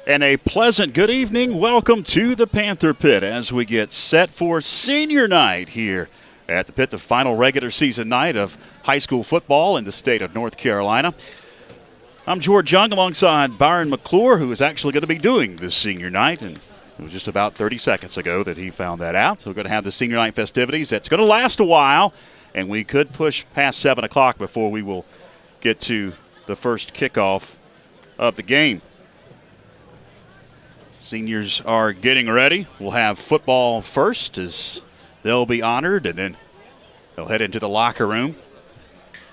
And a pleasant good evening. Welcome to the Panther Pit as we get set for senior night here at the Pit, the final regular season night of high school football in the state of North Carolina. I'm George Young alongside Byron McClure, who is actually going to be doing this senior night, and it was just about 30 seconds ago that he found that out. So we're going to have the senior night festivities. That's going to last a while, and we could push past 7 o'clock before we will get to the first kickoff of the game. Seniors are getting ready. We'll have football first as they'll be honored, and then they'll head into the locker room.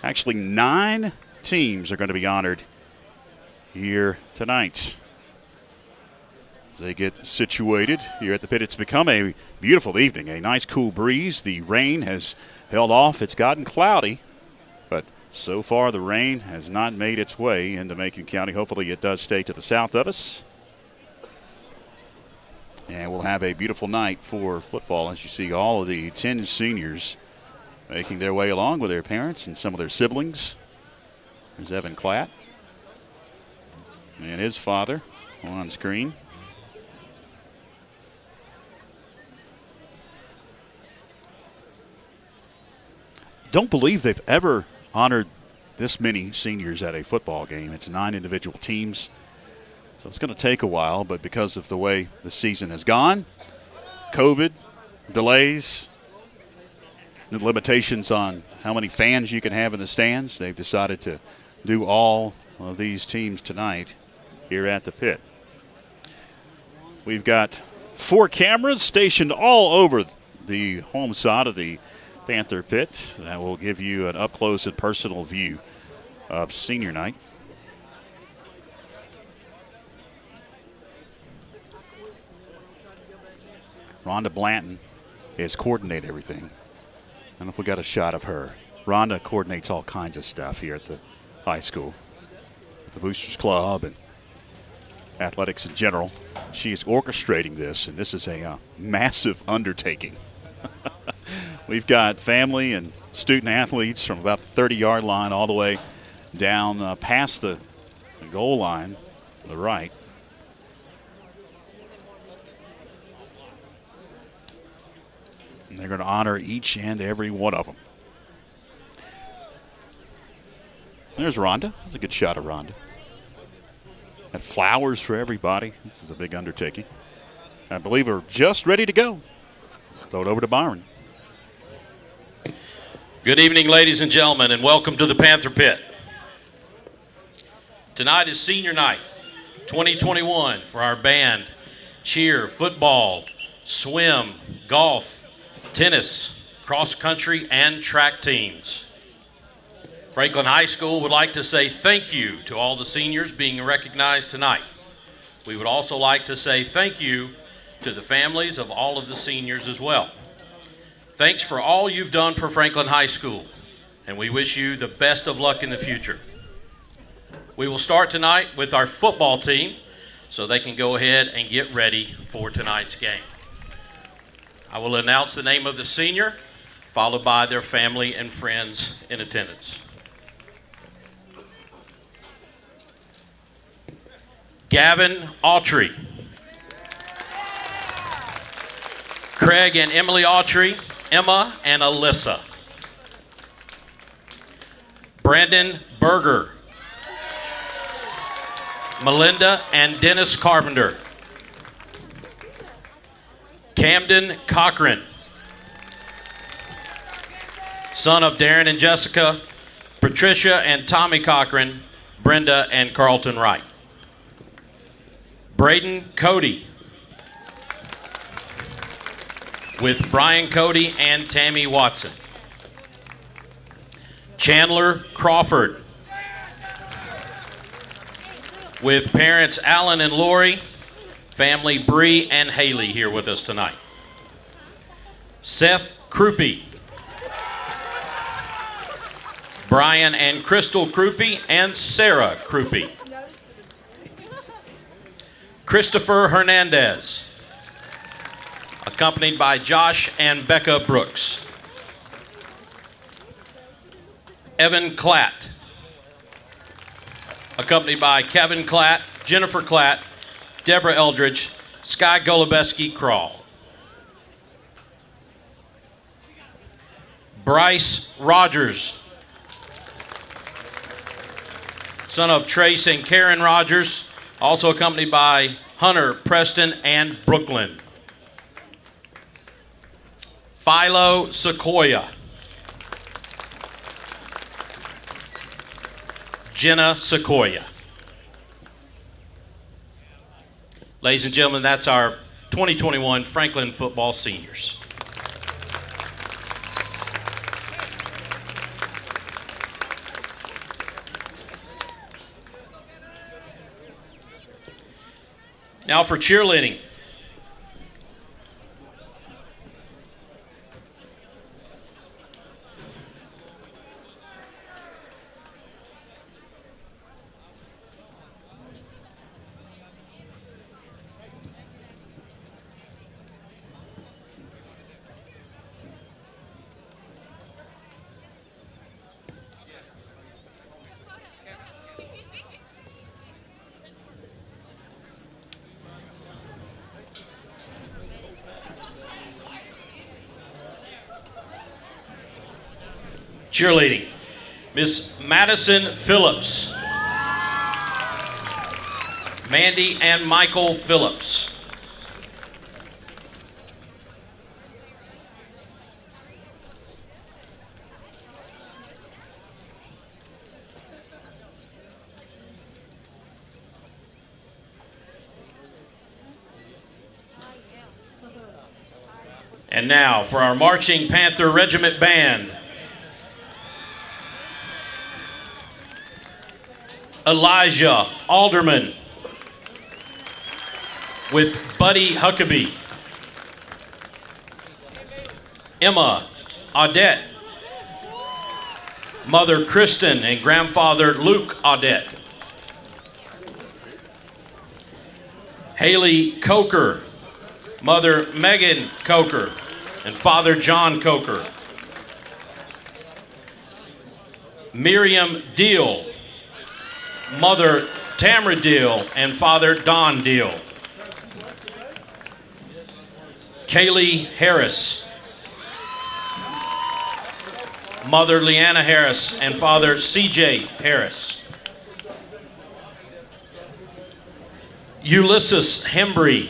Actually, 9 teams are going to be honored here tonight. As they get situated here at the Pit, it's become a beautiful evening, a nice cool breeze. The rain has held off. It's gotten cloudy, but so far the rain has not made its way into Macon County. Hopefully it does stay to the south of us. And we'll have a beautiful night for football as you see all of the 10 seniors making their way along with their parents and some of their siblings. There's Evan Klatt and his father on screen. Don't believe they've ever honored this many seniors at a football game. It's 9 individual teams. So it's going to take a while, but because of the way the season has gone, COVID, delays, the limitations on how many fans you can have in the stands, they've decided to do all of these teams tonight here at the Pit. We've got 4 cameras stationed all over the home side of the Panther Pit that will give you an up-close and personal view of senior night. Rhonda Blanton has coordinated everything. I don't know if we got a shot of her. Rhonda coordinates all kinds of stuff here at the high school, the Boosters Club and athletics in general. She is orchestrating this, and this is a massive undertaking. We've got family and student athletes from about the 30-yard line all the way down past the goal line on the right. And they're going to honor each and every one of them. There's Rhonda. That's a good shot of Rhonda. Had flowers for everybody. This is a big undertaking. I believe we're just ready to go. Throw it over to Byron. Good evening, ladies and gentlemen, and welcome to the Panther Pit. Tonight is senior night 2021 for our band, cheer, football, swim, golf, tennis, cross country, and track teams. Franklin High School would like to say thank you to all the seniors being recognized tonight. We would also like to say thank you to the families of all of the seniors as well. Thanks for all you've done for Franklin High School, and we wish you the best of luck in the future. We will start tonight with our football team so they can go ahead and get ready for tonight's game. I will announce the name of the senior, followed by their family and friends in attendance. Gavin Autry. Craig and Emily Autry, Emma and Alyssa. Brandon Berger. Melinda and Dennis Carpenter. Camden Cochran, son of Darren and Jessica, Patricia and Tommy Cochran, Brenda and Carlton Wright. Braden Cody, with Brian Cody and Tammy Watson. Chandler Crawford, with parents Alan and Lori, family Bree and Haley here with us tonight. Seth Krupe, Brian and Crystal Krupe and Sarah Krupe. Christopher Hernandez, accompanied by Josh and Becca Brooks. Evan Klatt, accompanied by Kevin Klatt, Jennifer Klatt, Deborah Eldridge, Sky Golubeski Crawl. Bryce Rogers, son of Trace and Karen Rogers, also accompanied by Hunter, Preston, and Brooklyn. Philo Sequoia. Jenna Sequoia. Ladies and gentlemen, that's our 2021 Franklin football seniors. Now for cheerleading. Cheerleading, Miss Madison Phillips, Mandy and Michael Phillips. And now for our Marching Panther Regiment Band. Elijah Alderman with Buddy Huckabee. Emma Audette, Mother Kristen and Grandfather Luke Audette. Haley Coker, Mother Megan Coker and Father John Coker. Miriam Deal, Mother Tamara Deal and Father Don Deal. Kaylee Harris, Mother Leanna Harris and Father CJ Harris. Ulysses Hembry,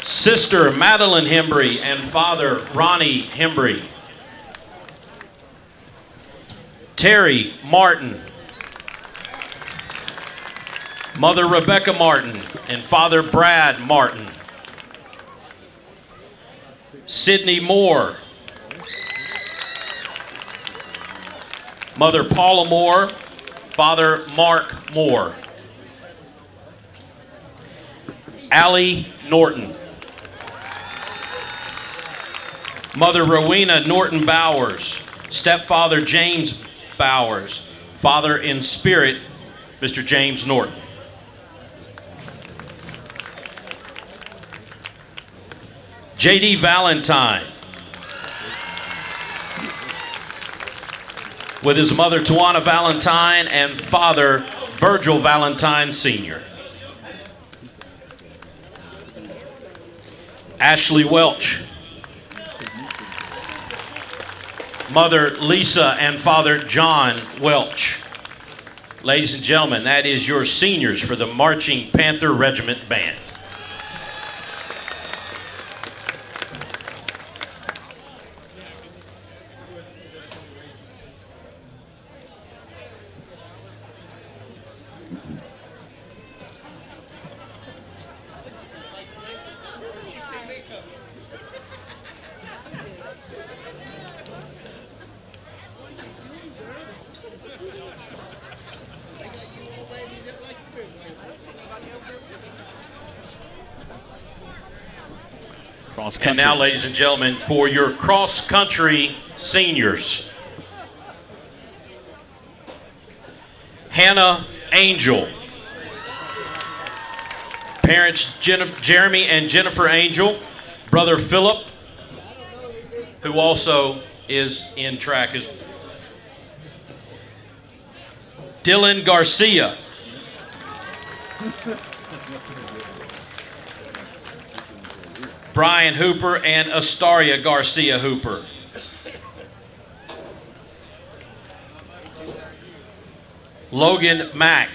Sister Madeline Hembry and Father Ronnie Hembry. Terry Martin, Mother Rebecca Martin and Father Brad Martin. Sydney Moore, Mother Paula Moore, Father Mark Moore. Allie Norton, Mother Rowena Norton Bowers, Stepfather James Bowers, Father in Spirit, Mr. James Norton. J.D. Valentine, with his mother Tawana Valentine and Father Virgil Valentine Sr. Ashley Welch, Mother Lisa and Father John Welch. Ladies and gentlemen, that is your seniors for the Marching Panther Regiment Band. And now, ladies and gentlemen, for your cross-country seniors. Hannah Angel. Parents Jeremy and Jennifer Angel. Brother Philip, who also is in track. Dylan Garcia. Brian Hooper and Astaria Garcia Hooper. Logan Mack.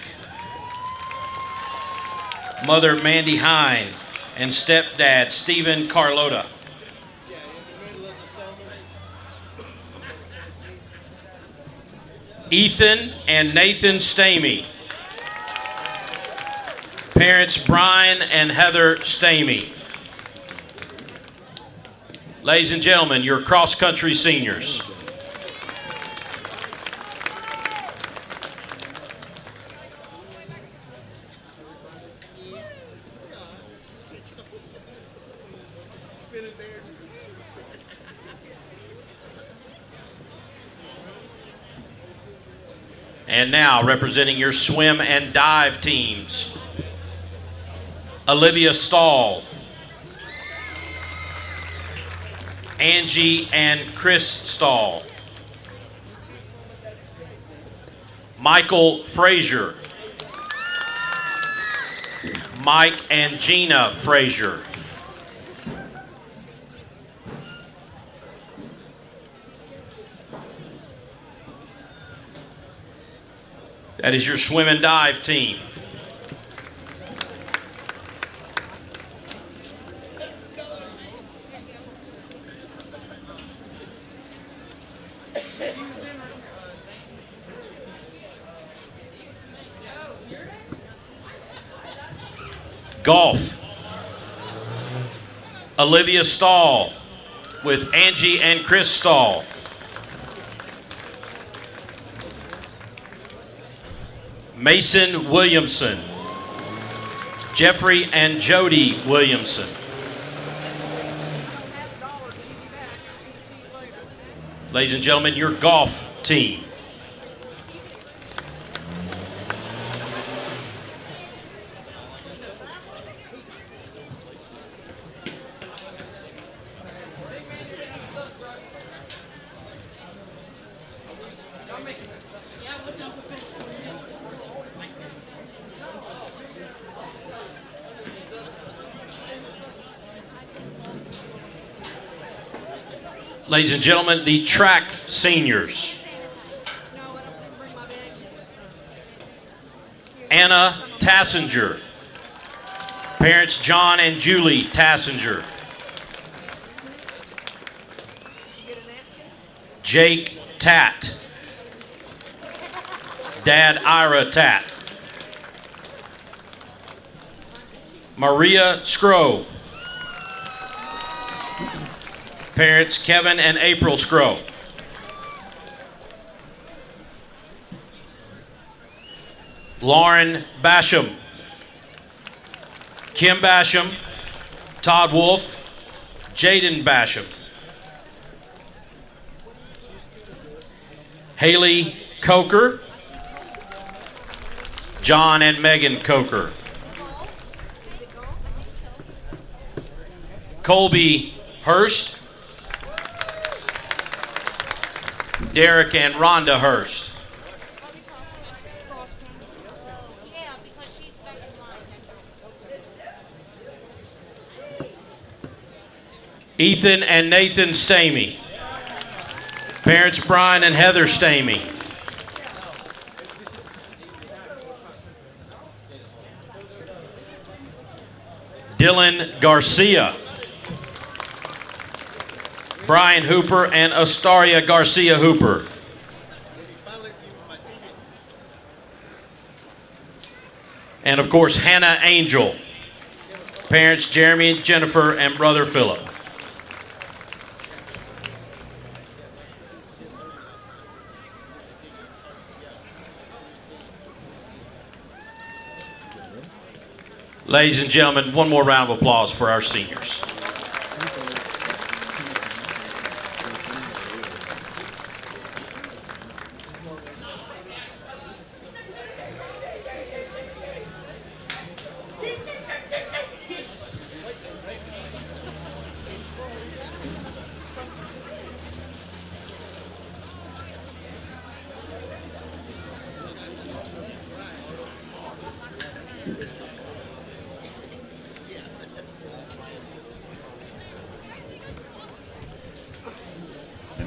Mother Mandy Hine and stepdad Stephen Carlota. Ethan and Nathan Stamey. Parents Brian and Heather Stamey. Ladies and gentlemen, your cross-country seniors. And now, representing your swim and dive teams, Olivia Stahl, Angie and Chris Stahl, Michael Frazier, Mike and Gina Frazier, that is your swim and dive team. Golf, Olivia Stahl with Angie and Chris Stahl. Mason Williamson, Jeffrey and Jody Williamson. Ladies and gentlemen, your golf team. Ladies and gentlemen, the track seniors. Anna Tassinger. Parents John and Julie Tassinger. Jake Tat. Dad Ira Tat. Maria Scrow. Parents Kevin and April Scrow. Lauren Basham. Kim Basham. Todd Wolf. Jaden Basham. Haley Coker. John and Megan Coker. Colby Hurst. Derek and Rhonda Hurst. Ethan and Nathan Stamey. Parents Brian and Heather Stamey. Dylan Garcia. Brian Hooper and Astaria Garcia Hooper. And of course, Hannah Angel. Parents Jeremy and Jennifer and brother Philip. Ladies and gentlemen, one more round of applause for our seniors.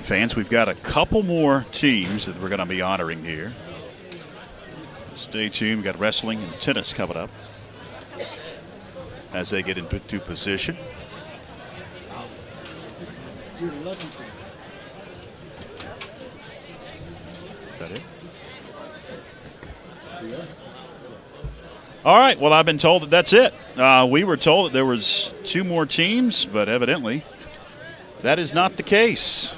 fans, we've got a couple more teams that we're going to be honoring here. Stay tuned. We've got wrestling and tennis coming up as they get into position. Is that it? All right. Well, I've been told that that's it. We were told that there was 2 more teams, but evidently that is not the case.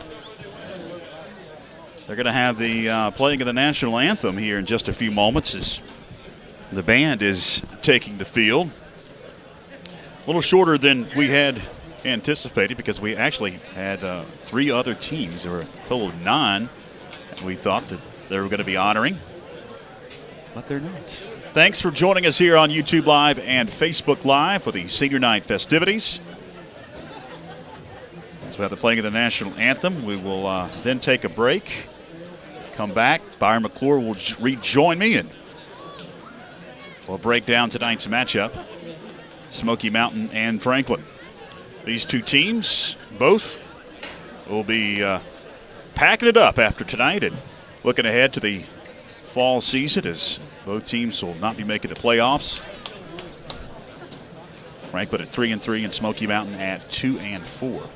They're going to have the playing of the national anthem here in just a few moments as the band is taking the field. A little shorter than we had anticipated because we actually had 3 other teams. There were a total of 9 that we thought that they were going to be honoring, but they're not. Thanks for joining us here on YouTube Live and Facebook Live for the Senior Night festivities. So we have the playing of the national anthem. We will then take a break, come back. Byron McClure will rejoin me, and we'll break down tonight's matchup, Smoky Mountain and Franklin. These 2 teams, both, will be packing it up after tonight and looking ahead to the fall season as both teams will not be making the playoffs. Franklin at 3-3 and Smoky Mountain at 2-4.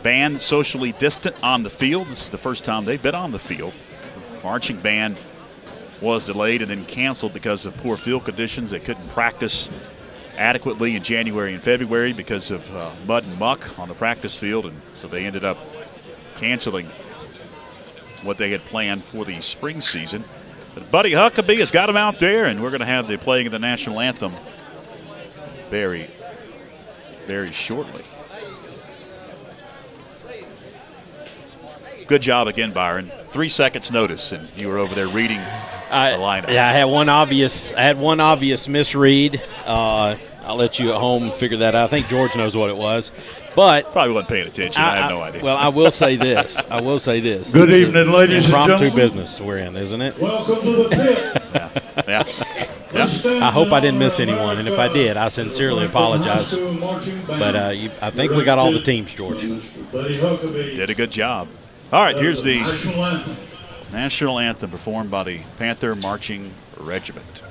Band socially distant on the field. This is the first time they've been on the field. Marching band was delayed and then canceled because of poor field conditions. They couldn't practice adequately in January and February because of mud and muck on the practice field, and so they ended up canceling what they had planned for the spring season. But Buddy Huckabee has got them out there, and we're going to have the playing of the national anthem very, very shortly. Good job again, Byron. 3 seconds notice, and you were over there reading the lineup. Yeah, I had one obvious misread. I'll let you at home figure that out. I think George knows what it was, but probably wasn't paying attention. I have no idea. Well, I will say this. Good evening, ladies and gentlemen. Impromptu business we're in, isn't it? Welcome to the pit. Yeah. I hope I didn't miss anyone, and if I did, I sincerely apologize. But I think we got all the teams, George. Did a good job. All right, here's the national anthem performed by the Panther Marching Regiment.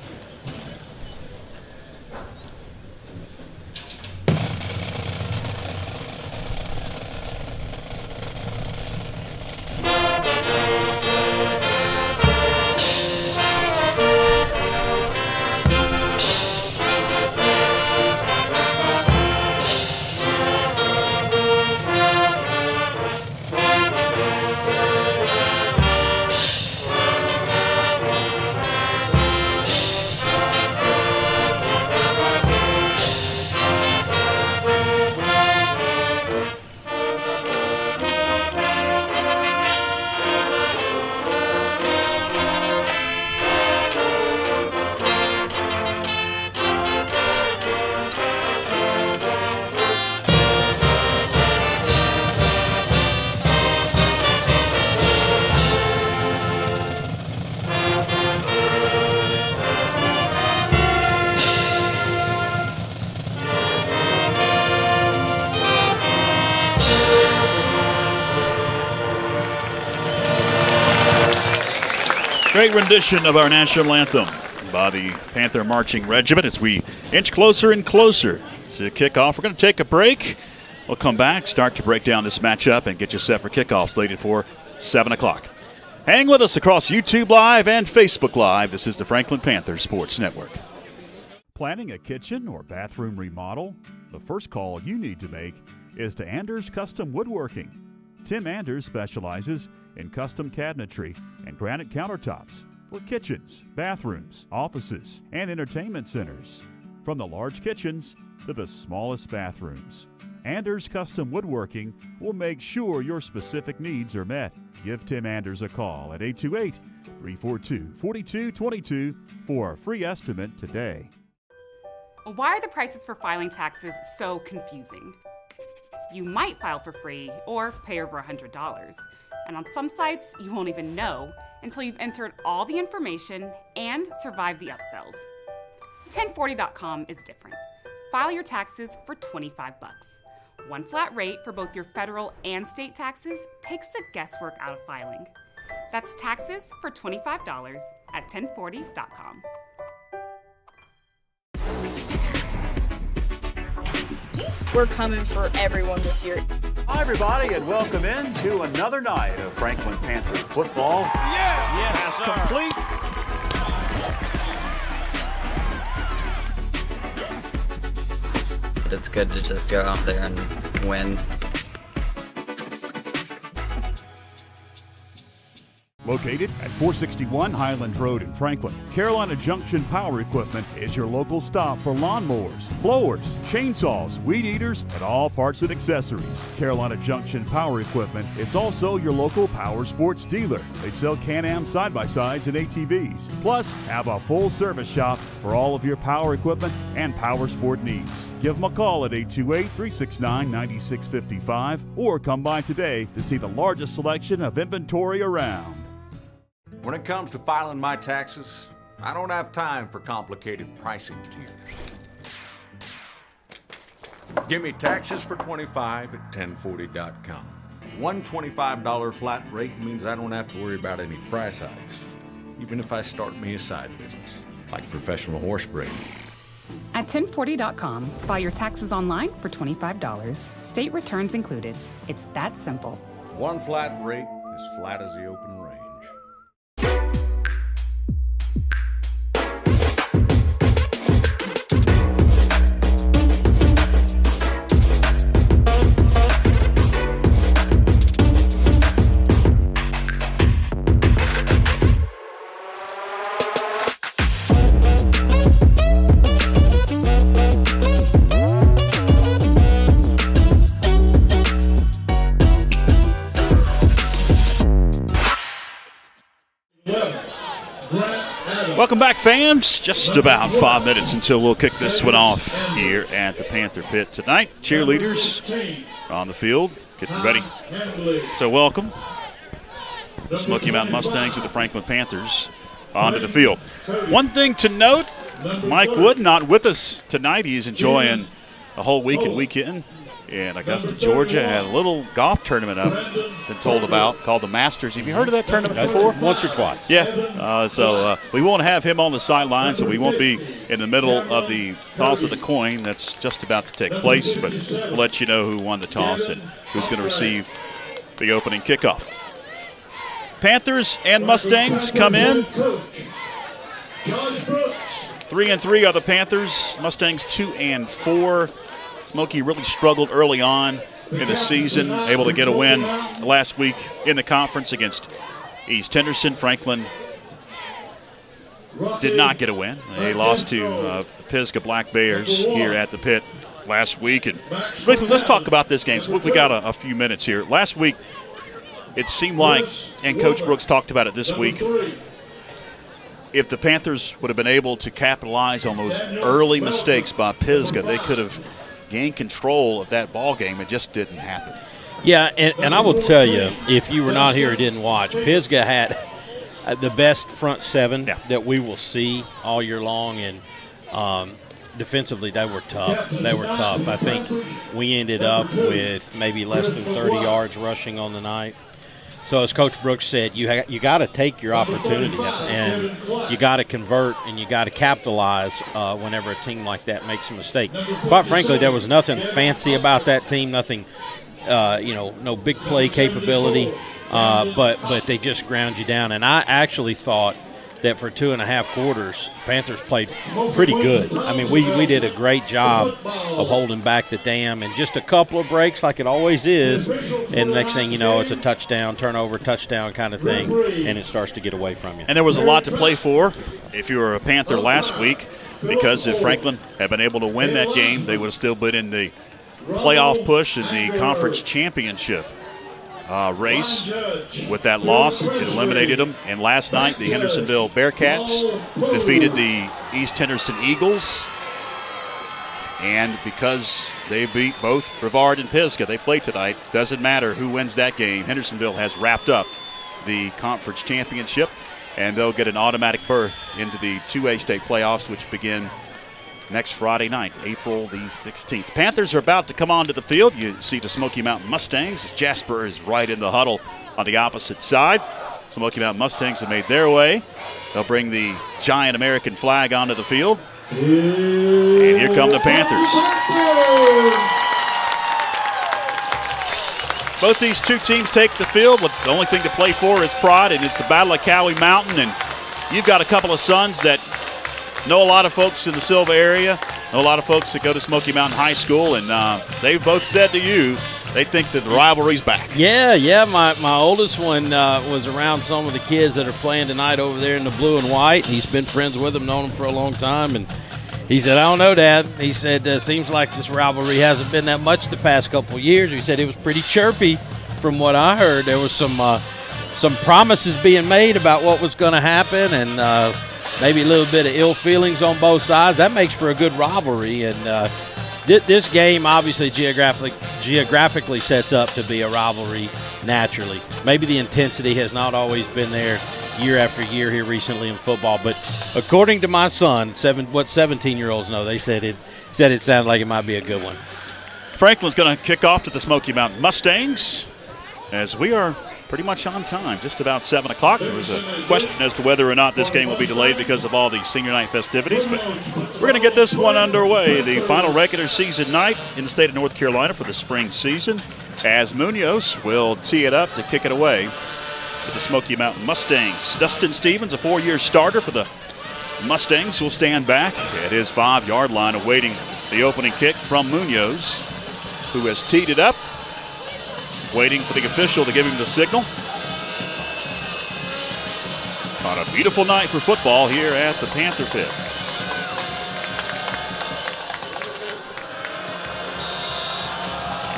Great rendition of our national anthem by the Panther Marching Regiment as we inch closer and closer to kickoff. We're going to take a break. We'll come back, start to break down this matchup, and get you set for kickoff slated for 7 o'clock. Hang with us across YouTube Live and Facebook Live. This is the Franklin Panther Sports Network. Planning a kitchen or bathroom remodel? The first call you need to make is to Anders Custom Woodworking. Tim Anders specializes in custom cabinetry and granite countertops for kitchens, bathrooms, offices, and entertainment centers. From the large kitchens to the smallest bathrooms, Anders Custom Woodworking will make sure your specific needs are met. Give Tim Anders a call at 828-342-4222 for a free estimate today. Why are the prices for filing taxes so confusing? You might file for free or pay over $100. And on some sites, you won't even know until you've entered all the information and survived the upsells. 1040.com is different. File your taxes for $25. One flat rate for both your federal and state taxes takes the guesswork out of filing. That's taxes for $25 at 1040.com. We're coming for everyone this year. Hi, everybody, and welcome in to another night of Franklin Panther football. Yes, complete. It's good to just go out there and win. Located at 461 Highlands Road in Franklin, Carolina Junction Power Equipment is your local stop for lawnmowers, blowers, chainsaws, weed eaters, and all parts and accessories. Carolina Junction Power Equipment is also your local power sports dealer. They sell Can-Am side-by-sides and ATVs, plus have a full service shop for all of your power equipment and power sport needs. Give them a call at 828-369-9655 or come by today to see the largest selection of inventory around. When it comes to filing my taxes, I don't have time for complicated pricing tiers. Give me taxes for $25 at 1040.com. One $25 flat rate means I don't have to worry about any price hikes, even if I start me a side business, like professional horse breeding. At 1040.com, file your taxes online for $25. State returns included. It's that simple. One flat rate, as flat as the open range. Welcome back, fans. Just about 5 minutes until we'll kick this one off here at the Panther Pit tonight. Cheerleaders on the field getting ready to welcome the Smoky Mtn Mustangs and the Franklin Panthers onto the field. One thing to note, Mike Wood not with us tonight. He's enjoying a whole week and weekend in Augusta, Georgia. Had a little golf tournament I've been told about called the Masters. Have you heard of that tournament before? Once or twice. Yeah. So we won't have him on the sidelines, so we won't be in the middle of the toss of the coin that's just about to take place. But we'll let you know who won the toss and who's going to receive the opening kickoff. Panthers and Mustangs come in. 3-3 are the Panthers. Mustangs 2-4. Smoky really struggled early on in the season, able to get a win last week in the conference against East Henderson. Franklin did not get a win. They lost to Pisgah Black Bears here at the Pit last week. And let's talk about this game. So we got a few minutes here. Last week, it seemed like, and Coach Brooks talked about it this week, if the Panthers would have been able to capitalize on those early mistakes by Pisgah, they could have gained control of that ball game. It just didn't happen. Yeah, and I will tell you, if you were not here or didn't watch, Pisgah had the best front seven that we will see all year long, and defensively they were tough. I think we ended up with maybe less than 30 yards rushing on the night. So as Coach Brooks said, you got to take your opportunities, and you got to convert, and you got to capitalize whenever a team like that makes a mistake. Quite frankly, there was nothing fancy about that team, nothing, no big play capability, but they just ground you down. And I actually thought that for 2.5 quarters, Panthers played pretty good. I mean, we did a great job of holding back the dam, and just a couple of breaks like it always is, and next thing you know, it's a touchdown, turnover, touchdown kind of thing, and it starts to get away from you. And there was a lot to play for if you were a Panther last week, because if Franklin had been able to win that game, they would have still been in the playoff push in the conference championship race. With that loss, it eliminated them. And last night, the Hendersonville Bearcats defeated the East Henderson Eagles. And because they beat both Brevard and Pisgah, they play tonight. Doesn't matter who wins that game. Hendersonville has wrapped up the conference championship, and they'll get an automatic berth into the 2A state playoffs, which begin next Friday night, April the 16th. Panthers are about to come onto the field. You see the Smoky Mountain Mustangs. Jasper is right in the huddle on the opposite side. Smoky Mountain Mustangs have made their way. They'll bring the giant American flag onto the field. And here come the Panthers. Both these two teams take the field with the only thing to play for is pride, and it's the Battle of Cowie Mountain. And you've got a couple of sons that know a lot of folks in the Silva area, know a lot of folks that go to Smoky Mountain High School, and they've both said to you they think that the rivalry's back. Yeah. My oldest one was around some of the kids that are playing tonight over there in the blue and white. He's been friends with them, known them for a long time, and he said, I don't know, Dad. He said, seems like this rivalry hasn't been that much the past couple of years. He said it was pretty chirpy from what I heard. There was some promises being made about what was going to happen, and maybe a little bit of ill feelings on both sides. That makes for a good rivalry, and this game obviously geographically sets up to be a rivalry naturally. Maybe the intensity has not always been there year after year here recently in football, but according to my son, what 17-year-olds know, they said it sounded like it might be a good one. Franklin's going to kick off to the Smoky Mountain Mustangs as we are pretty much on time, just about 7 o'clock. There was a question as to whether or not this game will be delayed because of all the senior night festivities, but we're going to get this one underway. The final regular season night in the state of North Carolina for the spring season, as Munoz will tee it up to kick it away with the Smoky Mountain Mustangs. Dustin Stevens, a 4-year starter for the Mustangs, will stand back at his 5-yard line awaiting the opening kick from Munoz, who has teed it up, waiting for the official to give him the signal. On a beautiful night for football here at the Panther Pit.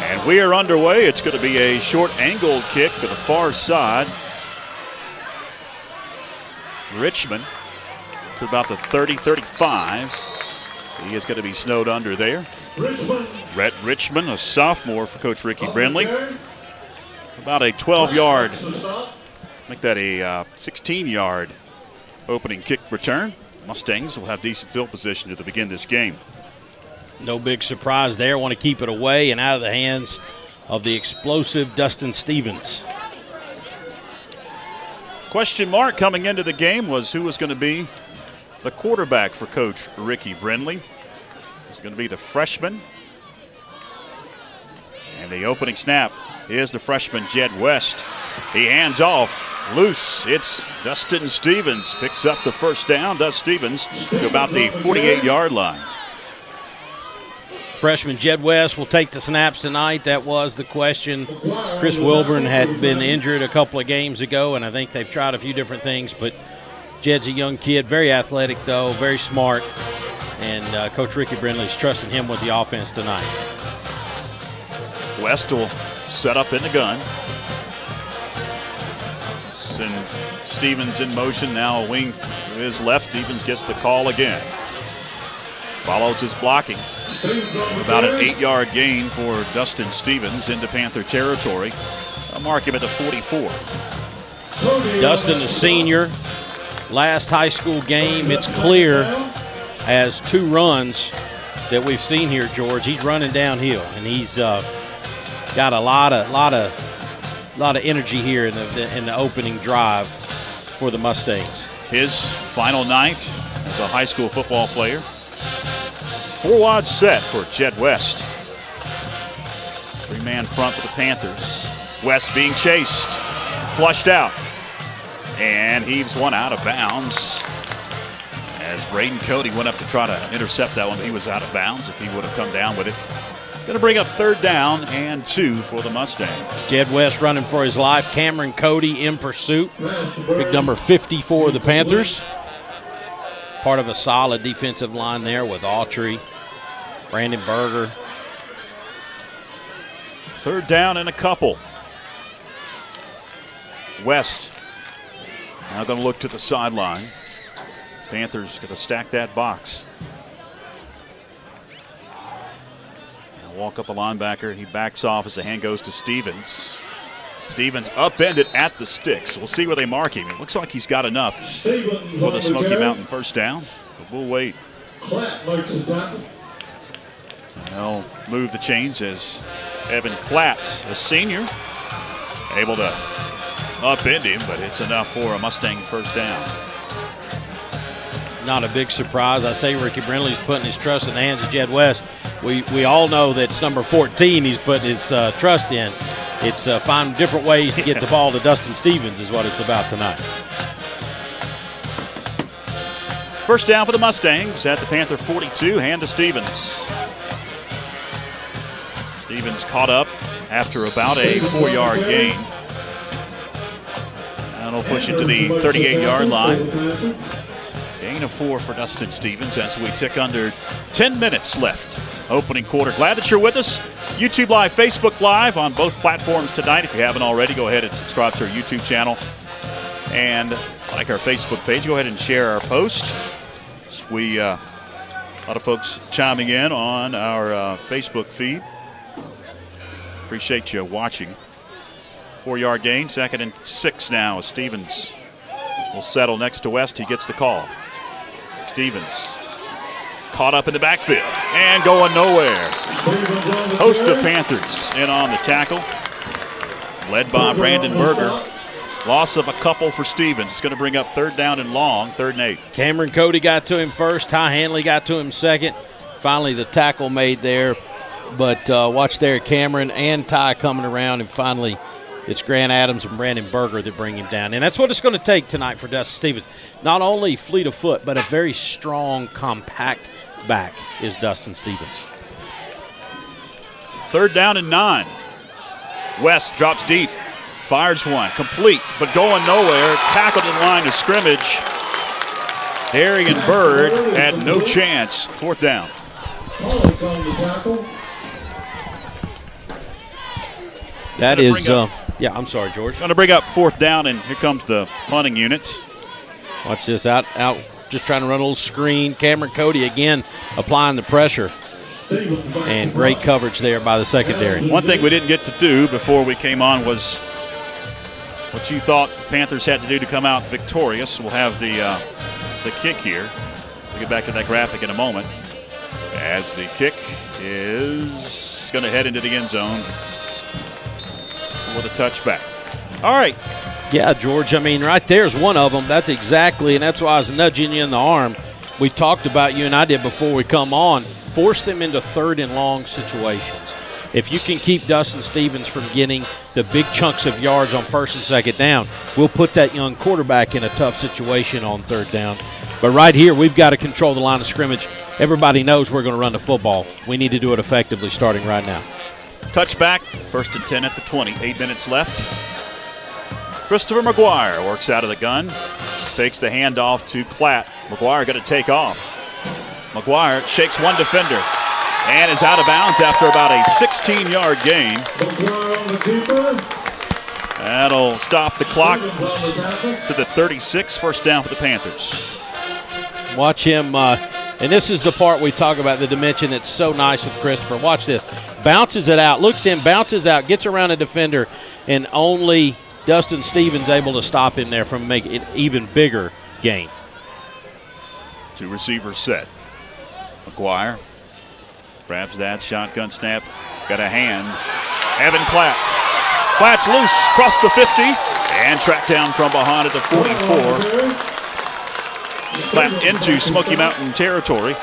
And we are underway. It's going to be a short angled kick to the far side. Richmond to about the 30-35. He is going to be snowed under there. Rhett Richmond, a sophomore for Coach Ricky Brindley. About a 12-yard, make that a 16-yard opening kick return. Mustangs will have decent field position to begin this game. No big surprise there. Want to keep it away and out of the hands of the explosive Dustin Stevens. Question mark coming into the game was who was going to be the quarterback for Coach Ricky Brindley. It's going to be the freshman. And the opening snap is the freshman Jed West. He hands off loose. It's Dustin Stevens. Picks up the first down. Does Stevens to about the 48-yard line. Freshman Jed West will take the snaps tonight. That was the question. Chris Wilburn had been injured a couple of games ago, and I think they've tried a few different things. But Jed's a young kid, very athletic, though, very smart. And Coach Ricky Brindley's trusting him with the offense tonight. West will set up in the gun. Send Stevens in motion, now a wing to his left. Stevens gets the call again. Follows his blocking. About an 8-yard gain for Dustin Stevens into Panther territory. I'll mark him at the 44. Dustin, the senior, last high school game, it's clear as 2 runs that we've seen here, George. He's running downhill, and he's got a lot of energy here in the opening drive for the Mustangs. His final night as a high school football player. 4-wide set for Jed West. 3-man front for the Panthers. West being chased, flushed out, and heaves one out of bounds. As Braden Cody went up to try to intercept that one, he was out of bounds if he would have come down with it. Going to bring up 3rd down and 2 for the Mustangs. Jed West running for his life. Cameron Cody in pursuit. Big number 50 for the Panthers. Part of a solid defensive line there with Autry, Brandon Berger. 3rd down and a couple. West now going to look to the sideline. Panthers going to stack that box. Walk up a linebacker. He backs off as the hand goes to Stevens. Stevens upended at the sticks. We'll see where they mark him. It looks like he's got enough for the Smoky Mountain first down, but we'll wait. They'll move the chains as Evan Klatt, a senior, able to upend him, but it's enough for a Mustang first down. Not a big surprise. I say Ricky Brindley's putting his trust in the hands of Jed West. We all know that it's number 14 he's putting his trust in. It's finding different ways to get the ball to Dustin Stevens is what it's about tonight. First down for the Mustangs at the Panther 42, hand to Stevens. Stevens caught up after about a 4-yard gain. That'll push it to the 38-yard line. Gain of 4 for Dustin Stevens as we tick under 10 minutes left. Opening quarter. Glad that you're with us. YouTube Live, Facebook Live on both platforms tonight. If you haven't already, go ahead and subscribe to our YouTube channel. And like our Facebook page, go ahead and share our post. We, a lot of folks chiming in on our Facebook feed. Appreciate you watching. 4-yard gain, 2nd and 6 now as Stevens will settle next to West. He gets the call. Stevens caught up in the backfield and going nowhere. Host of Panthers in on the tackle, led by Brandon Berger. Loss of a couple for Stevens. It's going to bring up 3rd down and long, 3rd and 8. Cameron Cody got to him first. Ty Hanley got to him second. Finally, the tackle made there. But watch there, Cameron and Ty coming around, and finally it's Grant Adams and Brandon Berger that bring him down. And that's what it's going to take tonight for Dustin Stevens. Not only fleet of foot, but a very strong, compact back is Dustin Stevens. 3rd down and 9. West drops deep, fires one, complete, but going nowhere. Tackled in line of scrimmage. Darian Bird had no chance. 4th down. That is, yeah, I'm sorry, George. Going to bring up 4th down, and here comes the punting unit. Watch this, out, just trying to run a little screen. Cameron Cody again applying the pressure. And great coverage there by the secondary. One thing we didn't get to do before we came on was what you thought the Panthers had to do to come out victorious. We'll have the kick here. We'll get back to that graphic in a moment. As the kick is going to head into the end zone for the touchback. All right. Yeah, George, I mean, right there's one of them. That's exactly, and that's why I was nudging you in the arm. We talked about, you and I did before we come on, force them into 3rd and long situations. If you can keep Dustin Stevens from getting the big chunks of yards on 1st and 2nd down, we'll put that young quarterback in a tough situation on 3rd down. But right here, we've got to control the line of scrimmage. Everybody knows we're going to run the football. We need to do it effectively starting right now. Touchback, 1st and 10 at the 20. 8 minutes left. Christopher McGuire works out of the gun. Takes the handoff to Klatt. McGuire going to take off. McGuire shakes one defender and is out of bounds after about a 16-yard gain. That'll stop the clock to the 36. 1st down for the Panthers. Watch him, and this is the part we talk about, the dimension that's so nice with Christopher. Watch this. Bounces it out, looks in, bounces out, gets around a defender, and only Dustin Stevens able to stop him there from making an even bigger gain. 2 receivers set. McGuire grabs that shotgun snap. Got a hand. Evan Klatt. Klatt's loose, across the 50, and tracked down from behind at the 44. Klatt into Smoky Mountain territory.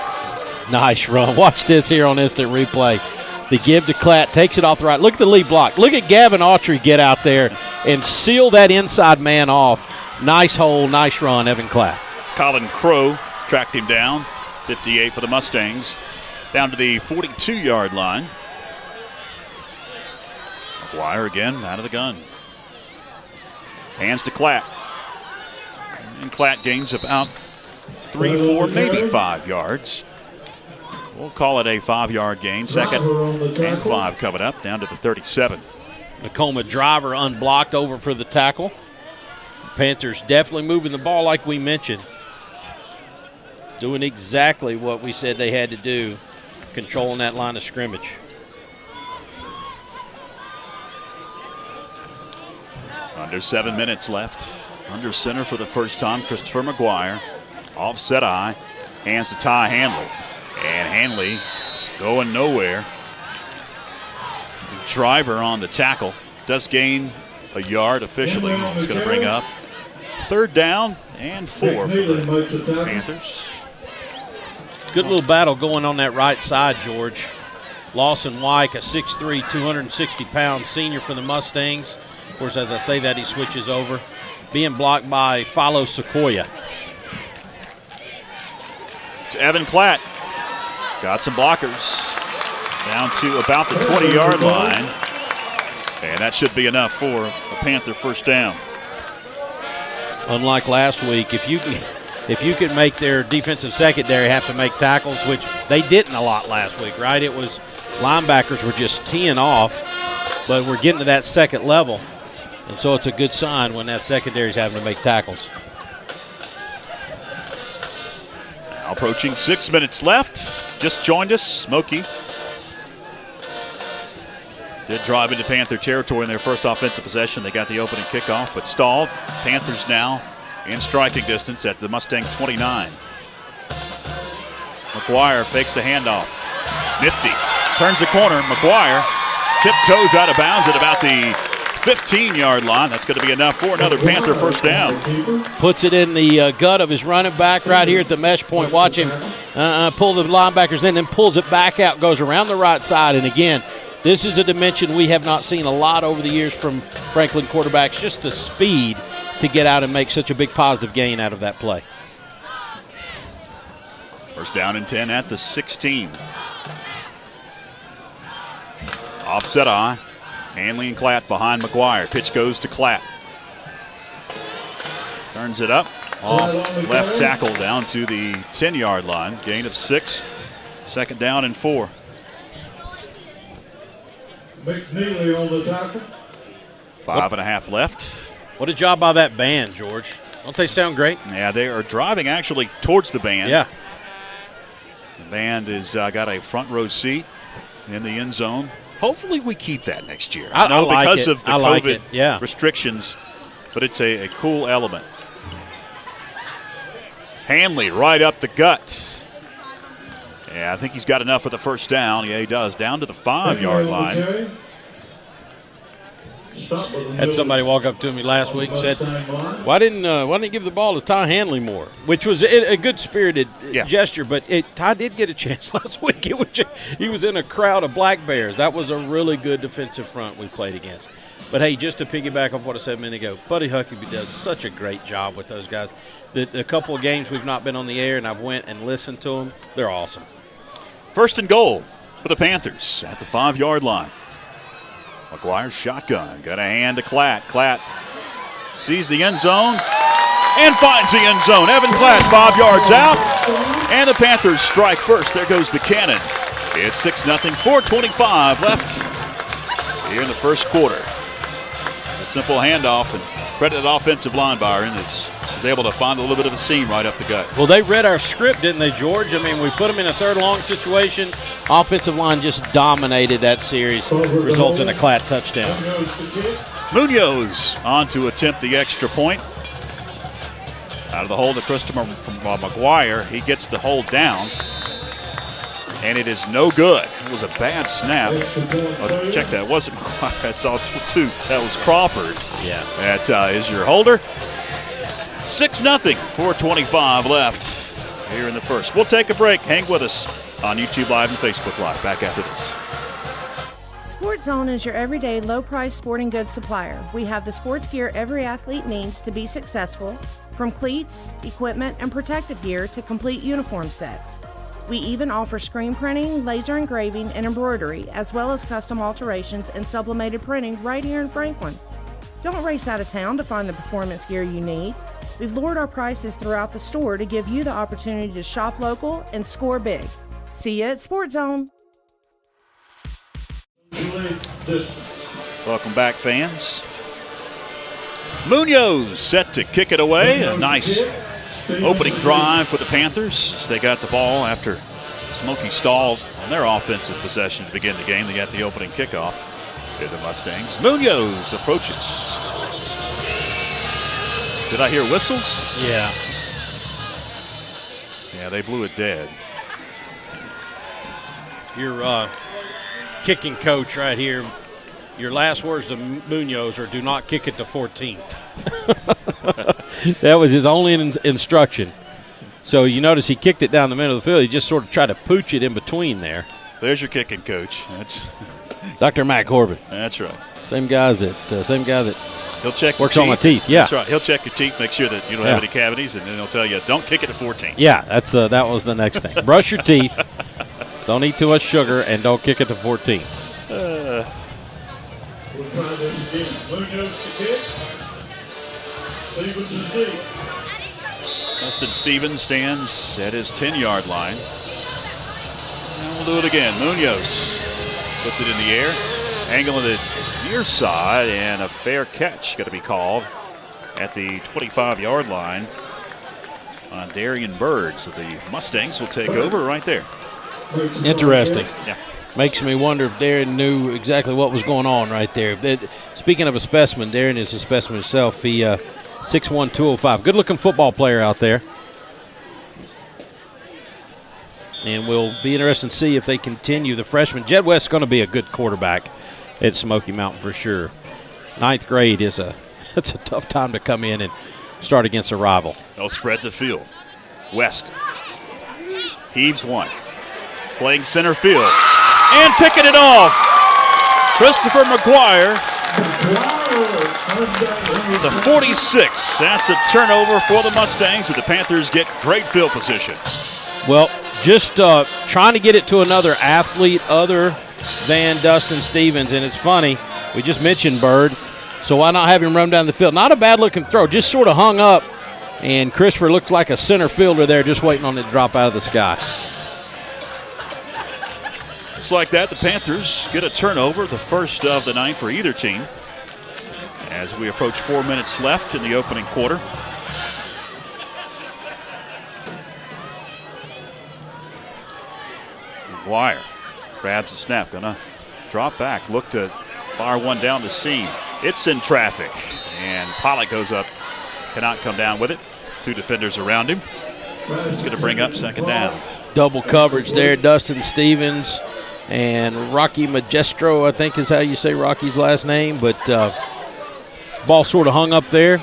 Nice run. Watch this here on instant replay. The give to Klatt, takes it off the right. Look at the lead block. Look at Gavin Autry get out there and seal that inside man off. Nice hole, nice run, Evan Klatt. Colin Crow tracked him down. 58 for the Mustangs. Down to the 42-yard line. McGuire again out of the gun. Hands to Klatt. And Klatt gains about 3, 4, maybe 5 yards. We'll call it a 5-yard gain. 2nd and 5 coming up, down to the 37. Nakoma driver unblocked over for the tackle. Panthers definitely moving the ball like we mentioned. Doing exactly what we said they had to do, controlling that line of scrimmage. Under 7 minutes left. Under center for the first time, Christopher McGuire. Offset eye. Hands to Ty Hanley. And Hanley going nowhere. Driver on the tackle. Does gain a yard officially. It's going to bring up 3rd down and 4 for the Panthers. Good little battle going on that right side, George. Lawson Wyke, a 6'3", 260-pound senior for the Mustangs. Of course, as I say that, he switches over. Being blocked by Philo Sequoia. To Evan Klatt. Got some blockers. Down to about the 20-yard line. And that should be enough for a Panther first down. Unlike last week, if you can make their defensive secondary have to make tackles, which they didn't a lot last week, right? It was linebackers were just teeing off, but we're getting to that second level. And so it's a good sign when that secondary is having to make tackles. Now approaching 6 minutes left. Just joined us, Smoky. Did drive into Panther territory in their first offensive possession. They got the opening kickoff, but stalled. Panthers now in striking distance at the Mustang 29. McGuire fakes the handoff. Nifty. Turns the corner. McGuire tiptoes out of bounds at about the 15-yard line. That's going to be enough for another Panther first down. Puts it in the gut of his running back right here at the mesh point. Watch him pull the linebackers in, then pulls it back out, goes around the right side. And again, this is a dimension we have not seen a lot over the years from Franklin quarterbacks, just the speed to get out and make such a big positive gain out of that play. First down and 10 at the 16. Offset eye. Hanley and Klatt behind McGuire. Pitch goes to Klatt. Turns it up. Off left tackle down to the 10-yard line. Gain of 6. 2nd down and 4. McNeely on the tackle. 5.5 left. What a job by that band, George. Don't they sound great? Yeah, they are driving actually towards the band. Yeah. The band has got a front row seat in the end zone. Hopefully we keep that next year. I like because it. of the I like COVID it. Yeah. restrictions, but it's a cool element. Hanley right up the gut. Yeah, I think he's got enough for the first down. Yeah, he does. Down to the 5-yard line. Had somebody walk up to me last week and said, why didn't he give the ball to Ty Hanley more? Which was a good-spirited gesture, but Ty did get a chance last week. He was in a crowd of Black Bears. That was a really good defensive front we played against. But, hey, just to piggyback off what I said a minute ago, Buddy Huckabee does such a great job with those guys. The couple of games we've not been on the air and I've went and listened to them, they're awesome. 1st and goal for the Panthers at the 5-yard line. McGuire's shotgun. Got a hand to Klatt. Klatt sees the end zone and finds the end zone. Evan Klatt 5 yards out. And the Panthers strike first. There goes the cannon. It's 6-0. 4:25 left here in the first quarter. It's a simple handoff, and credit to offensive line, Byron, is able to find a little bit of a seam right up the gut. Well, they read our script, didn't they, George? I mean, we put them in a 3rd long situation. Offensive line just dominated that series. Results in a Klatt touchdown. Munoz on to attempt the extra point. Out of the hole to Christopher from McGuire. He gets the hold down. And it is no good. It was a bad snap. Oh, check that. It wasn't McGuire. I saw 2. That was Crawford. Yeah. That is your holder. 6-0. 4:25 left here in the first. We'll take a break. Hang with us on YouTube Live and Facebook Live. Back after this. Sports Zone is your everyday low-price sporting goods supplier. We have the sports gear every athlete needs to be successful, from cleats, equipment, and protective gear to complete uniform sets. We even offer screen printing, laser engraving, and embroidery, as well as custom alterations and sublimated printing right here in Franklin. Don't race out of town to find the performance gear you need. We've lowered our prices throughout the store to give you the opportunity to shop local and score big. See you at Sports Zone. Welcome back, fans. Munoz set to kick it away. A nice opening drive for the Panthers as they got the ball after Smoky stalled on their offensive possession to begin the game. They got the opening kickoff to the Mustangs. Munoz approaches. Did I hear whistles? Yeah. Yeah, they blew it dead. Your kicking coach right here, your last words to Munoz are do not kick it to 14. That was his only instruction. So you notice he kicked it down the middle of the field. He just sort of tried to pooch it in between there. There's your kicking coach. That's Dr. Matt Corbin. That's right. Same guy that he'll check works on my teeth. Yeah, that's right. He'll check your teeth, make sure that you don't have any cavities, and then he'll tell you don't kick it to 14. Yeah, that was the next thing. Brush your teeth. Don't eat too much sugar, and don't kick it to 14. We'll try this again. Munoz to kick. Stevens is deep. Dustin Stevens stands at his 10-yard line. And we'll do it again. Munoz puts it in the air, angling it near side, and a fair catch going to be called at the 25-yard line on Darian Bird. So the Mustangs will take over right there. Interesting. Yeah. Makes me wonder if Darren knew exactly what was going on right there. Speaking of a specimen, Darren is a specimen himself. He 6'1", 205. Good-looking football player out there. And we'll be interested to see if they continue. The freshman, Jed West's going to be a good quarterback at Smoky Mountain for sure. 9th grade it's a tough time to come in and start against a rival. They'll spread the field. West heaves one. Playing center field. And picking it off. Christopher McGuire. The 46. That's a turnover for the Mustangs, and the Panthers get great field position. Well, just trying to get it to another athlete other than Dustin Stevens. And it's funny, we just mentioned Bird, so why not have him run down the field? Not a bad-looking throw, just sort of hung up, and Christopher looked like a center fielder there just waiting on it to drop out of the sky. Just like that, the Panthers get a turnover, the first of the night for either team, as we approach 4 minutes left in the opening quarter. McGuire grabs the snap, gonna drop back, look to fire one down the seam. It's in traffic, and Pollock goes up, cannot come down with it. 2 defenders around him. It's gonna bring up second down. Double coverage there, Dustin Stevens and Rocky Magestro, I think is how you say Rocky's last name, but ball sort of hung up there.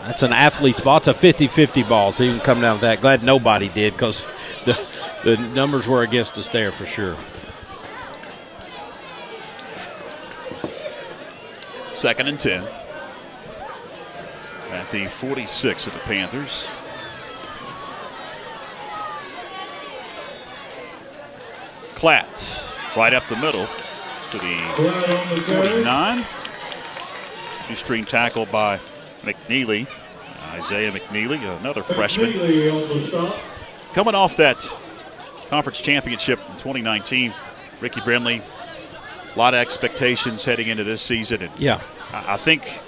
That's an athlete's ball. It's a 50-50 ball, so you can come down with that. Glad nobody did, because the numbers were against us there for sure. Second and 10 at the 46 of the Panthers. Klatt right up the middle to the 49. Two-string tackle by McNeely. Isaiah McNeely, another freshman. Coming off that conference championship in 2019, Ricky Brimley, a lot of expectations heading into this season. And yeah, I think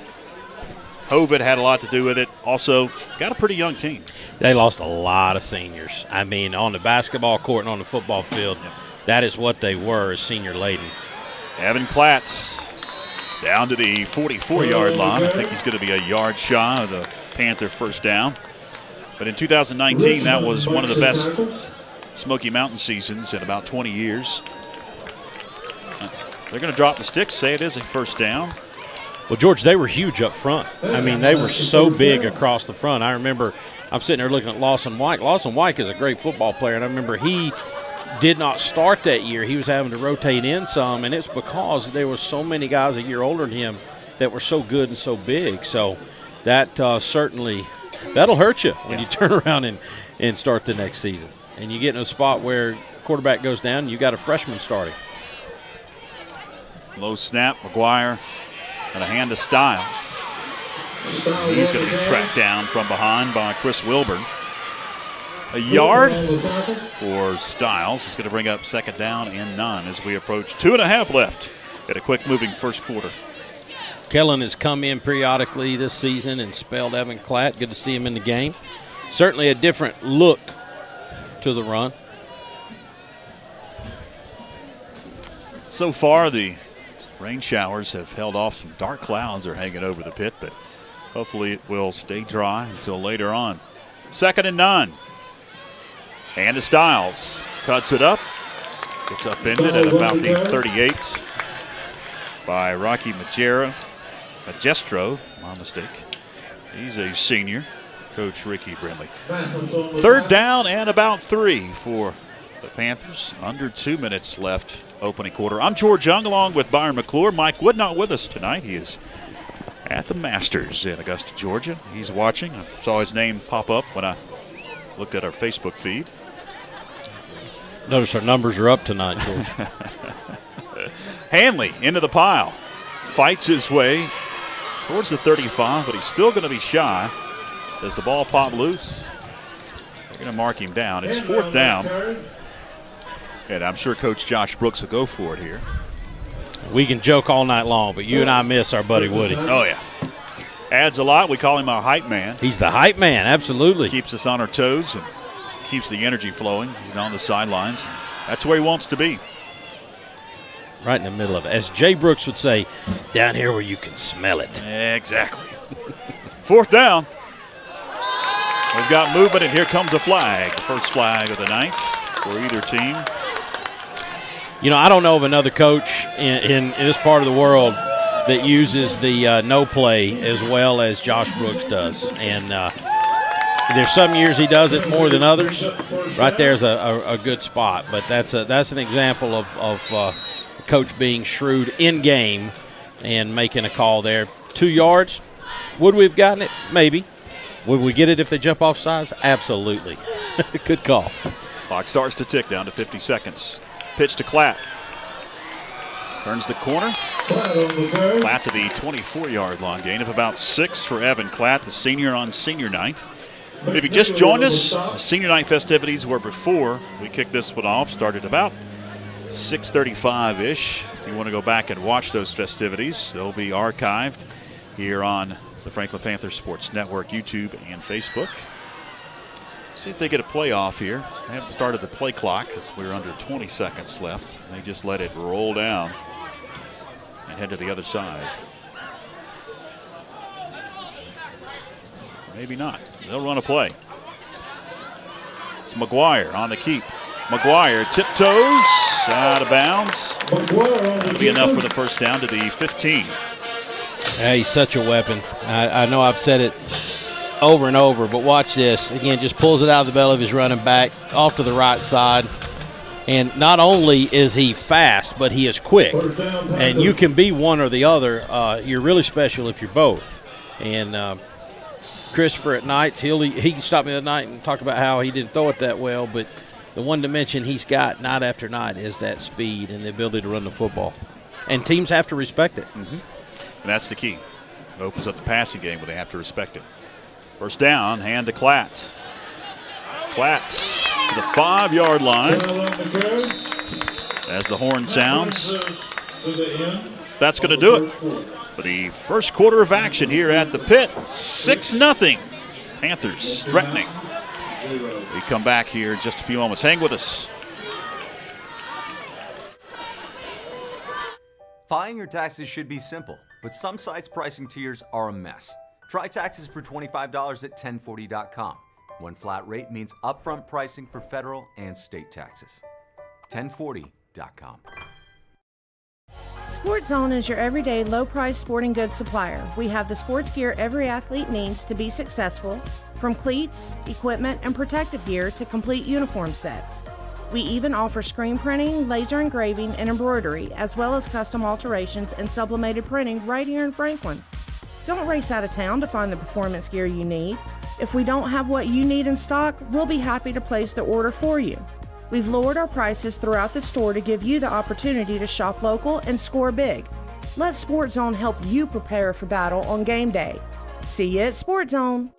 COVID had a lot to do with it. Also, got a pretty young team. They lost a lot of seniors. I mean, on the basketball court and on the football field, that is what they were, senior laden. Evan Klatt down to the 44-yard line. I think he's going to be a yard shy of the Panther first down. But in 2019, that was one of the best Smoky Mountain seasons in about 20 years. They're going to drop the sticks, say it is a first down. Well, George, they were huge up front. I mean, they were so big across the front. I remember I'm sitting there looking at Lawson White. Lawson White is a great football player, and I remember he did not start that year. He was having to rotate in some, and it's because there were so many guys a year older than him that were so good and so big. So that certainly, that'll hurt you when you turn around and start the next season. And you get in a spot where quarterback goes down and you got a freshman starting. Low snap, McGuire, and a hand to Stiles. He's going to be tracked down from behind by Chris Wilburn. A yard for Stiles is going to bring up second down and none as we approach 2.5 left at a quick-moving first quarter. Kellen has come in periodically this season and spelled Evan Klatt. Good to see him in the game. Certainly a different look to the run. So far, the rain showers have held off. Some dark clouds are hanging over the pit, but hopefully it will stay dry until later on. Second and 9. And to Styles. Cuts it up. Gets upended at about the 38 by Rocky Magestro. My mistake. He's a senior. Coach Ricky Brindley. Third down and about 3 for the Panthers. Under 2 minutes left opening quarter. I'm George Young along with Byron McClure. Mike Wood not with us tonight. He is at the Masters in Augusta, Georgia. He's watching. I saw his name pop up when I looked at our Facebook feed. Notice our numbers are up tonight, George. Hanley into the pile. Fights his way towards the 35, but he's still going to be shy. Does the ball pop loose? They're going to mark him down. It's fourth down. And I'm sure Coach Josh Brooks will go for it here. We can joke all night long, but you and I miss our buddy Woody. Oh, yeah. Adds a lot. We call him our hype man. He's the hype man, absolutely. Keeps us on our toes and keeps the energy flowing. He's on the sidelines. That's where he wants to be. Right in the middle of it. As Jay Brooks would say, down here where you can smell it. Exactly. Fourth down. We've got movement, and here comes a flag. The first flag of the night for either team. You know, I don't know of another coach in this part of the world that uses the no play as well as Josh Brooks does. And there's some years he does it more than others. Right there's a good spot. But that's an example of coach being shrewd in game and making a call there. 2 yards. Would we have gotten it? Maybe. Would we get it if they jump off sides? Absolutely. Good call. Clock starts to tick down to 50 seconds. Pitch to Klatt. Turns the corner. Klatt to the 24-yard line. Gain of about 6 for Evan Klatt, the senior on senior night. If you just joined us, the senior night festivities were before we kicked this one off. Started about 6:35-ish. If you want to go back and watch those festivities, they'll be archived here on the Franklin Panther Sports Network, YouTube, and Facebook. See if they get a playoff here. They haven't started the play clock because we're under 20 seconds left. They just let it roll down and head to the other side. Maybe not. They'll run a play. It's McGuire on the keep. McGuire tiptoes out of bounds. That'll be enough for the first down to the 15. Hey, he's such a weapon. I know I've said it over and over, but watch this. Again, just pulls it out of the belly of his running back, off to the right side. And not only is he fast, but he is quick. And you can be one or the other. You're really special if you're both. And Christopher at nights, he stopped me the other night and talked about how he didn't throw it that well, but the one dimension he's got night after night is that speed and the ability to run the football. And teams have to respect it. Mm-hmm. And that's the key. It opens up the passing game where they have to respect it. First down, hand to Klatt. Klatt to the 5-yard line. As the horn sounds, that's going to do it for the first quarter of action here at the pit. 6-0. Panthers threatening. We come back here in just a few moments. Hang with us. Filing your taxes should be simple, but some sites' pricing tiers are a mess. Try taxes for $25 at 1040.com. One flat rate means upfront pricing for federal and state taxes. 1040.com. Sports Zone is your everyday low-price sporting goods supplier. We have the sports gear every athlete needs to be successful, from cleats, equipment, and protective gear to complete uniform sets. We even offer screen printing, laser engraving, and embroidery, as well as custom alterations and sublimated printing right here in Franklin. Don't race out of town to find the performance gear you need. If we don't have what you need in stock, we'll be happy to place the order for you. We've lowered our prices throughout the store to give you the opportunity to shop local and score big. Let Sports Zone help you prepare for battle on game day. See you at Sports Zone.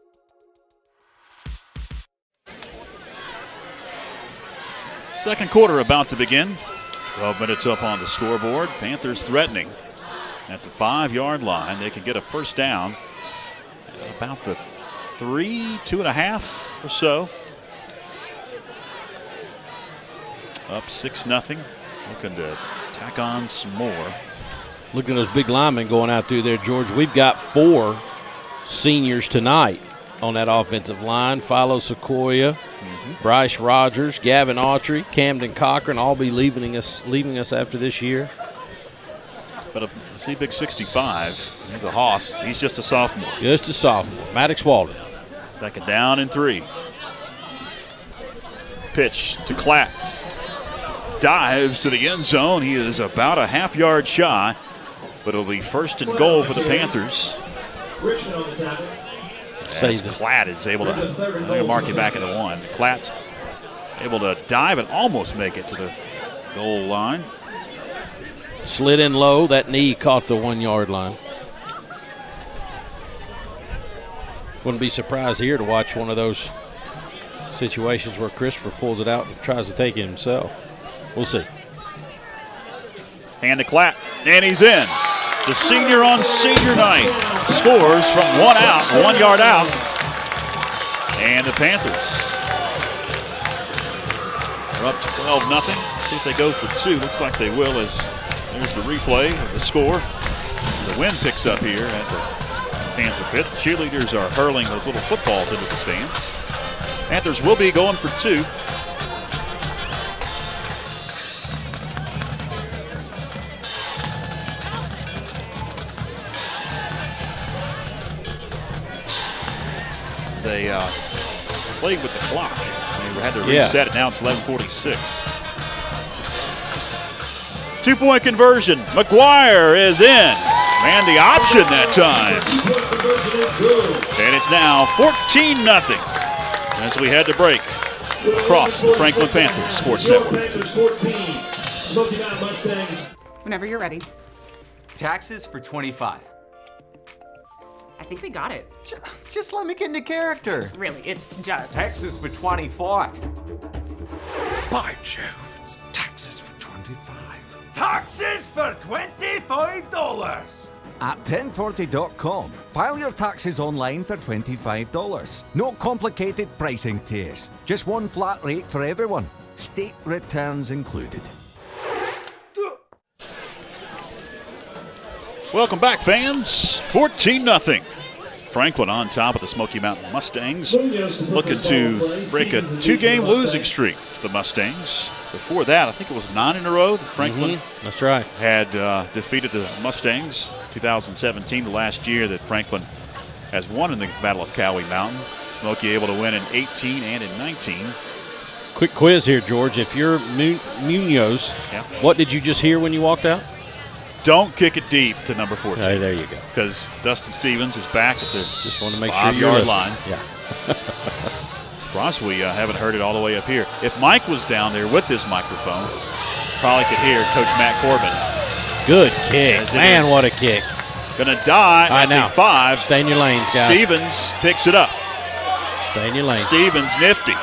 Second quarter about to begin. 12 minutes up on the scoreboard. Panthers threatening at the 5-yard line. They can get a first down at about the 2.5 or so. Up 6-0. Looking to tack on some more. Look at those big linemen going out through there, George. We've got 4 seniors tonight on that offensive line. Philo Sequoia, Bryce Rogers, Gavin Autry, Camden Cochran all be leaving us after this year. But see, big 65. He's a hoss. He's just a sophomore. Just a sophomore. Maddox Walden. Second down and 3. Pitch to Klatt. Dives to the end zone. He is about a half-yard shy, but it'll be first and goal for the Panthers. As Klatt is able to, I'm going to mark you back at the 1. Klatt's able to dive and almost make it to the goal line. Slid in low. That knee caught the 1-yard line. Wouldn't be surprised here to watch one of those situations where Christopher pulls it out and tries to take it himself. We'll see. Hand to Klatt, and he's in. The senior on senior night scores from 1 yard out. And the Panthers are up 12-0. See if they go for 2. Looks like they will, as there's the replay of the score. The wind picks up here at the Panther pit. Cheerleaders are hurling those little footballs into the stands. Panthers will be going for 2. They played with the clock. They had to reset it. Now it's 11:46. 2-point conversion. McGuire is in. And the option that time. And it's now 14-0 as we head to break across the Franklin Panthers Sports Network. Whenever you're ready. Taxes for 25. I think we got it. Just let me get into character. Really, it's just. Taxes for 25. By Jove, it's taxes for 25. Taxes for $25. At 1040.com, file your taxes online for $25. No complicated pricing tiers. Just one flat rate for everyone. State returns included. Welcome back, fans. 14-0. Franklin on top of the Smoky Mountain Mustangs, looking to break a 2-game losing streak for the Mustangs. Before that, I think it was 9 in a row. Franklin that's right. Had defeated the Mustangs 2017, the last year that Franklin has won in the Battle of Cowie Mountain. Smoky able to win in 18 and in 19. Quick quiz here, George. If you're Munoz, what did you just hear when you walked out? Don't kick it deep to number 14. Hey, there you go. Because Dustin Stevens is back at the just want to make sure you're 5-yard line. Yeah. Surprised we haven't heard it all the way up here. If Mike was down there with this microphone, probably could hear Coach Matt Corbin. Good kick. Man, what a kick. Going to die at the 5. Stay in your lanes, guys. Stevens picks it up. Stay in your lanes. Stevens nifty.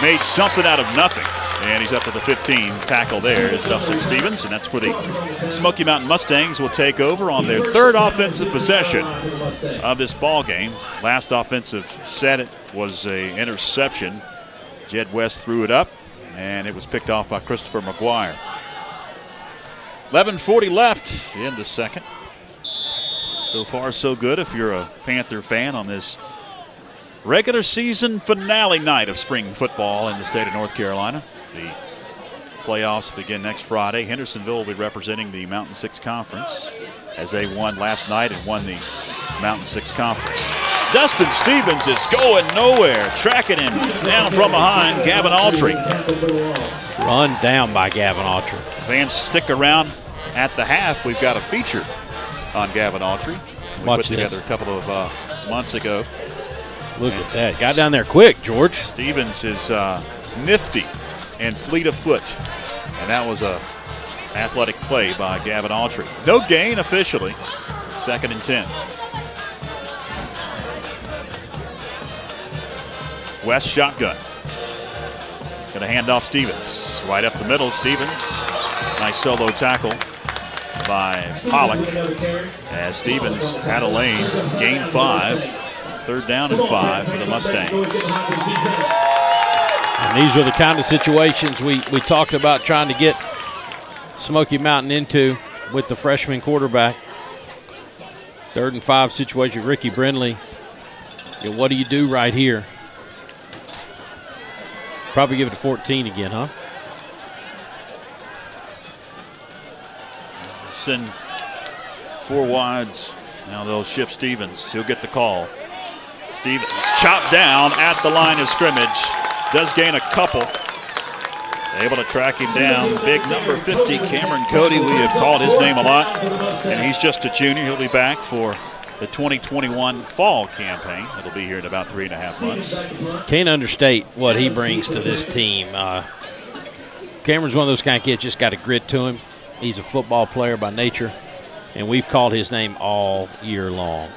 Made something out of nothing. And he's up to the 15. Tackle there is Dustin Stevens, and that's where the Smoky Mountain Mustangs will take over on their 3rd offensive possession of this ball game. Last offensive set it was an interception. Jed West threw it up, and it was picked off by Christopher McGuire. 11:40 left in the second. So far, so good if you're a Panther fan on this regular season finale night of spring football in the state of North Carolina. The playoffs begin next Friday. Hendersonville will be representing the Mountain 6 Conference as they won last night and won the Mountain 6 Conference. Dustin Stevens is going nowhere. Tracking him down from behind, Gavin Autry. Run down by Gavin Autry. Fans stick around at the half. We've got a feature on Gavin Autry. We put together a couple of months ago. Look at that. Got down there quick, George. Stevens is nifty and fleet of foot. And that was a athletic play by Gavin Autry. No gain officially. 2nd and 10. West shotgun. Going to hand off Stevens. Right up the middle, Stevens. Nice solo tackle by Pollock. As Stevens had a lane. Gain 5. 3rd down and 5 for the Mustangs. And these are the kind of situations we talked about trying to get Smoky Mountain into with the freshman quarterback. 3rd and 5 situation. Ricky Brindley. What do you do right here? Probably give it to 14 again, huh? Send 4 wides. Now they'll shift Stevens. He'll get the call. Stevens chopped down at the line of scrimmage. Does gain a couple. Able to track him down. Big number 50, Cameron Cody. We have called his name a lot. And he's just a junior. He'll be back for the 2021 fall campaign. It'll be here in about 3.5 months. Can't understate what he brings to this team. Cameron's one of those kind of kids, just got a grit to him. He's a football player by nature, and we've called his name all year long.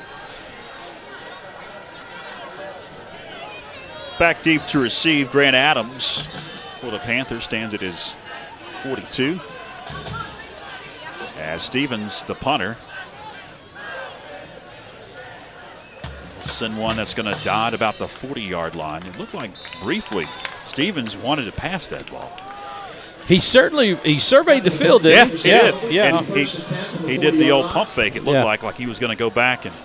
Back deep to receive, Grant Adams for the Panthers stands at his 42. As Stevens, the punter, send one that's going to dot about the 40-yard line. It looked like briefly Stevens wanted to pass that ball. He surveyed the field, didn't he? He did. Yeah. And he did the old pump fake. It looked like he was going to go back and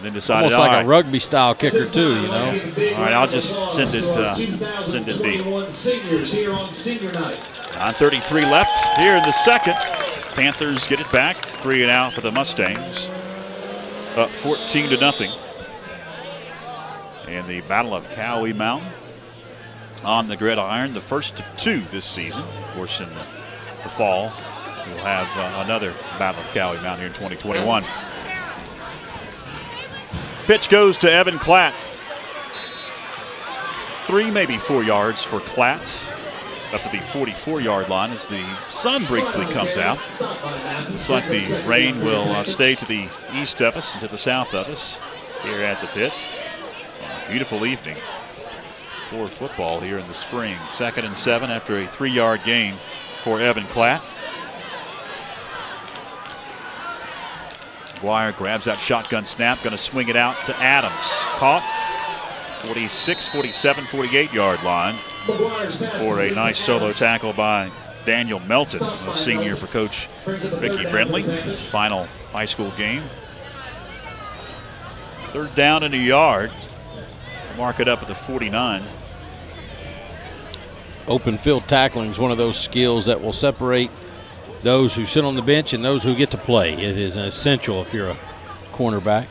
then decided, almost like a rugby style kicker too, you know. All right, I'll just send it deep. 9:33 left here in the second. Panthers get it back, 3 and out for the Mustangs. Up 14-0. And the Battle of Cowie Mountain on the gridiron, the first of 2 this season. Of course, in the fall, we'll have another Battle of Cowie Mountain here in 2021. Pitch goes to Evan Klatt. 3, maybe 4 yards for Klatt. Up to the 44-yard line as the sun briefly comes out. Looks like the rain will stay to the east of us and to the south of us here at the pit. Beautiful evening for football here in the spring. 2nd and 7 after a 3-yard gain for Evan Klatt. McGuire grabs that shotgun snap, going to swing it out to Adams. Caught 46, 47, 48-yard line for a nice solo tackle by Daniel Melton, a senior for Coach Ricky Brindley, his final high school game. 3rd down and a yard. Mark it up at the 49. Open field tackling is one of those skills that will separate those who sit on the bench and those who get to play. It is an essential if you're a cornerback.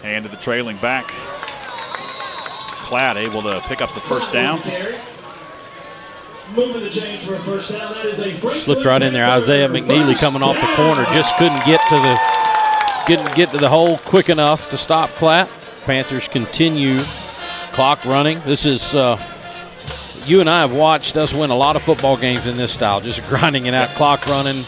Hand to the trailing back. Klatt able to pick up the first down. Slipped right in there. Isaiah McNeely coming off the corner, just couldn't get to the hole quick enough to stop Klatt. Panthers continue clock running. This is you and I have watched us win a lot of football games in this style, just grinding it out, clock running,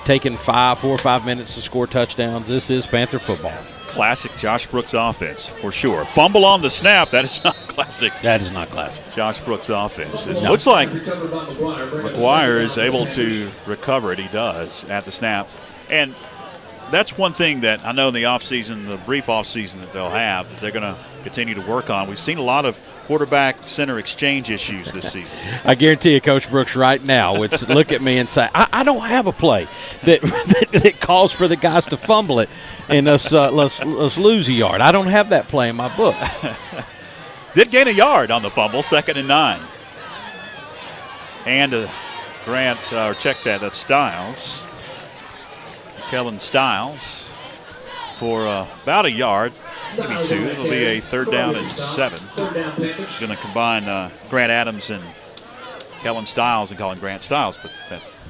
taking 4 or 5 minutes to score touchdowns. This is Panther football. Classic Josh Brooks offense, for sure. Fumble on the snap, that is not classic. That is not classic. Josh Brooks offense. It looks like McGuire is able to recover it. He does at the snap. And that's one thing that I know in the offseason, the brief offseason that they'll have, that they're going to continue to work on. We've seen a lot of quarterback-center exchange issues this season. I guarantee you, Coach Brooks right now would look at me and say, I don't have a play that calls for the guys to fumble it and let's lose a yard. I don't have that play in my book. Did gain a yard on the fumble, 2nd and 9. And Grant, or check that, that's Stiles. Kellen Stiles for about a yard, maybe 2. It'll be a 3rd down and 7. He's going to combine Grant Adams and Kellen Stiles and call him Grant Stiles, but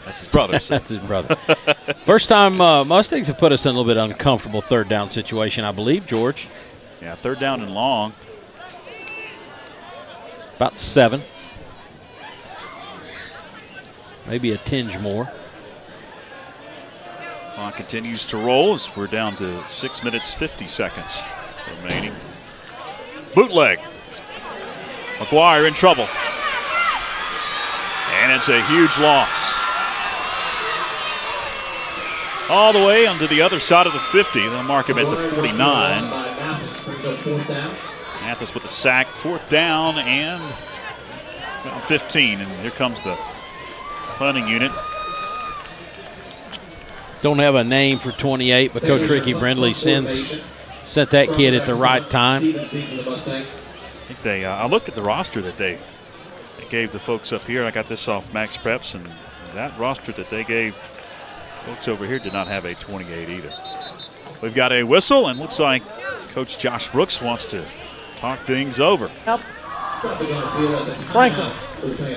that's his brother. So. That's his brother. First time Mustangs have put us in a little bit uncomfortable 3rd down situation, I believe, George. Yeah, 3rd down and long. About 7. Maybe a tinge more. Clock continues to roll as we're down to 6 minutes, 50 seconds remaining. Bootleg. McGuire in trouble. And it's a huge loss. All the way onto the other side of the 50. They'll mark him at the 49. Mathis with a sack. 4th down and about 15. And here comes the punting unit. Don't have a name for 28, but Coach Ricky Brindley sends sent that kid at the right time. I think I looked at the roster that they gave the folks up here. I got this off Max Preps, and that roster that they gave folks over here did not have a 28 either. We've got a whistle, and looks like Coach Josh Brooks wants to talk things over. Franklin,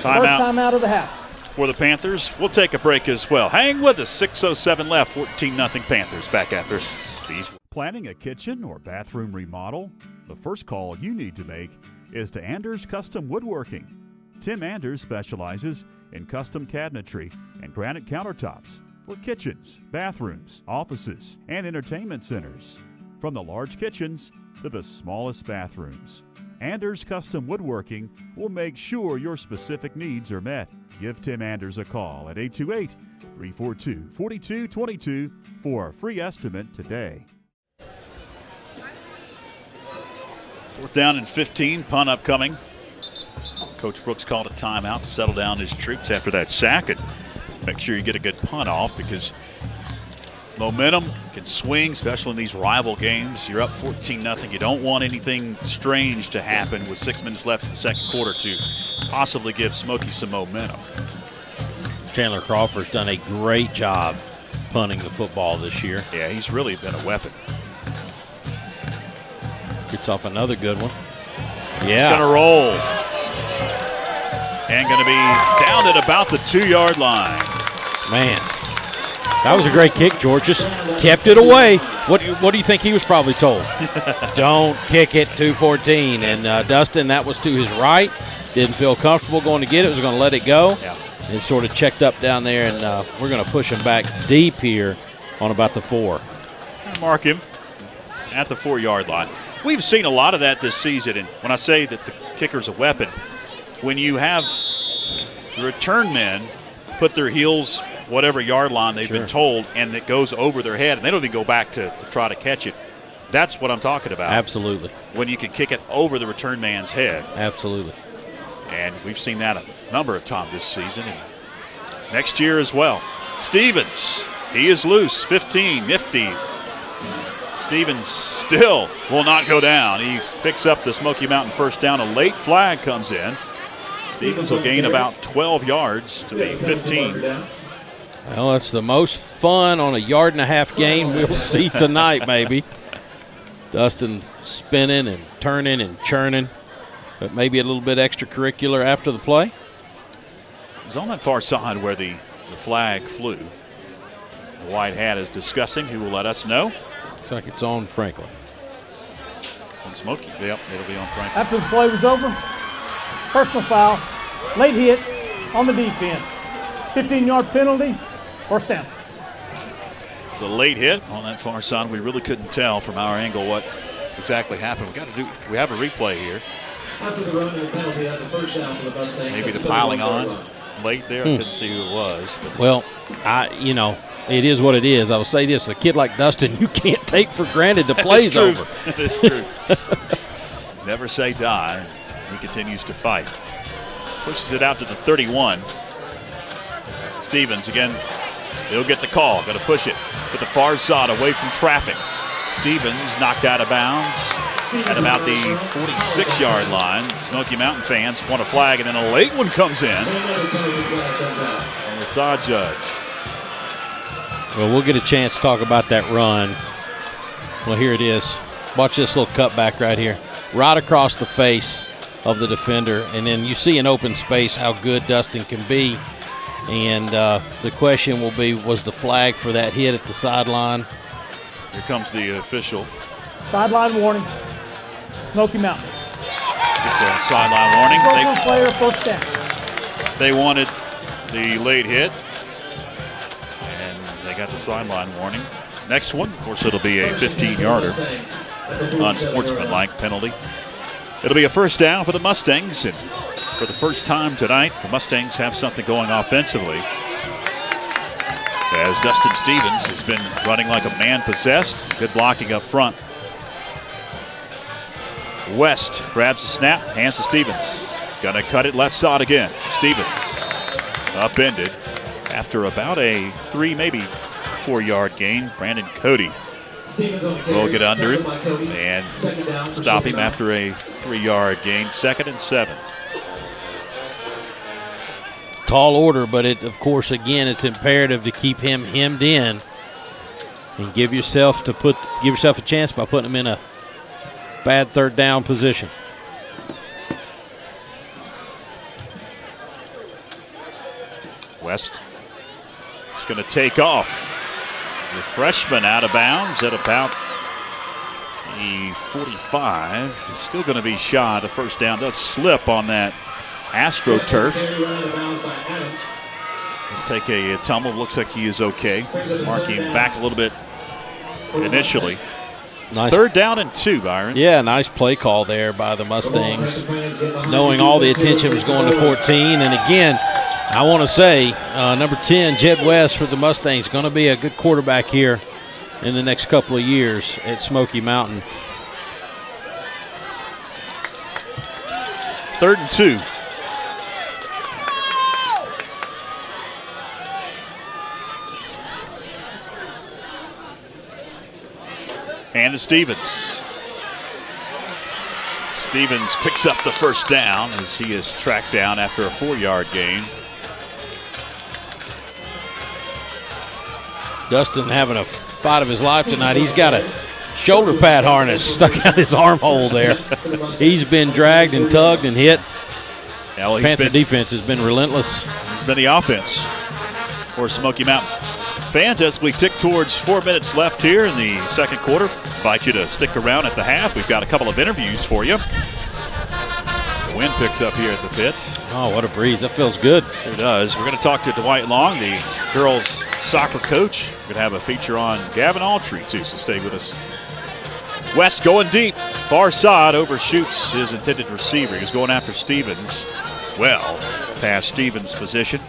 timeout of the half for the Panthers. We'll take a break as well. Hang with us. 6:07 left. 14-0 Panthers. Back after these. Planning a kitchen or bathroom remodel? The first call you need to make is to Anders Custom Woodworking. Tim Anders specializes in custom cabinetry and granite countertops for kitchens, bathrooms, offices, and entertainment centers. From the large kitchens to the smallest bathrooms, Anders Custom Woodworking will make sure your specific needs are met. Give Tim Anders a call at 828-342-4222 for a free estimate today. 4th down and 15, punt upcoming. Coach Brooks called a timeout to settle down his troops after that sack and make sure you get a good punt off, because momentum can swing, especially in these rival games. You're up 14-0. You don't want anything strange to happen with 6 minutes left in the second quarter to possibly give Smoky some momentum. Chandler Crawford's done a great job punting the football this year. Yeah, he's really been a weapon. Gets off another good one. Yeah. He's going to roll. And going to be down at about the 2-yard line. Man, that was a great kick, George. Just kept it away. What do you think he was probably told? Don't kick it 214. And Dustin, that was to his right. Didn't feel comfortable going to get it. Was going to let it go. Yeah. And sort of checked up down there, and we're going to push him back deep here on about the 4. Mark him at the 4-yard line. We've seen a lot of that this season, and when I say that the kicker's a weapon, when you have the return men put their heels whatever yard line they've been told, and it goes over their head, and they don't even go back to try to catch it. That's what I'm talking about. Absolutely. When you can kick it over the return man's head. Absolutely. And we've seen that a number of times this season and next year as well. Stevens, he is loose, 15, nifty. Stevens still will not go down. He picks up the Smoky Mountain first down. A late flag comes in. Stevens will gain about 12 yards to the 15. Well, that's the most fun on a 1.5-yard gain we'll see tonight, maybe. Dustin spinning and turning and churning, but maybe a little bit extracurricular after the play. He's on that far side where the flag flew. The white hat is discussing who will let us know. Looks like it's on Franklin. On Smoky, yep, it'll be on Franklin. After the play was over, personal foul, late hit on the defense. 15-yard penalty, first down. The late hit on that far side, we really couldn't tell from our angle what exactly happened. We have a replay here. After the run and the penalty, that's a first down for the Mustangs. Maybe the piling on late there. I couldn't see who it was. But. Well, it is what it is. I will say this: a kid like Dustin, you can't take for granted the play's over. That is true. Never say die. He continues to fight. Pushes it out to the 31. Stevens again. He'll get the call. Going to push it with the far side away from traffic. Stevens knocked out of bounds at about the 46-yard line. Smoky Mountain fans want a flag, and then a late one comes in on the side judge. Well, we'll get a chance to talk about that run. Well, here it is. Watch this little cutback right here. Right across the face of the defender, and then you see an open space how good Dustin can be. And the question will be, was the flag for that hit at the sideline? Here comes the official. Sideline warning. Smoky Mountain. Just a sideline warning. Player first down. They wanted the late hit, and they got the sideline warning. Next one, of course, it'll be a 15-yarder, unsportsmanlike penalty. It'll be a first down for the Mustangs, and for the first time tonight, the Mustangs have something going offensively, as Dustin Stevens has been running like a man possessed. Good blocking up front. West grabs the snap, hands to Stevens. Gonna cut it left side again. Stevens upended after about a 3, maybe 4-yard gain. Brandon Cody Stevens on the carry. Will get under it Tackled by Cody. and Second down for stop Smoky him Mountain. after a 3-yard gain. 2nd and 7. Tall order, but of course, again, it's imperative to keep him hemmed in and give yourself a chance by putting him in a bad 3rd down position. West is going to take off. The freshman out of bounds at about the 45. He's still going to be shy. The first down does slip on that AstroTurf. Let's take a tumble. Looks like he is okay. Marking back a little bit initially. Nice. 3rd down and 2, Byron. Yeah, nice play call there by the Mustangs, knowing all the attention was going to 14. And again, I want to say number 10, Jed West for the Mustangs, going to be a good quarterback here in the next couple of years at Smoky Mountain. 3rd and 2. And to Stevens. Stevens picks up the first down as he is tracked down after a 4-yard gain. Dustin having a fight of his life tonight. He's got a shoulder pad harness stuck out his armhole there. He's been dragged and tugged and hit. Well, Panther defense has been relentless. He's been the offense for Smoky Mountain. Fans, as we tick towards 4 minutes left here in the 2nd quarter, invite you to stick around at the half. We've got a couple of interviews for you. The wind picks up here at the pit. Oh, what a breeze. That feels good. Sure does. We're going to talk to Dwight Long, the girls' soccer coach. We're going to have a feature on Gavin Autry, too, so stay with us. West going deep. Far side overshoots his intended receiver. He's going after Stevens. Well, past Stevens' position.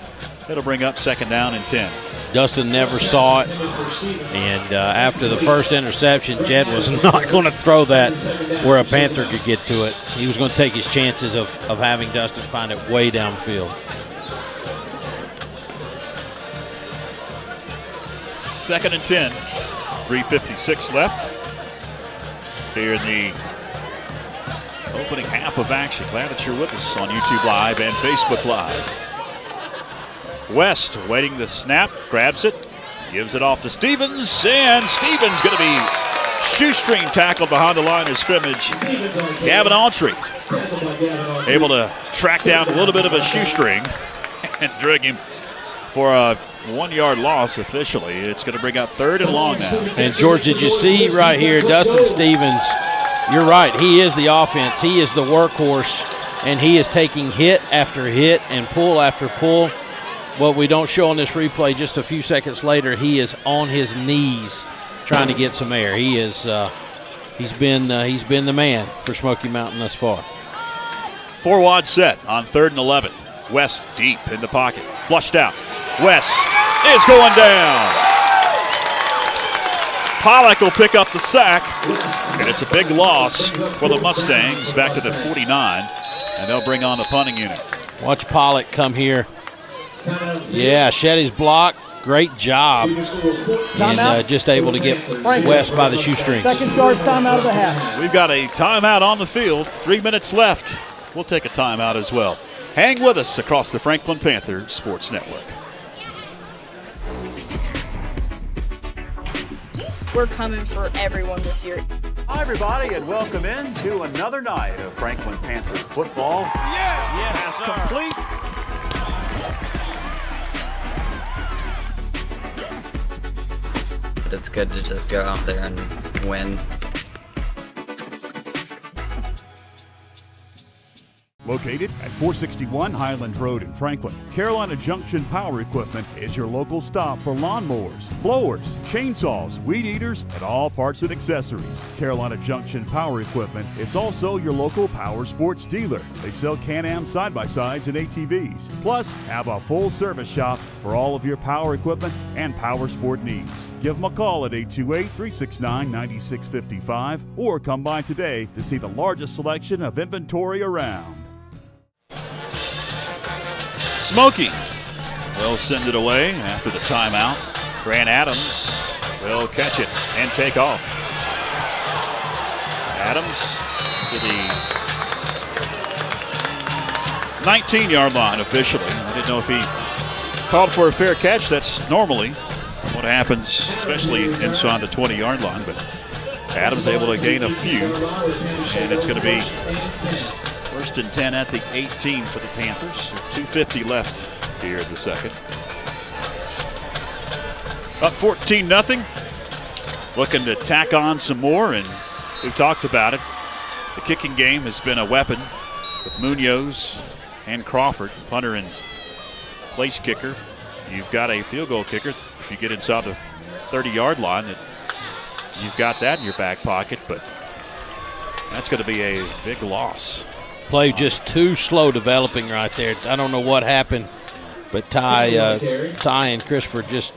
It'll bring up 2nd down and 10. Dustin never saw it, and after the first interception, Jed was not going to throw that where a Panther could get to it. He was going to take his chances of having Dustin find it way downfield. 2nd and 10. 3:56 left here in the opening half of action. Glad that you're with us on YouTube Live and Facebook Live. West waiting the snap, grabs it, gives it off to Stevens, and Stevens going to be shoestring tackled behind the line of scrimmage. Gavin Autry able to track down a little bit of a shoestring and drag him for a 1-yard loss officially. It's going to bring up 3rd and long now. And George, did you see right here, Dustin Stevens, you're right, he is the offense. He is the workhorse, and he is taking hit after hit and pull after pull. What we don't show on this replay, just a few seconds later, he is on his knees trying to get some air. He is he's been the man for Smoky Mountain thus far. 4-wide set on 3rd and 11. West deep in the pocket, flushed out. West is going down. Pollock will pick up the sack, and it's a big loss for the Mustangs back to the 49, and they'll bring on the punting unit. Watch Pollock come here. Yeah, shed his block. Great job. And just able to get West by the shoestrings. 2nd charge timeout of the half. We've got a timeout on the field. 3 minutes left. We'll take a timeout as well. Hang with us across the Franklin Panther Sports Network. We're coming for everyone this year. Hi, everybody, and welcome in to another night of Franklin Panther football. Yes, complete. It's good to just go out there and win. Located at 461 Highland Road in Franklin, Carolina Junction Power Equipment is your local stop for lawnmowers, blowers, chainsaws, weed eaters, and all parts and accessories. Carolina Junction Power Equipment is also your local power sports dealer. They sell Can-Am side-by-sides and ATVs, plus have a full service shop for all of your power equipment and power sport needs. Give them a call at 828-369-9655 or come by today to see the largest selection of inventory around. Smoky. They'll send it away after the timeout. Grant Adams will catch it and take off. Adams to the 19-yard line officially. I didn't know if he called for a fair catch. That's normally what happens, especially inside the 20-yard line. But Adams able to gain a few, and it's going to be 1st and 10 at the 18 for the Panthers. 2:50 left here in the second. Up 14-0. Looking to tack on some more, and we've talked about it. The kicking game has been a weapon with Munoz and Crawford, punter and place kicker. You've got a field goal kicker. If you get inside the 30-yard line, that you've got that in your back pocket, but that's going to be a big loss. Play just too slow developing right there. I don't know what happened, but Ty and Christopher just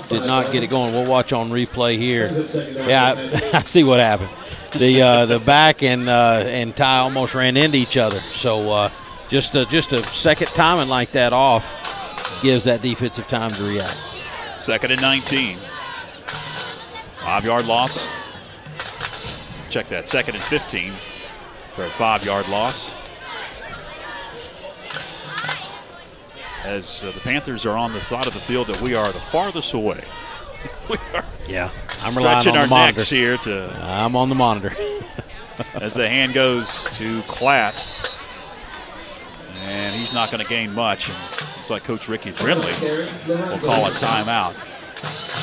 did not get it going. We'll watch on replay here. Yeah, I see what happened. The back and Ty almost ran into each other. So just a second timing like that off gives that defensive time to react. 2nd and 19. 5-yard loss. Check that. 2nd and 15 for a 5-yard loss. As the Panthers are on the side of the field that we are the farthest away. We are I'm relying on our the monitor. necks here I'm on the monitor. as the hand goes to Klatt. And he's not going to gain much. And looks like Coach Ricky Brindley will call a timeout.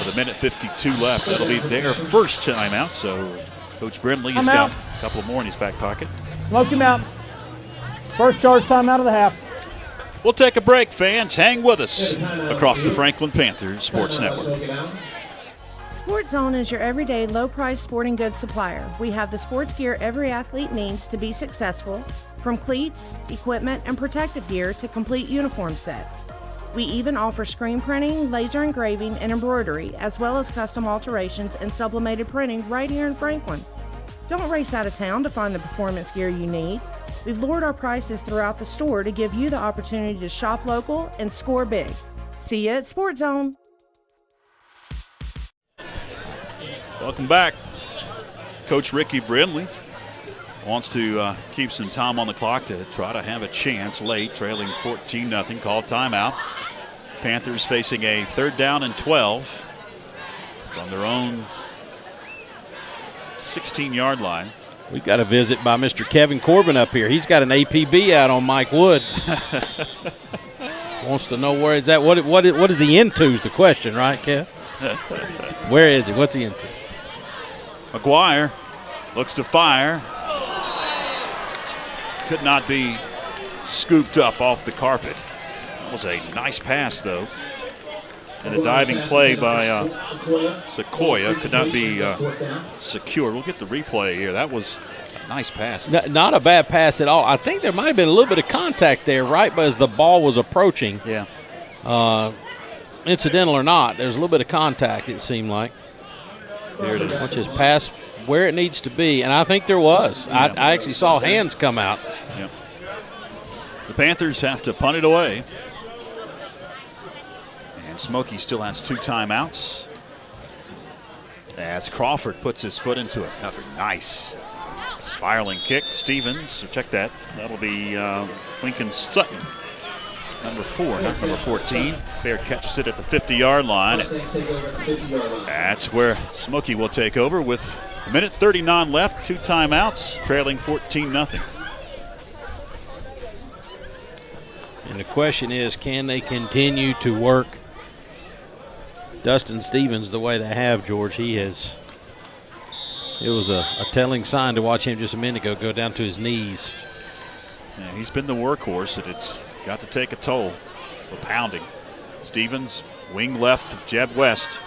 With 1:52 left, that'll be their first timeout. So Coach Brindley has got a couple more in his back pocket. Smoky Mtn. First charge timeout of the half. We'll take a break, fans. Hang with us across the Franklin Panthers Sports Network. Sports Zone is your everyday low-price sporting goods supplier. We have the sports gear every athlete needs to be successful, from cleats, equipment, and protective gear to complete uniform sets. We even offer screen printing, laser engraving, and embroidery, as well as custom alterations and sublimated printing right here in Franklin. Don't race out of town to find the performance gear you need. We've lowered our prices throughout the store to give you the opportunity to shop local and score big. See you at Sports Zone. Welcome back. Coach Ricky Brindley wants to keep some time on the clock to try to have a chance late, trailing 14-0. Call timeout. Panthers facing a 3rd down and 12 from their own 16-yard line. We've got a visit by Mr. Kevin Corbin up here. He's got an APB out on Mike Wood. Wants to know where it's at. What is he into is the question, right, Kev? Where is he? What's he into? McGuire looks to fire. Could not be scooped up off the carpet. That was a nice pass, though. And the diving play by Sequoia could not be secured. We'll get the replay here. That was a nice pass. Not a bad pass at all. I think there might have been a little bit of contact there, right, but as the ball was approaching. Yeah. Incidental or not, there's a little bit of contact, it seemed like. Here it is. Which is past where it needs to be, and I think there was. Yeah. I actually saw hands come out. Yeah. The Panthers have to punt it away. And Smoky still has 2 timeouts. As Crawford puts his foot into it. Another nice spiraling kick. Stevens, so check that. That'll be Lincoln Sutton. Number 4, not number 14. Fair catches it at the 50-yard line. That's where Smoky will take over with 1:39 left, 2 timeouts, trailing 14-0. And the question is, can they continue to work Dustin Stevens the way they have, George? It was a telling sign to watch him just a minute ago go down to his knees. Yeah, he's been the workhorse, and it's got to take a toll. A pounding. Stevens, wing left of Jeb West.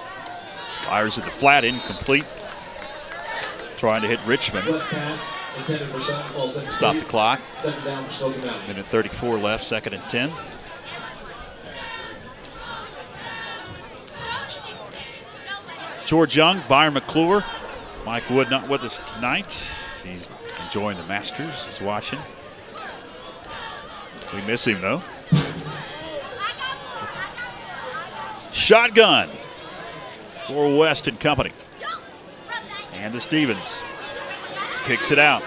Fires at the flat, incomplete. Trying to hit Richmond. Stop the clock. 1:34 left, 2nd and 10. George Young, Byron McClure. Mike Wood not with us tonight. He's enjoying the Masters. He's watching. We miss him, though. Shotgun for West and company. And to Stevens. Kicks it out.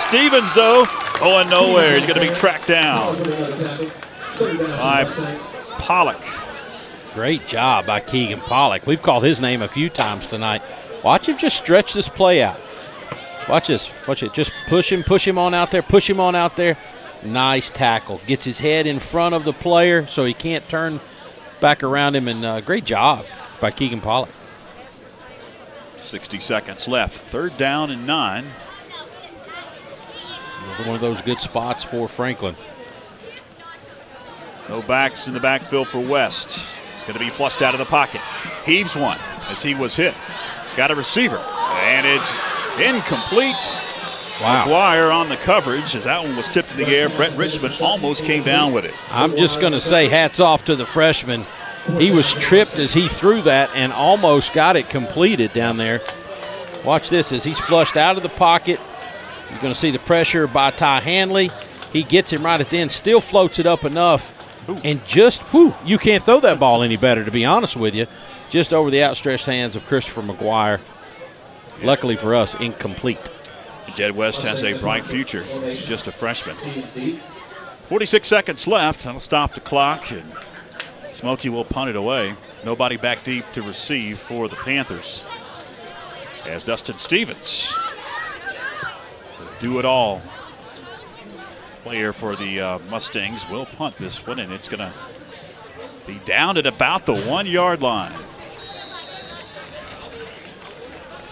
Stevens, though, going nowhere. He's going to be tracked down by Pollock. Great job by Keegan Pollock. We've called his name a few times tonight. Watch him just stretch this play out. Watch this. Watch it. Just push him on out there. Push him on out there. Nice tackle. Gets his head in front of the player so he can't turn back around him. And great job by Keegan Pollock. 60 seconds left. 3rd down and 9. One of those good spots for Franklin. No backs in the backfield for West. It's going to be flushed out of the pocket. Heaves one as he was hit. Got a receiver. And it's incomplete. Wow. McGuire on the coverage as that one was tipped in the air. Brett Richmond almost came down with it. I'm just going to say hats off to the freshman. He was tripped as he threw that and almost got it completed down there. Watch this as he's flushed out of the pocket. You're going to see the pressure by Ty Hanley. He gets him right at the end, still floats it up enough. And just, you can't throw that ball any better, to be honest with you. Just over the outstretched hands of Christopher McGuire. Luckily for us, incomplete. Jed West has a bright future. He's just a freshman. 46 seconds left. That'll stop the clock, and Smoky will punt it away. Nobody back deep to receive for the Panthers. As Dustin Stevens, the do-it-all player for the Mustangs, will punt this one, and it's going to be down at about the 1-yard line.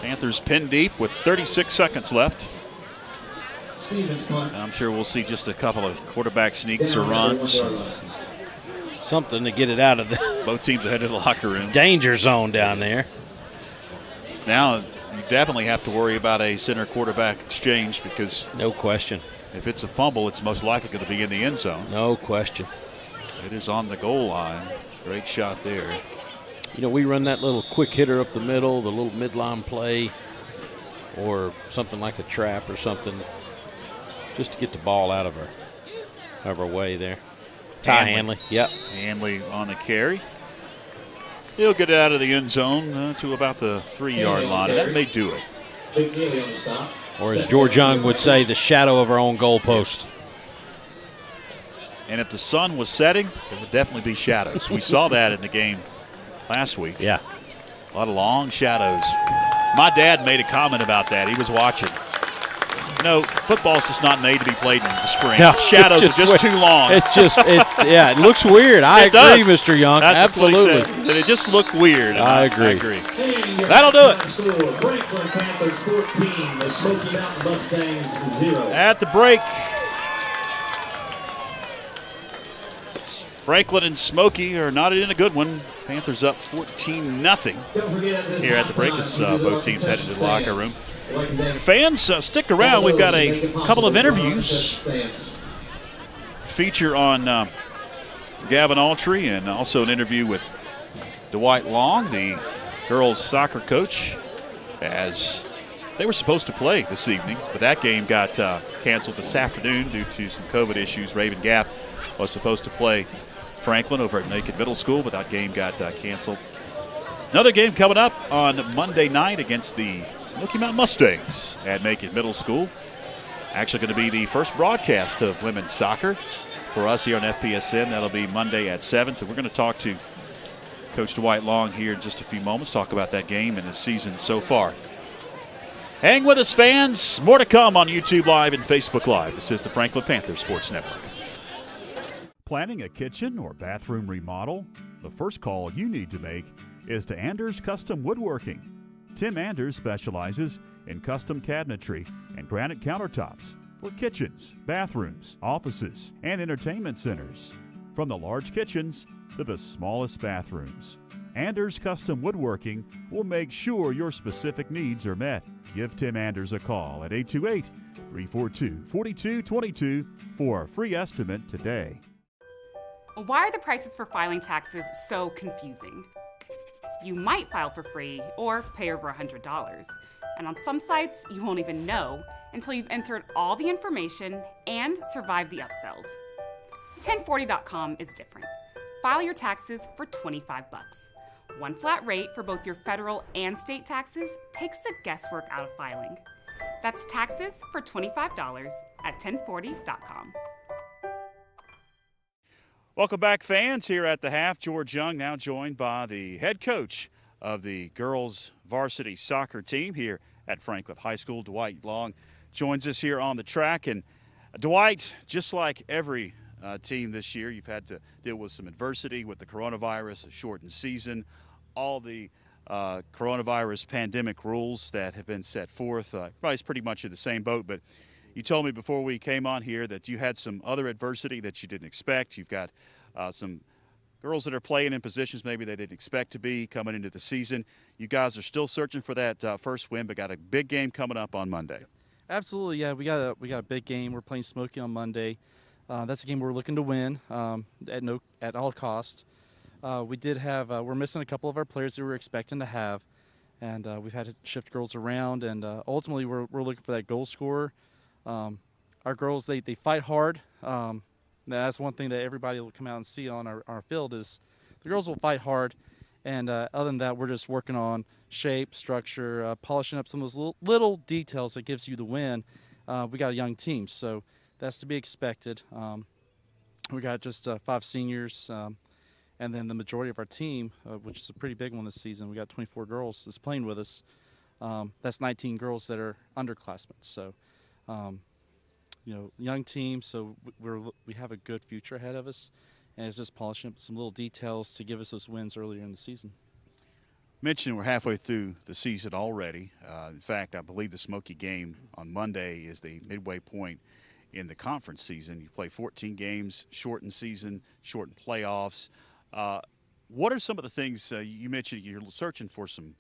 Panthers pinned deep with 36 seconds left. And I'm sure we'll see just a couple of quarterback sneaks or runs. Something to get it out of the both teams ahead of the locker room. Danger zone down there. Now you definitely have to worry about a center quarterback exchange because no question. If it's a fumble, it's most likely going to be in the end zone. No question. It is on the goal line. Great shot there. You know, we run that little quick hitter up the middle, the little midline play, or something like a trap or something, just to get the ball out of our way there. Ty Hanley. Yep. Hanley on the carry. He'll get it out of the end zone to about the 3-yard line. That may do it. Or as George Young would say, the shadow of our own goalpost. And if the sun was setting, it would definitely be shadows. We saw that in the game last week. Yeah. A lot of long shadows. My dad made a comment about that. He was watching. You know, football's just not made to be played in the spring. No, shadows are just too long. Yeah, it looks weird. I agree, Mr. Young. Absolutely. What it just looked weird. I agree. That'll do it. Franklin Panthers 14, the Smoky Mountain Mustangs 0. At the break, Franklin and Smoky are not in a good one. Panthers up 14-0 here at the break as both teams headed to the locker room. Fans, stick around. We've got a couple of interviews. Feature on Gavin Autry and also an interview with Dwight Long, the girls' soccer coach, as they were supposed to play this evening, but that game got canceled this afternoon due to some COVID issues. Raven Gap was supposed to play Franklin over at Naked Middle School, but that game got canceled. Another game coming up on Monday night against the Smoky Mountain Mustangs at Naked Middle School. Actually going to be the first broadcast of women's soccer for us here on FPSN. That'll be Monday at 7. So we're going to talk to Coach Dwight Long here in just a few moments, talk about that game and the season so far. Hang with us, fans. More to come on YouTube Live and Facebook Live. This is the Franklin Panther Sports Network. Planning a kitchen or bathroom remodel? The first call you need to make is to Anders Custom Woodworking. Tim Anders specializes in custom cabinetry and granite countertops for kitchens, bathrooms, offices, and entertainment centers. From the large kitchens to the smallest bathrooms, Anders Custom Woodworking will make sure your specific needs are met. Give Tim Anders a call at 828-342-4222 for a free estimate today. Why are the prices for filing taxes so confusing? You might file for free or pay over $100. And on some sites, you won't even know until you've entered all the information and survived the upsells. 1040.com is different. File your taxes for $25. One flat rate for both your federal and state taxes takes the guesswork out of filing. That's taxes for $25 at 1040.com. Welcome back, fans, here at the half. George Young now joined by the head coach of the girls varsity soccer team here at Franklin High School. Dwight Long joins us here on the track. And Dwight, just like every team this year, you've had to deal with some adversity with the coronavirus, a shortened season, all the coronavirus pandemic rules that have been set forth. Everybody's pretty much in the same boat, but you told me before we came on here that you had some other adversity that you didn't expect. You've got some girls that are playing in positions maybe they didn't expect to be coming into the season. You guys are still searching for that first win, but got a big game coming up on Monday. Absolutely, yeah. We got a big game. We're playing Smoky on Monday. That's a game we're looking to win at all cost. We're missing a couple of our players that we were expecting to have, and we've had to shift girls around. And ultimately, we're looking for that goal scorer. Our girls, they fight hard. That's one thing that everybody will come out and see on our field is the girls will fight hard. And other than that, we're just working on shape, structure, polishing up some of those little details that gives you the win. We got a young team, so that's to be expected. We got just 5 seniors, and then the majority of our team, which is a pretty big one this season. We got 24 girls that's playing with us. That's 19 girls that are underclassmen. So, young team. So we have a good future ahead of us, and it's just polishing up some little details to give us those wins earlier in the season. Mentioned we're halfway through the season already. In fact, I believe the Smoky game on Monday is the midway point in the conference season. You play 14 games, shortened season, shortened playoffs. What are some of the things you mentioned you're searching for some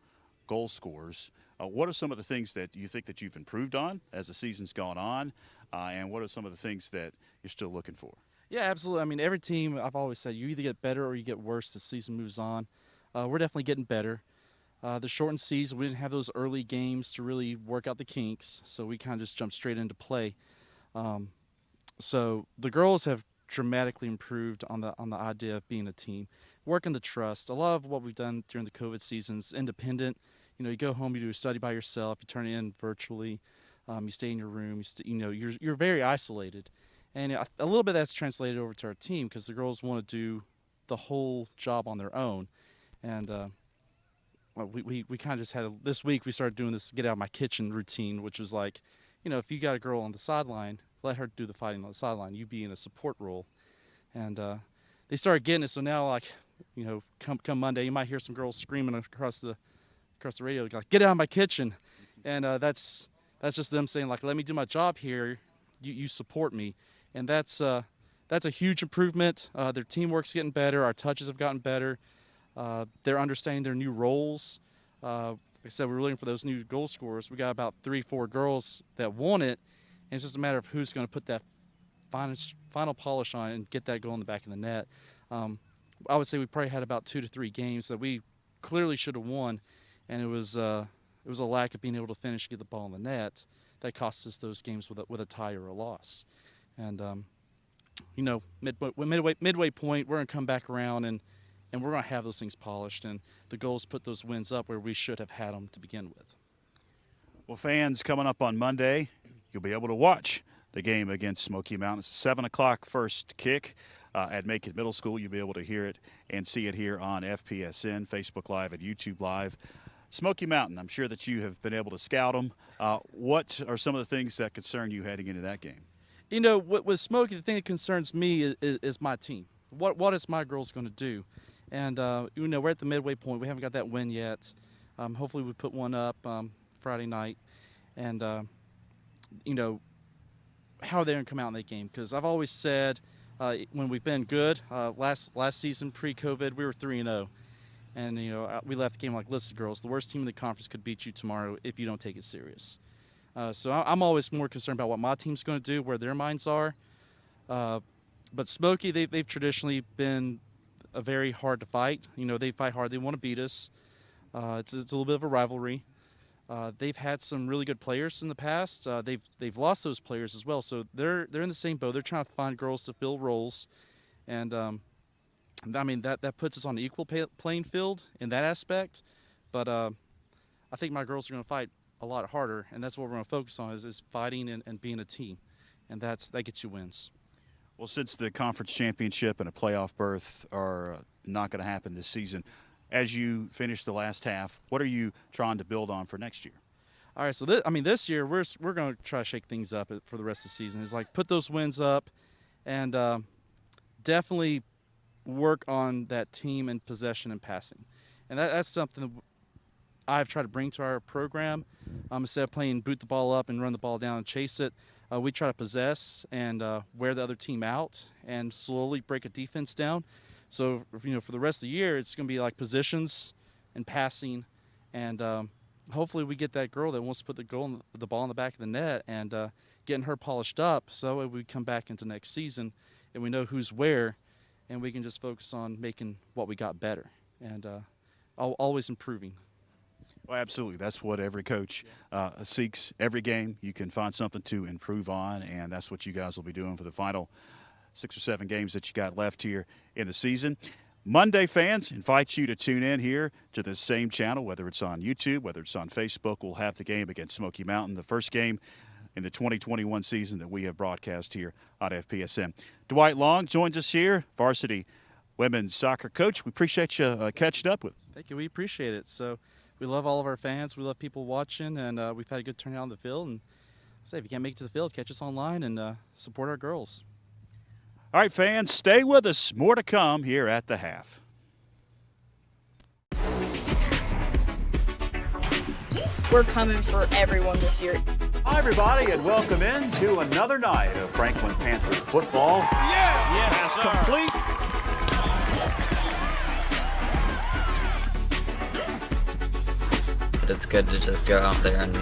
goal scorers? What are some of the things that you think that you've improved on as the season's gone on? And what are some of the things that you're still looking for? Yeah, absolutely. I mean, every team, I've always said, you either get better or you get worse as the season moves on. We're definitely getting better. The shortened season, we didn't have those early games to really work out the kinks, so we kind of just jumped straight into play. So the girls have dramatically improved on the idea of being a team, working the trust. A lot of what we've done during the COVID season is independent. You go home, you do a study by yourself, you turn it in virtually, you stay in your room, you're very isolated. And a little bit that's translated over to our team because the girls want to do the whole job on their own. And we kind of just had this week we started doing this get out of my kitchen routine, which was like, if you got a girl on the sideline, let her do the fighting on the sideline. You be in a support role. And they started getting it. So now, come Monday, you might hear some girls screaming across the radio, like, get out of my kitchen. And that's just them saying, like, let me do my job here. You support me. And that's a huge improvement. Their teamwork's getting better. Our touches have gotten better. They're understanding their new roles. Like I said, we're looking for those new goal scorers. We got about 3-4 girls that want it. And it's just a matter of who's going to put that final polish on and get that goal in the back of the net. I would say we probably had about 2 to 3 games that we clearly should have won, and it was a lack of being able to finish and get the ball in the net that cost us those games with a tie or a loss. And midway point, we're going to come back around and we're going to have those things polished, and the goals put those wins up where we should have had them to begin with. Well, fans, coming up on Monday, you'll be able to watch the game against Smoky Mountain. It's a 7 o'clock first kick at Macon Middle School. You'll be able to hear it and see it here on FPSN, Facebook Live, and YouTube Live. Smoky Mountain, I'm sure that you have been able to scout them. What are some of the things that concern you heading into that game? With Smoky, the thing that concerns me is my team. What is my girls going to do? And, we're at the midway point. We haven't got that win yet. Hopefully we put one up Friday night. And, how are they going to come out in that game? Because I've always said when we've been good, last season, pre-COVID, we were 3-0. And, we left the game like, listen, girls, the worst team in the conference could beat you tomorrow if you don't take it serious. So I'm always more concerned about what my team's going to do, where their minds are. But Smoky, they've traditionally been very hard to fight. They fight hard. They want to beat us. It's a little bit of a rivalry. They've had some really good players in the past. They've lost those players as well. So they're in the same boat. They're trying to find girls to fill roles. And I mean, that puts us on an equal playing field in that aspect. But I think my girls are going to fight a lot harder, and that's what we're going to focus on is fighting and being a team, and that gets you wins. Well, since the conference championship and a playoff berth are not going to happen this season, as you finish the last half, what are you trying to build on for next year? All right, so this year we're going to try to shake things up for the rest of the season. It's like put those wins up, and definitely work on that team and possession and passing, and that's something that I've tried to bring to our program. Instead of playing boot the ball up and run the ball down and chase it, we try to possess and wear the other team out and slowly break a defense down. So, for the rest of the year, it's going to be like positions and passing, and hopefully we get that girl that wants to put the ball in the back of the net and getting her polished up so we come back into next season and we know who's where, and we can just focus on making what we got better and always improving. Well, absolutely. That's what every coach seeks every game. You can find something to improve on, and that's what you guys will be doing for the final 6 or 7 games that you got left here in the season. Monday fans, invite you to tune in here to this same channel, whether it's on YouTube, whether it's on Facebook. We'll have the game against Smoky Mountain, the first game in the 2021 season that we have broadcast here on FPSN. Dwight Long joins us here, Varsity women's soccer coach. We appreciate you catching up with us. Thank you. We appreciate it. So we love all of our fans. We love people watching, and we've had a good turnout on the field. And say, if you can't make it to the field, catch us online and support our girls. All right, fans, stay with us. More to come here at the half. We're coming for everyone this year. Hi, everybody, and welcome in to another night of Franklin Panther football. Yes, complete. It's good to just go out there and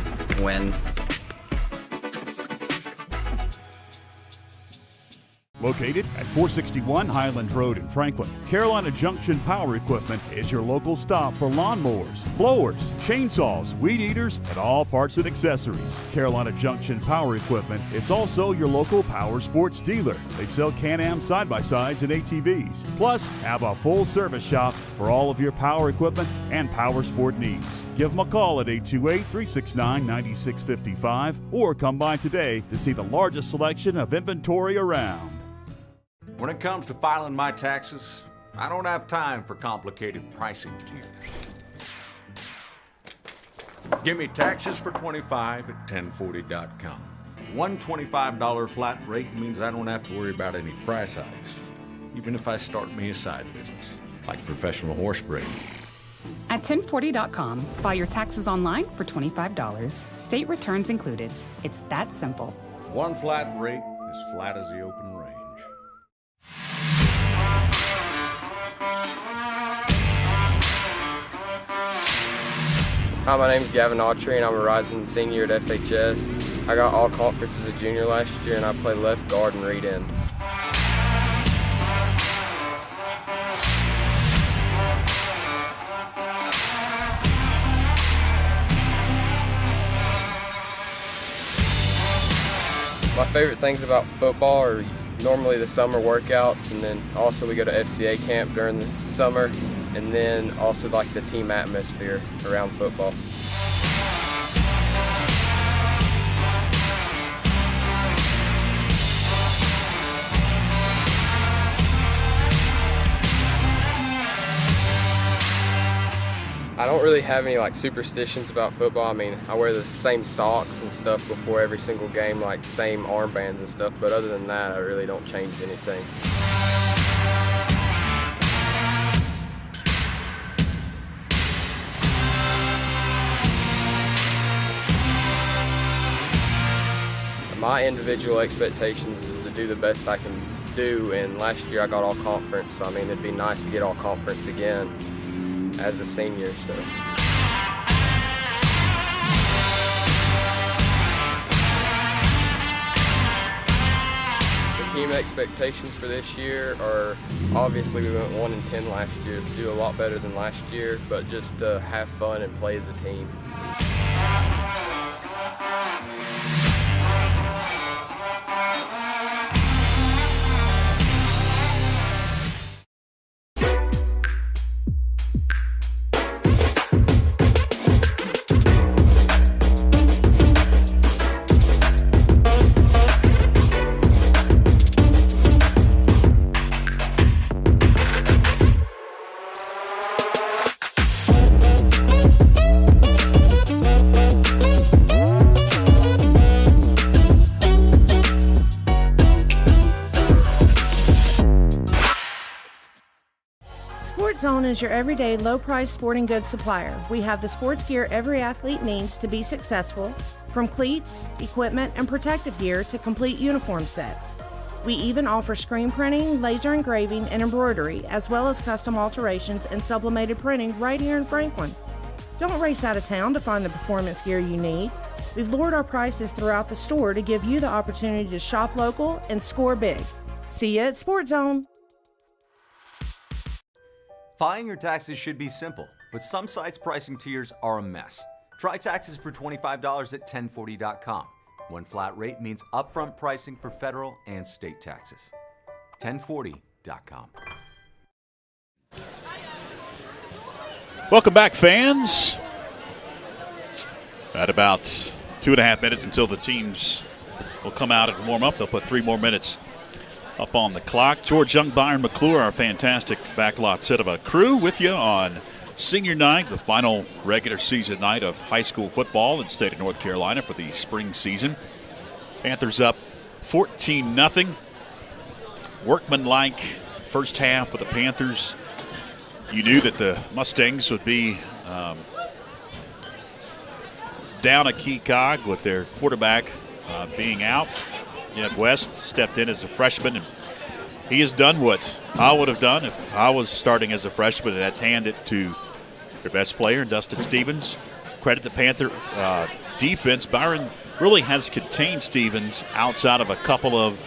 win. Located at 461 Highland Road in Franklin, Carolina Junction Power Equipment is your local stop for lawnmowers, blowers, chainsaws, weed eaters, and all parts and accessories. Carolina Junction Power Equipment is also your local power sports dealer. They sell Can-Am side-by-sides and ATVs, plus have a full service shop for all of your power equipment and power sport needs. Give them a call at 828-369-9655 or come by today to see the largest selection of inventory around. When it comes to filing my taxes, I don't have time for complicated pricing tiers. Give me taxes for $25 at 1040.com. One $25 flat rate means I don't have to worry about any price hikes, even if I start me a side business, like professional horse breeding. At 1040.com, file your taxes online for $25. State returns included. It's that simple. One flat rate, as flat as the open range. Hi, my name is Gavin Autry, and I'm a rising senior at FHS. I got all conference as a junior last year, and I play left guard and read end. My favorite things about football are normally the summer workouts, and then also we go to FCA camp during the summer, and then also like the team atmosphere around football. I don't really have any like superstitions about football. I mean, I wear the same socks and stuff before every single game, like same armbands and stuff, but other than that, I really don't change anything. My individual expectations is to do the best I can do, and last year I got all conference, so I mean, it'd be nice to get all conference again as a senior. So. The team expectations for this year are, obviously we went 1-10 last year, to do a lot better than last year, but just to have fun and play as a team. Sports Zone is your everyday low-price sporting goods supplier. We have the sports gear every athlete needs to be successful, from cleats, equipment, and protective gear to complete uniform sets. We even offer screen printing, laser engraving, and embroidery, as well as custom alterations and sublimated printing right here in Franklin. Don't race out of town to find the performance gear you need. We've lowered our prices throughout the store to give you the opportunity to shop local and score big. See you at Sports Zone. Filing your taxes should be simple, but some sites' pricing tiers are a mess. Try taxes for $25 at 1040.com. One flat rate means upfront pricing for federal and state taxes. 1040.com. Welcome back, fans. At about 2.5 minutes until the teams will come out and warm up. They'll put 3 more minutes up on the clock. George Young, Byron McClure, our fantastic backlot set of a crew with you on senior night, the final regular season night of high school football in the state of North Carolina for the spring season. Panthers up 14-0. Workmanlike first half for the Panthers. You knew that the Mustangs would be down a key cog with their quarterback being out. Jed West stepped in as a freshman, and he has done what I would have done if I was starting as a freshman, and that's hand it to their best player, Dustin Stevens. Credit the Panther defense. Byron really has contained Stevens outside of a couple of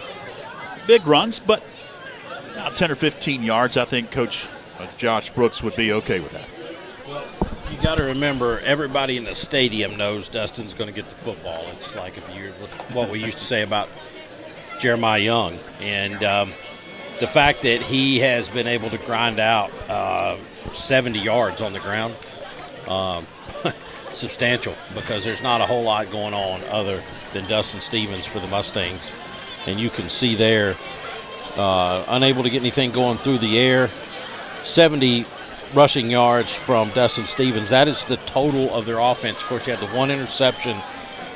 big runs, but about 10 or 15 yards. I think Coach Josh Brooks would be okay with that. Well, you got to remember, everybody in the stadium knows Dustin's going to get the football. It's like what we used to say about Jeremiah Young. And the fact that he has been able to grind out 70 yards on the ground, substantial, because there's not a whole lot going on other than Dustin Stevens for the Mustangs. And you can see there, unable to get anything going through the air. 70 rushing yards from Dustin Stevens. That is the total of their offense. Of course, you had the one interception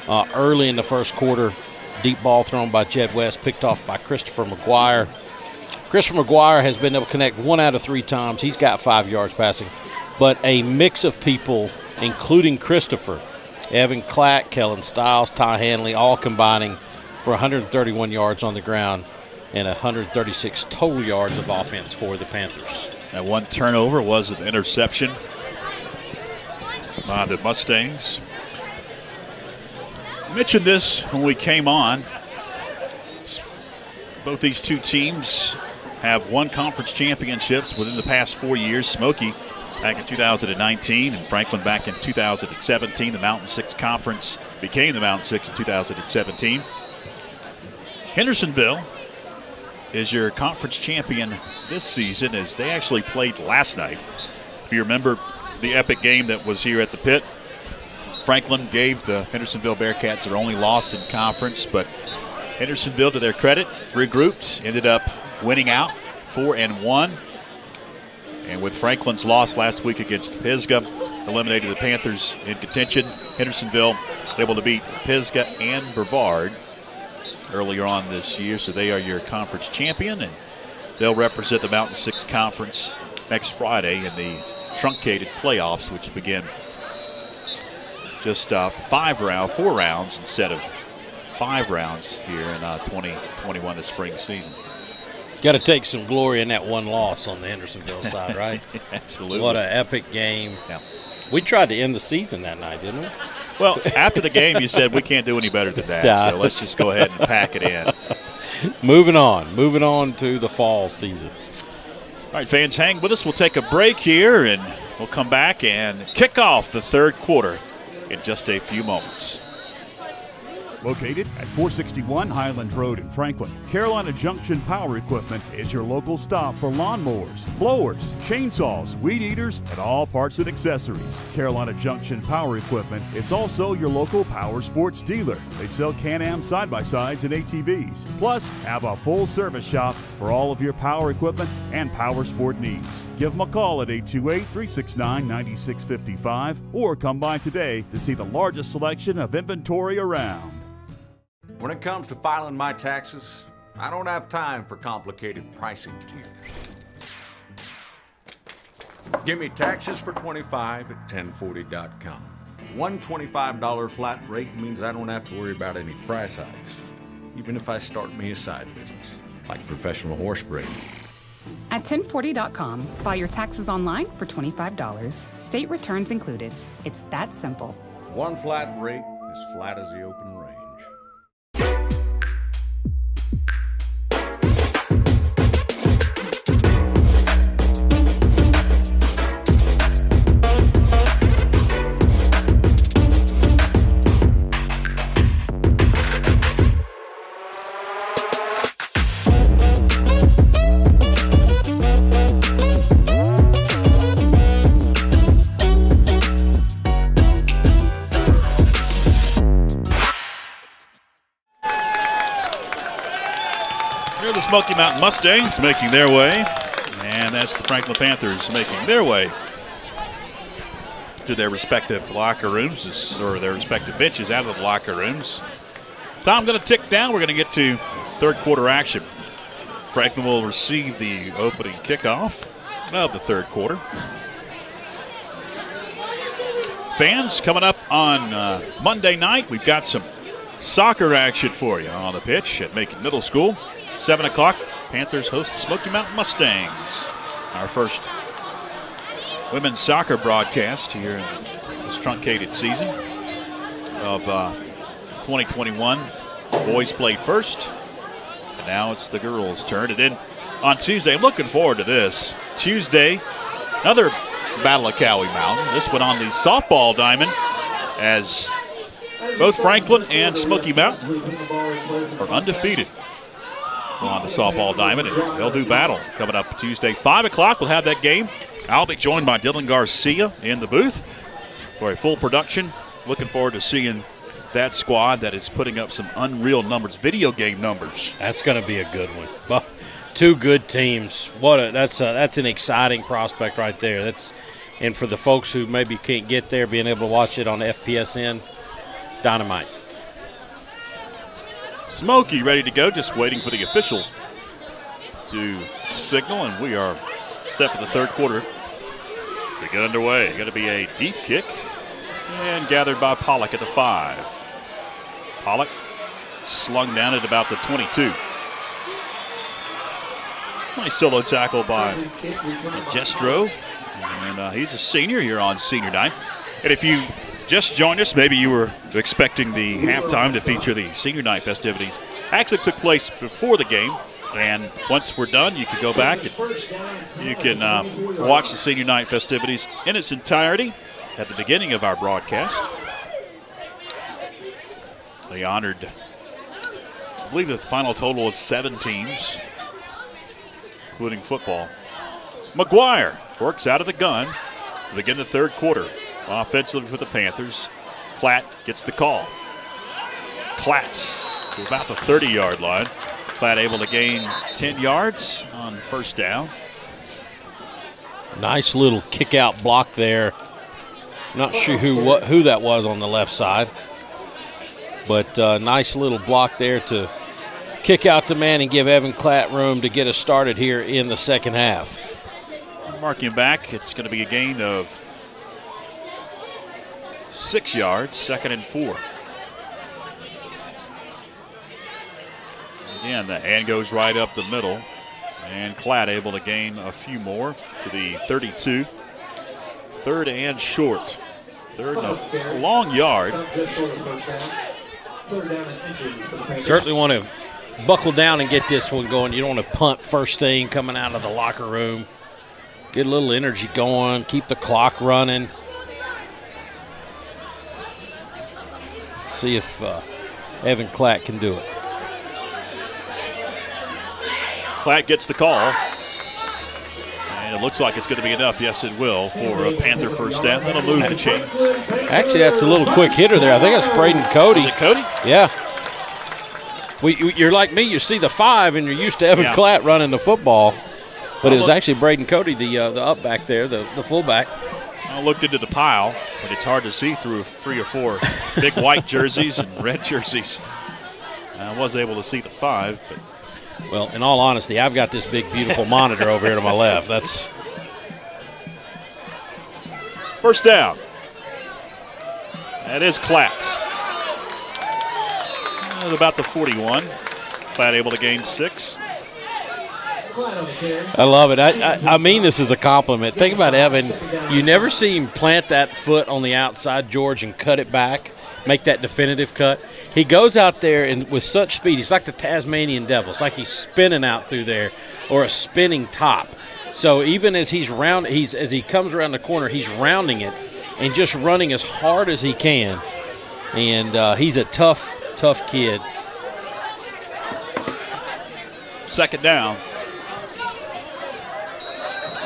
early in the first quarter. Deep ball thrown by Jed West, picked off by Christopher McGuire. Christopher McGuire has been able to connect 1 out of 3 times. He's got 5 yards passing. But a mix of people, including Christopher, Evan Clack, Kellen Stiles, Ty Hanley, all combining for 131 yards on the ground and 136 total yards of offense for the Panthers. That one turnover was an interception by the Mustangs. I mentioned this when we came on. Both these two teams have won conference championships within the past 4 years. Smoky back in 2019 and Franklin back in 2017. The Mountain 6 Conference became the Mountain 6 in 2017. Hendersonville is your conference champion this season, as they actually played last night. If you remember the epic game that was here at the pit, Franklin gave the Hendersonville Bearcats their only loss in conference, but Hendersonville, to their credit, regrouped, ended up winning out 4-1. And with Franklin's loss last week against Pisgah, eliminated the Panthers in contention. Hendersonville able to beat Pisgah and Brevard earlier on this year, so they are your conference champion, and they'll represent the Mountain 6 Conference next Friday in the truncated playoffs, which begin just 4 rounds instead of 5 rounds here in 2021, the spring season. Got to take some glory in that one loss on the Hendersonville side, right? Absolutely. What an epic game. Yeah. We tried to end the season that night, didn't we? Well, after the game, you said we can't do any better than that, so let's just go ahead and pack it in. Moving on to the fall season. All right, fans, hang with us. We'll take a break here, and we'll come back and kick off the third quarter in just a few moments. Located at 461 Highland Road in Franklin, Carolina Junction Power Equipment is your local stop for lawnmowers, blowers, chainsaws, weed eaters, and all parts and accessories. Carolina Junction Power Equipment is also your local power sports dealer. They sell Can-Am side-by-sides and ATVs, plus have a full service shop for all of your power equipment and power sport needs. Give them a call at 828-369-9655 or come by today to see the largest selection of inventory around. When it comes to filing my taxes, I don't have time for complicated pricing tiers. Give me taxes for 25 at 1040.com. One $25 flat rate means I don't have to worry about any price hikes, even if I start me a side business, like professional horse breeding. At 1040.com, file your taxes online for $25. State returns included. It's that simple. One flat rate, as flat as the open range. The Smoky Mountain Mustangs making their way, and that's the Franklin Panthers making their way to their respective locker rooms, or their respective benches out of the locker rooms. Time going to tick down. We're going to get to third quarter action. Franklin will receive the opening kickoff of the third quarter. Fans, coming up on Monday night, we've got some soccer action for you on the pitch at Macon Middle School. 7 o'clock, Panthers host the Smoky Mountain Mustangs. Our first women's soccer broadcast here in this truncated season of 2021. Boys played first, and now it's the girls' turn. And then on Tuesday, I'm looking forward to this. Tuesday, another Battle of Cowie Mountain. This one on the softball diamond, as both Franklin and Smoky Mountain are undefeated on the softball diamond, and they'll do battle coming up Tuesday. 5 o'clock, we'll have that game. I'll be joined by Dylan Garcia in the booth for a full production. Looking forward to seeing that squad that is putting up some unreal numbers, video game numbers. That's going to be a good one. Well, two good teams. That's an exciting prospect right there. And for the folks who maybe can't get there, being able to watch it on FPSN, dynamite. Smoky ready to go, just waiting for the officials to signal, and we are set for the third quarter to get underway. Going to be a deep kick, and gathered by Pollock at the 5. Pollock slung down at about the 22. Nice solo tackle by Jestro, and he's a senior here on senior night. And if you just joined us, maybe you were expecting the halftime to feature the senior night festivities. Actually took place before the game, and once we're done, you can go back and you can watch the senior night festivities in its entirety at the beginning of our broadcast. They honored, I believe the final total was 7 teams, including football. McGuire works out of the gun to begin the third quarter. Offensively for the Panthers. Klatt gets the call. Klatz to about the 30-yard line. Klatt able to gain 10 yards on first down. Nice little kick-out block there. Not sure who that was on the left side. But nice little block there to kick out the man and give Evan Klatt room to get us started here in the second half. Marking back, it's going to be a gain of 6 yards, 2nd and 4. Again, the hand goes right up the middle, and Klatt able to gain a few more to the 32. 3rd and short. 3rd and a long yard. Certainly want to buckle down and get this one going. You don't want to punt first thing coming out of the locker room. Get a little energy going, keep the clock running. See if Evan Klatt can do it. Klatt gets the call. And it looks like it's going to be enough. Yes, it will for a Panther first down. That'll move the chains. Actually, that's a little quick hitter there. I think that's Braden Cody. Is it Cody? Yeah. You're like me. You see the 5, and you're used to Evan Klatt running the football. But it was actually Braden Cody, the up back there, the fullback. I looked into the pile, but it's hard to see through 3 or 4 big white jerseys and red jerseys. I was able to see the 5. But well, in all honesty, I've got this big, beautiful monitor over here to my left. First down. That is Klatz. At about the 41. Klatt able to gain 6. I love it. I mean this as a compliment. Think about Evan. You never see him plant that foot on the outside, George, and cut it back, make that definitive cut. He goes out there and with such speed. He's like the Tasmanian devil. It's like he's spinning out through there, or a spinning top. So even as as he comes around the corner, he's rounding it and just running as hard as he can. And he's a tough kid. Second down.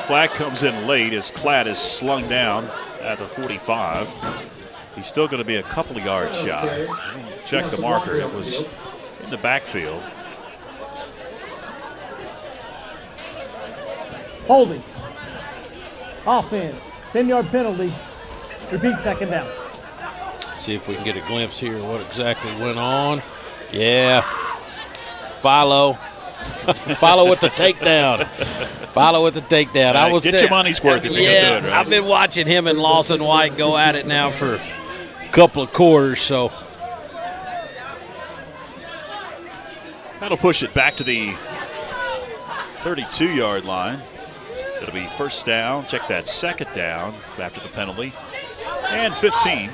Flag comes in late as Klatt is slung down at the 45. He's still going to be a couple of yards shy. Check the marker. It was in the backfield. Holding. Offense. 10-yard penalty. Repeat, second down. See if we can get a glimpse here of what exactly went on. Yeah. Follow. Follow with the takedown. Follow with the takedown. I would get your money's worth if you can do it, right? I've been watching him and Lawson White go at it now for a couple of quarters, so. That'll push it back to the 32-yard line. It'll be first down. Check that, second down after the penalty. And 15.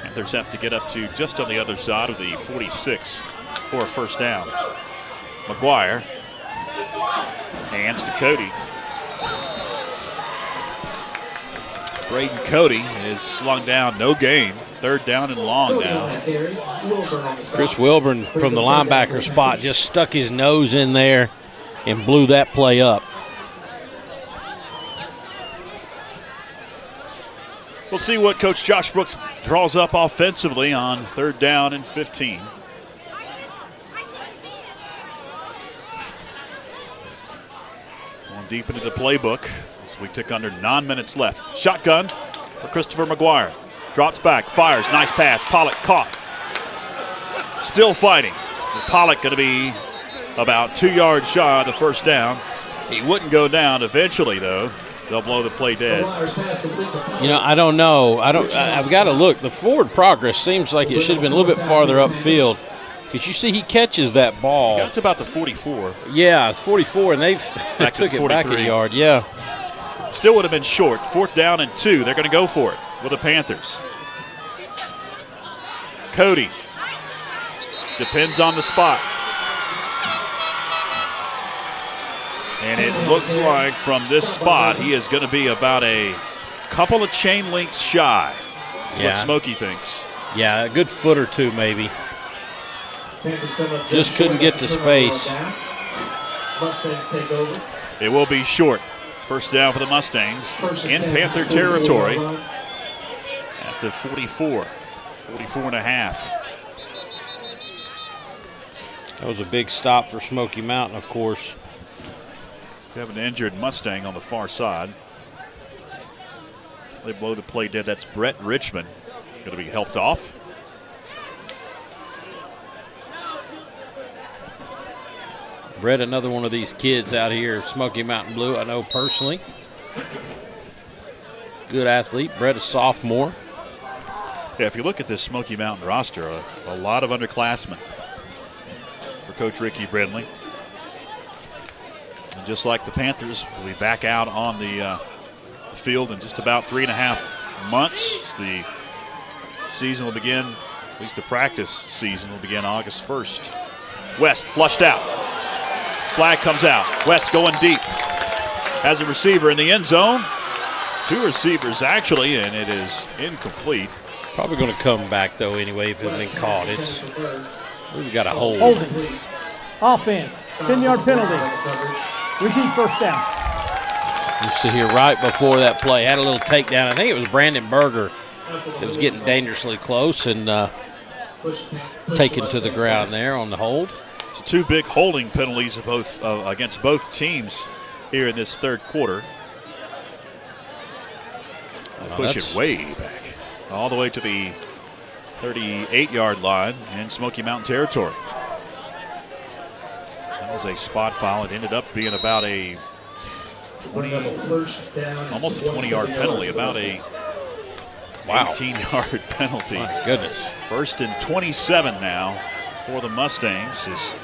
Panthers have to get up to just on the other side of the 46 for a first down. McGuire. Hands to Cody. Braden Cody is slung down, no gain. Third down and long now. Chris Wilburn from the linebacker spot just stuck his nose in there and blew that play up. We'll see what Coach Josh Brooks draws up offensively on third down and 15. Going deep into the playbook as we tick under 9 minutes left. Shotgun for Christopher McGuire. Drops back, fires, nice pass. Pollock caught. Still fighting. So Pollock going to be about 2 yards shy of the first down. He wouldn't go down eventually, though. They'll blow the play dead. You know, I don't know. I've got to look. The forward progress seems like it should have been a little bit farther upfield. Because you see he catches that ball. He got to about the 44. Yeah, it's 44, and they've took it back a yard. Yeah. Still would have been short. Fourth down and 2. They're going to go for it with the Panthers. Cody. Depends on the spot. And it looks like from this spot, he is going to be about a couple of chain links shy. That's what Smoky thinks. Yeah, a good foot or two maybe. Just couldn't get to space. It will be short. First down for the Mustangs in Panther territory at the 44, 44 and a half. That was a big stop for Smoky Mountain, of course. We have an injured Mustang on the far side. They blow the play dead. That's Brett Richmond. Going to be helped off. Brett, another one of these kids out here, Smoky Mountain Blue, I know personally. Good athlete. Brett, a sophomore. Yeah, if you look at this Smoky Mountain roster, a lot of underclassmen for Coach Ricky Brindley. And just like the Panthers, we'll be back out on the field in just about 3.5 months. The season will begin, at least the practice season will begin August 1st. West flushed out. Flag comes out. West going deep. Has a receiver in the end zone. 2 receivers actually, and it is incomplete. Probably going to come back though anyway if it's been caught. We've got a hold. Holding. Offense. 10-yard penalty. Repeat, first down. You see here right before that play, had a little takedown. I think it was Brandon Berger that was getting dangerously close and taken to the ground there on the hold. So 2 big holding penalties against both teams here in this third quarter. Push it way back, all the way to the 38-yard line in Smoky Mountain territory. That was a spot foul. It ended up being about a almost a 20-yard penalty, about a 18-yard penalty. My goodness. 1st and 27 now for the Mustangs is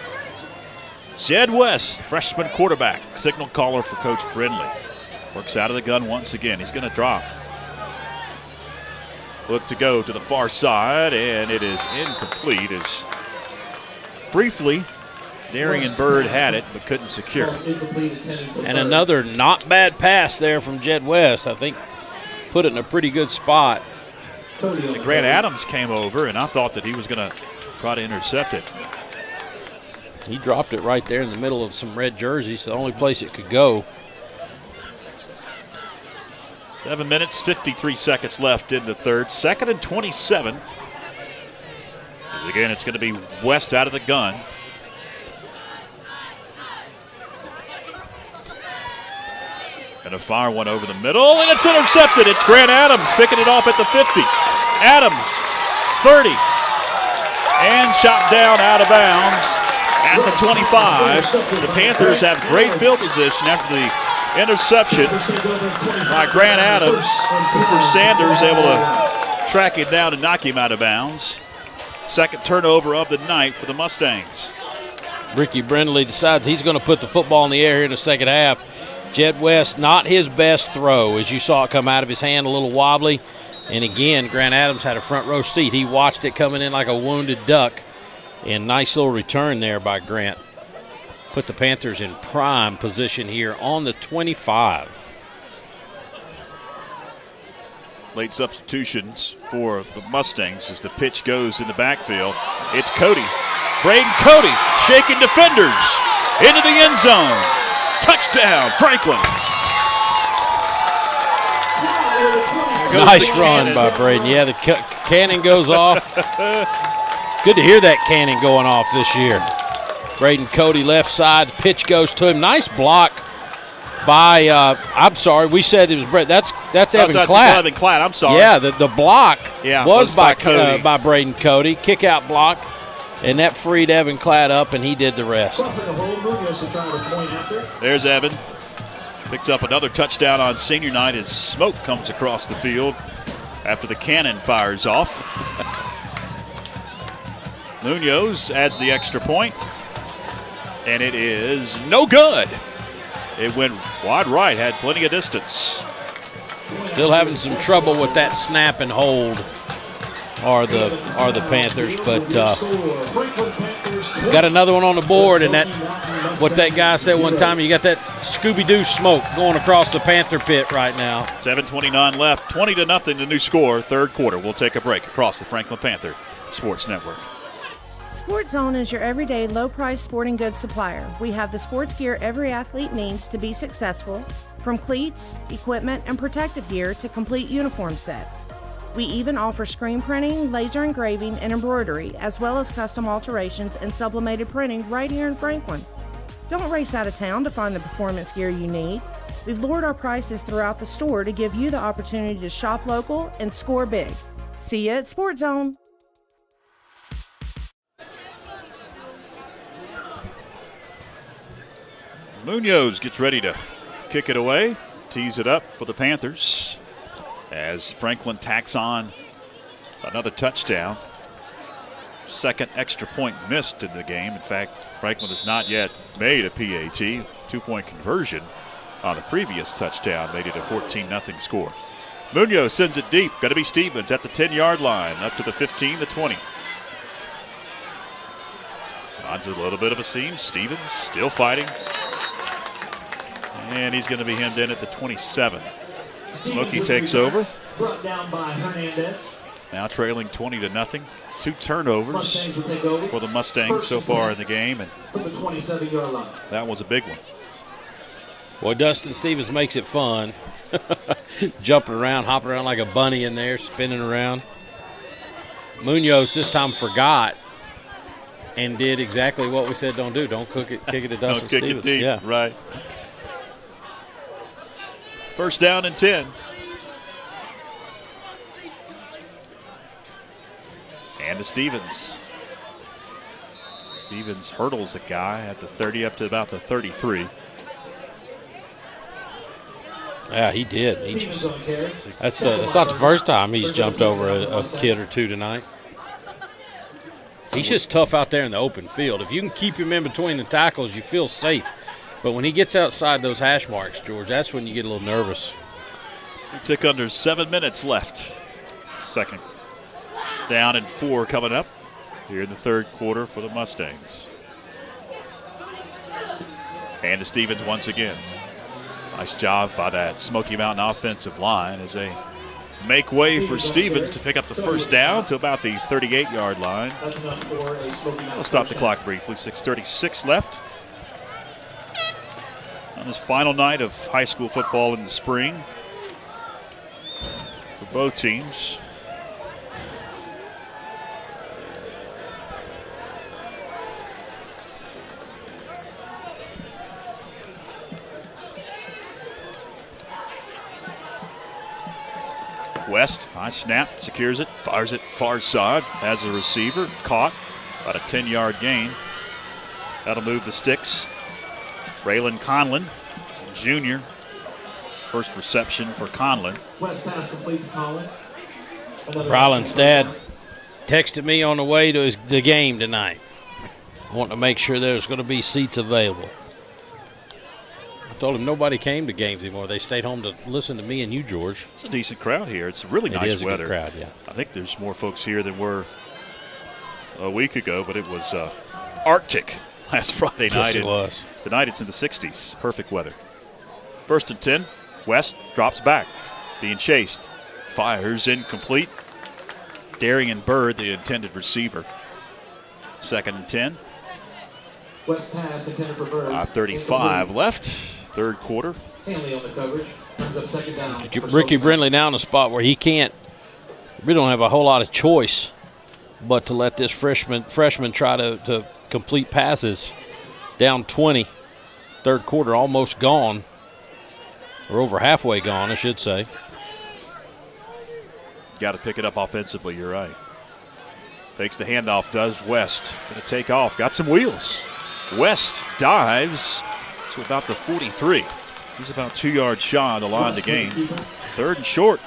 Jed West, freshman quarterback, signal caller for Coach Brindley. Works out of the gun once again. He's going to drop. Look to go to the far side, and it is incomplete as briefly Darian Bird had it but couldn't secure. And another not bad pass there from Jed West. I think put it in a pretty good spot. And Grant Adams came over, and I thought that he was going to try to intercept it. He dropped it right there in the middle of some red jerseys, the only place it could go. 7 minutes, 53 seconds left in the third. 2nd and 27. And again, it's going to be West out of the gun. And a fire one over the middle, and it's intercepted. It's Grant Adams picking it off at the 50. Adams, 30. And shot down out of bounds at the 25. The Panthers have great field position after the interception by Grant Adams. Cooper Sanders able to track him down and knock him out of bounds. 2nd turnover of the night for the Mustangs. Ricky Brindley decides he's going to put the football in the air here in the second half. Jed West, not his best throw, as you saw it come out of his hand, a little wobbly. And again, Grant Adams had a front row seat. He watched it coming in like a wounded duck. And nice little return there by Grant. Put the Panthers in prime position here on the 25. Late substitutions for the Mustangs as the pitch goes in the backfield. It's Cody. Braden Cody shaking defenders into the end zone. Touchdown, Franklin. Nice run by Braden. Yeah, the cannon goes off. Good to hear that cannon going off this year. Braden Cody left side. The pitch goes to him. Nice block by, I'm sorry, we said it was Brett. That's Evan Klatt. Evan Klatt, I'm sorry. Yeah, the block was by Cody. Braden Cody. Kick out block. And that freed Evan Klatt up, and he did the rest. There's Evan. Picks up another touchdown on senior night as smoke comes across the field after the cannon fires off. Munoz adds the extra point, and it is no good. It went wide right, had plenty of distance. Still having some trouble with that snap and hold are the Panthers, but got another one on the board, and that what that guy said one time, you got that Scooby-Doo smoke going across the Panther pit right now. 7:29 left, 20-0 the new score, third quarter. We'll take a break across the Franklin Panther Sports Network. Sports Zone is your everyday low-price sporting goods supplier. We have the sports gear every athlete needs to be successful, from cleats, equipment, and protective gear to complete uniform sets. We even offer screen printing, laser engraving, and embroidery, as well as custom alterations and sublimated printing right here in Franklin. Don't race out of town to find the performance gear you need. We've lowered our prices throughout the store to give you the opportunity to shop local and score big. See you at Sports Zone. Munoz gets ready to kick it away, tees it up for the Panthers as Franklin tacks on another touchdown. Second extra point missed in the game. In fact, Franklin has not yet made a PAT, two-point conversion on the previous touchdown, made it a 14-0 score. Munoz sends it deep, got to be Stevens at the 10-yard line, up to the 15, the 20. Finds a little bit of a seam, Stevens still fighting. And he's going to be hemmed in at the 27. Smoky takes over. Brought down by Hernandez. Now trailing 20-0. 2 turnovers for the Mustangs so far in the game, and that was a big one. Well, Dustin Stevens makes it fun. Jumping around, hopping around like a bunny in there, spinning around. Munoz this time forgot and did exactly what we said don't do. Don't kick it to Dustin Don't kick Stevens. it deep, yeah. Right. First down and 10. And to Stevens. Stevens hurdles a guy at the 30 up to about the 33. Yeah, he did. That's not the first time he's jumped over a kid or two tonight. He's just tough out there in the open field. If you can keep him in between the tackles, you feel safe. But when he gets outside those hash marks, George, that's when you get a little nervous. Tick under 7 minutes left. Second down and 4 coming up here in the third quarter for the Mustangs. And to Stevens once again. Nice job by that Smoky Mountain offensive line as they make way for Stevens to pick up the first down to about the 38-yard line. We'll stop the clock briefly. 6:36 left on this final night of high school football in the spring for both teams. West, high snap, secures it, fires it far side, has a receiver, caught, about a 10-yard gain. That'll move the sticks. Raylan Conlon, Jr., first reception for Conlon. West pass complete to Conlon. Ryland's dad texted me on the way to the game tonight, wanting to make sure there's going to be seats available. I told him nobody came to games anymore. They stayed home to listen to me and you, George. It's a decent crowd here. It's really nice is a weather. Good crowd, yeah. I think there's more folks here than were a week ago, but it was Arctic last Friday night. Yes, it was. Tonight it's in the 60s. Perfect weather. First and 10. West drops back, being chased. Fires incomplete. Darian Bird, the intended receiver. Second and 10. West pass intended for Bird. 5:35 left. Third quarter. Hanley on the coverage. Turns up second down. Ricky Brindley now in a spot where he can't. We don't have a whole lot of choice but to let this freshman try to complete passes. Down 20. Third quarter almost gone. Or over halfway gone, I should say. Got to pick it up offensively, you're right. Fakes the handoff, does West. Going to take off, got some wheels. West dives to about the 43. He's about 2 yards shy of the line to gain. Third and short.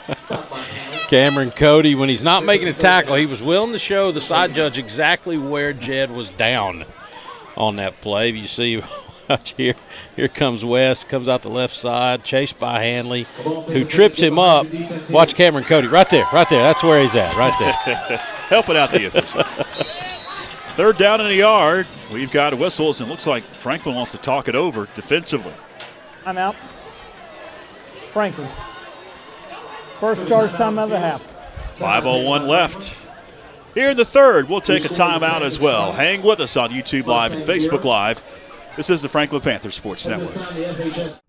Cameron Cody, when he's not making a tackle, he was willing to show the side judge exactly where Jed was down on that play. You see here comes West, comes out the left side, chased by Hanley, who trips him up. Watch Cameron Cody, right there. That's where he's at, right there. Helping out the official. Third down in the yard. We've got whistles, and it looks like Franklin wants to talk it over defensively. I'm out. Franklin. First charge time of the half. 5:01 left. Here in the third, we'll take a timeout as well. Hang with us on YouTube Live and Facebook Live. This is the Franklin Panther Sports Network.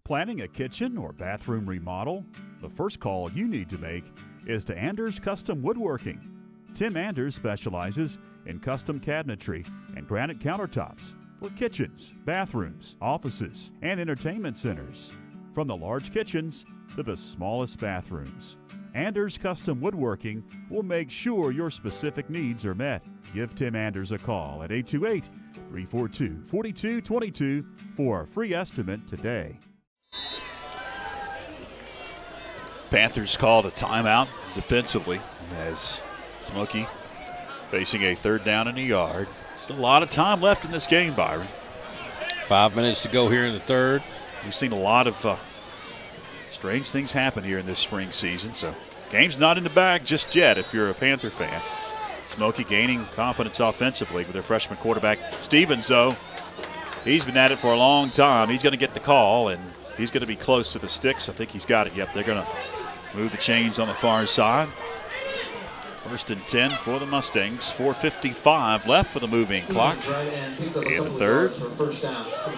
Planning a kitchen or bathroom remodel? The first call you need to make is to Anders Custom Woodworking. Tim Anders specializes in custom cabinetry and granite countertops for kitchens, bathrooms, offices, and entertainment centers. From the large kitchens to the smallest bathrooms, Anders Custom Woodworking will make sure your specific needs are met. Give Tim Anders a call at 828-342-4222 for a free estimate today. Panthers called a timeout defensively as Smoky facing a third down in the yard. Still a lot of time left in this game, Byron. 5 minutes to go here in the third. We've seen a lot of strange things happen here in this spring season, so game's not in the bag just yet if you're a Panther fan. Smoky gaining confidence offensively with their freshman quarterback. Stevens, though, he's been at it for a long time. He's going to get the call, and he's going to be close to the sticks. I think he's got it. Yep, they're going to move the chains on the far side. First and 10 for the Mustangs. 4:55 left for the moving clock in the third.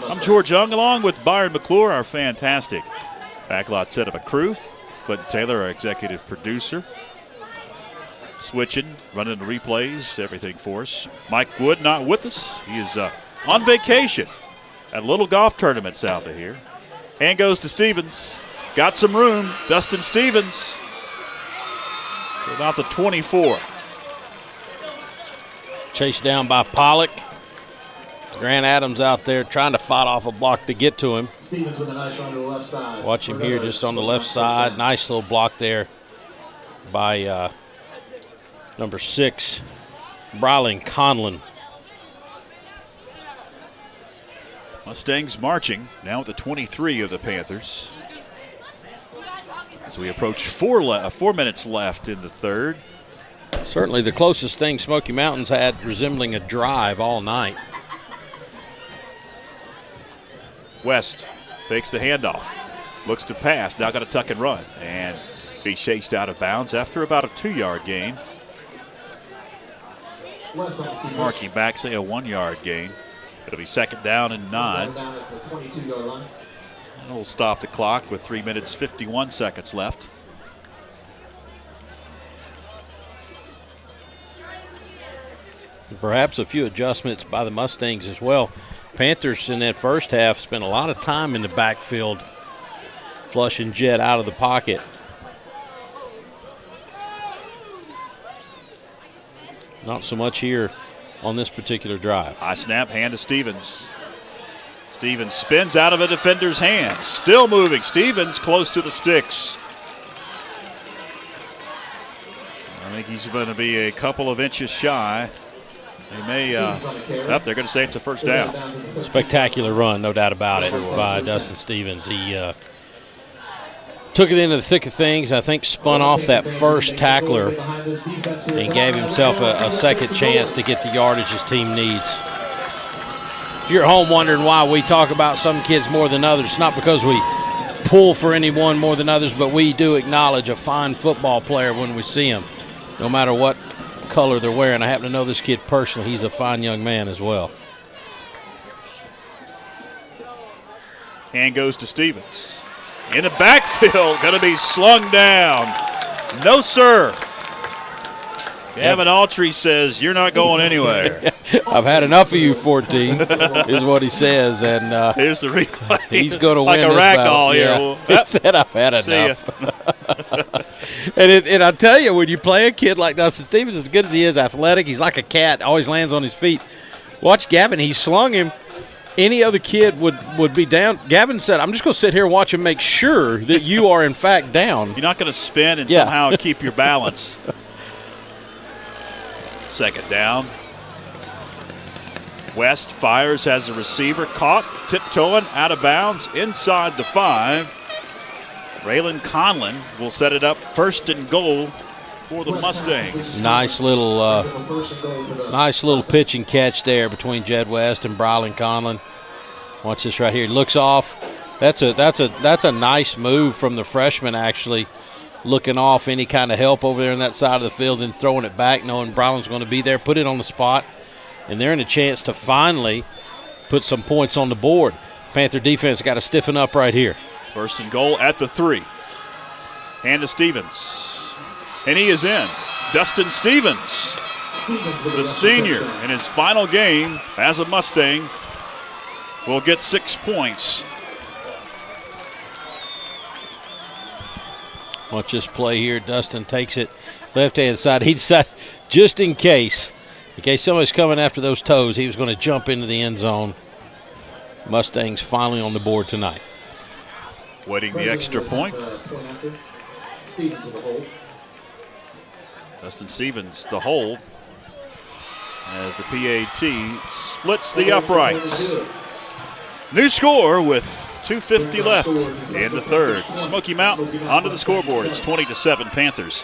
I'm George Young, along with Byron McClure, our fantastic backlot set of a crew. Clinton Taylor, our executive producer. Switching, running the replays, everything for us. Mike Wood not with us. He is on vacation at a little golf tournament south of here. Hand goes to Stevens. Got some room. Dustin Stevens. About the 24. Chased down by Pollock. Grant Adams out there trying to fight off a block to get to him. Stevens with a nice run to the left side. Watch him here just on the left side. Nice little block there by number 6, Brylan Conlon. Mustangs marching now with the 23 of the Panthers. As we approach 4 minutes left in the third. Certainly the closest thing Smoky Mountains had resembling a drive all night. West fakes the handoff, looks to pass, now got to tuck and run, and be chased out of bounds after about a 2-yard gain. Marking back, say a 1-yard gain. It'll be 2nd down and 9. And we'll stop the clock with 3 minutes, 51 seconds left. Perhaps a few adjustments by the Mustangs as well. Panthers in that first half spent a lot of time in the backfield, flushing Jet out of the pocket. Not so much here on this particular drive. High snap, hand to Stevens. Stevens spins out of a defender's hand. Still moving. Stevens close to the sticks. I think he's going to be a couple of inches shy. They may, they're going to say it's a first down. Spectacular run, no doubt about it, by Dustin Stevens. He took it into the thick of things. I think spun off that first tackler and gave himself a second chance to get the yardage his team needs. If you're at home wondering why we talk about some kids more than others, it's not because we pull for anyone more than others, but we do acknowledge a fine football player when we see him, no matter what color they're wearing. I happen to know this kid personally. He's a fine young man as well. Hand goes to Stevens. In the backfield, going to be slung down. No, sir. Gavin Autry says, you're not going anywhere. I've had enough of you, 14, is what he says. And here's the replay. He's going to like win a this rag battle. doll here. Yeah. Well, he said, I've had enough. And I tell you, when you play a kid like Dustin Stevens, as good as he is athletic, he's like a cat, always lands on his feet. Watch Gavin. He slung him. Any other kid would be down. Gavin said, I'm just going to sit here and watch and make sure that you are, in fact, down. You're not going to spin and somehow keep your balance. 2nd down. West fires as a receiver. Caught, tiptoeing, out of bounds, inside the 5. Raylan Conlon will set it up 1st and goal for the Mustangs. Nice little pitch and catch there between Jed West and Brylan Conlon. Watch this right here. He looks off. That's a nice move from the freshman, actually, looking off any kind of help over there on that side of the field and throwing it back, knowing Brylan's going to be there, put it on the spot, and they're in a chance to finally put some points on the board. Panther defense got to stiffen up right here. 1st and goal at the 3. Hand to Stevens. And he is in. Dustin Stevens, the senior, in his final game as a Mustang, will get 6 points. Watch this play here. Dustin takes it left-hand side. He decided, just in case somebody's coming after those toes, he was going to jump into the end zone. Mustangs finally on the board tonight. Waiting the extra point. Dustin Stevens, the hold, as the PAT splits the uprights. New score with 2:50 left in the third. Smoky Mountain onto the scoreboard. It's 20-7 Panthers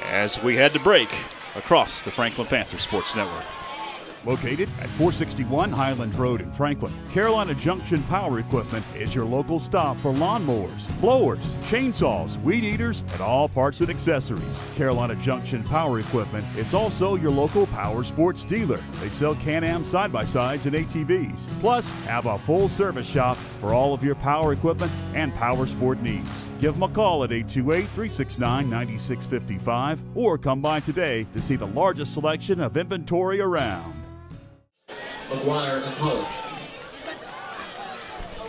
as we head to break across the Franklin Panther Sports Network. Located at 461 Highlands Road in Franklin, Carolina Junction Power Equipment is your local stop for lawnmowers, blowers, chainsaws, weed eaters, and all parts and accessories. Carolina Junction Power Equipment is also your local power sports dealer. They sell Can-Am side-by-sides and ATVs, plus have a full service shop for all of your power equipment and power sport needs. Give them a call at 828-369-9655 or come by today to see the largest selection of inventory around. McGuire and Pollard.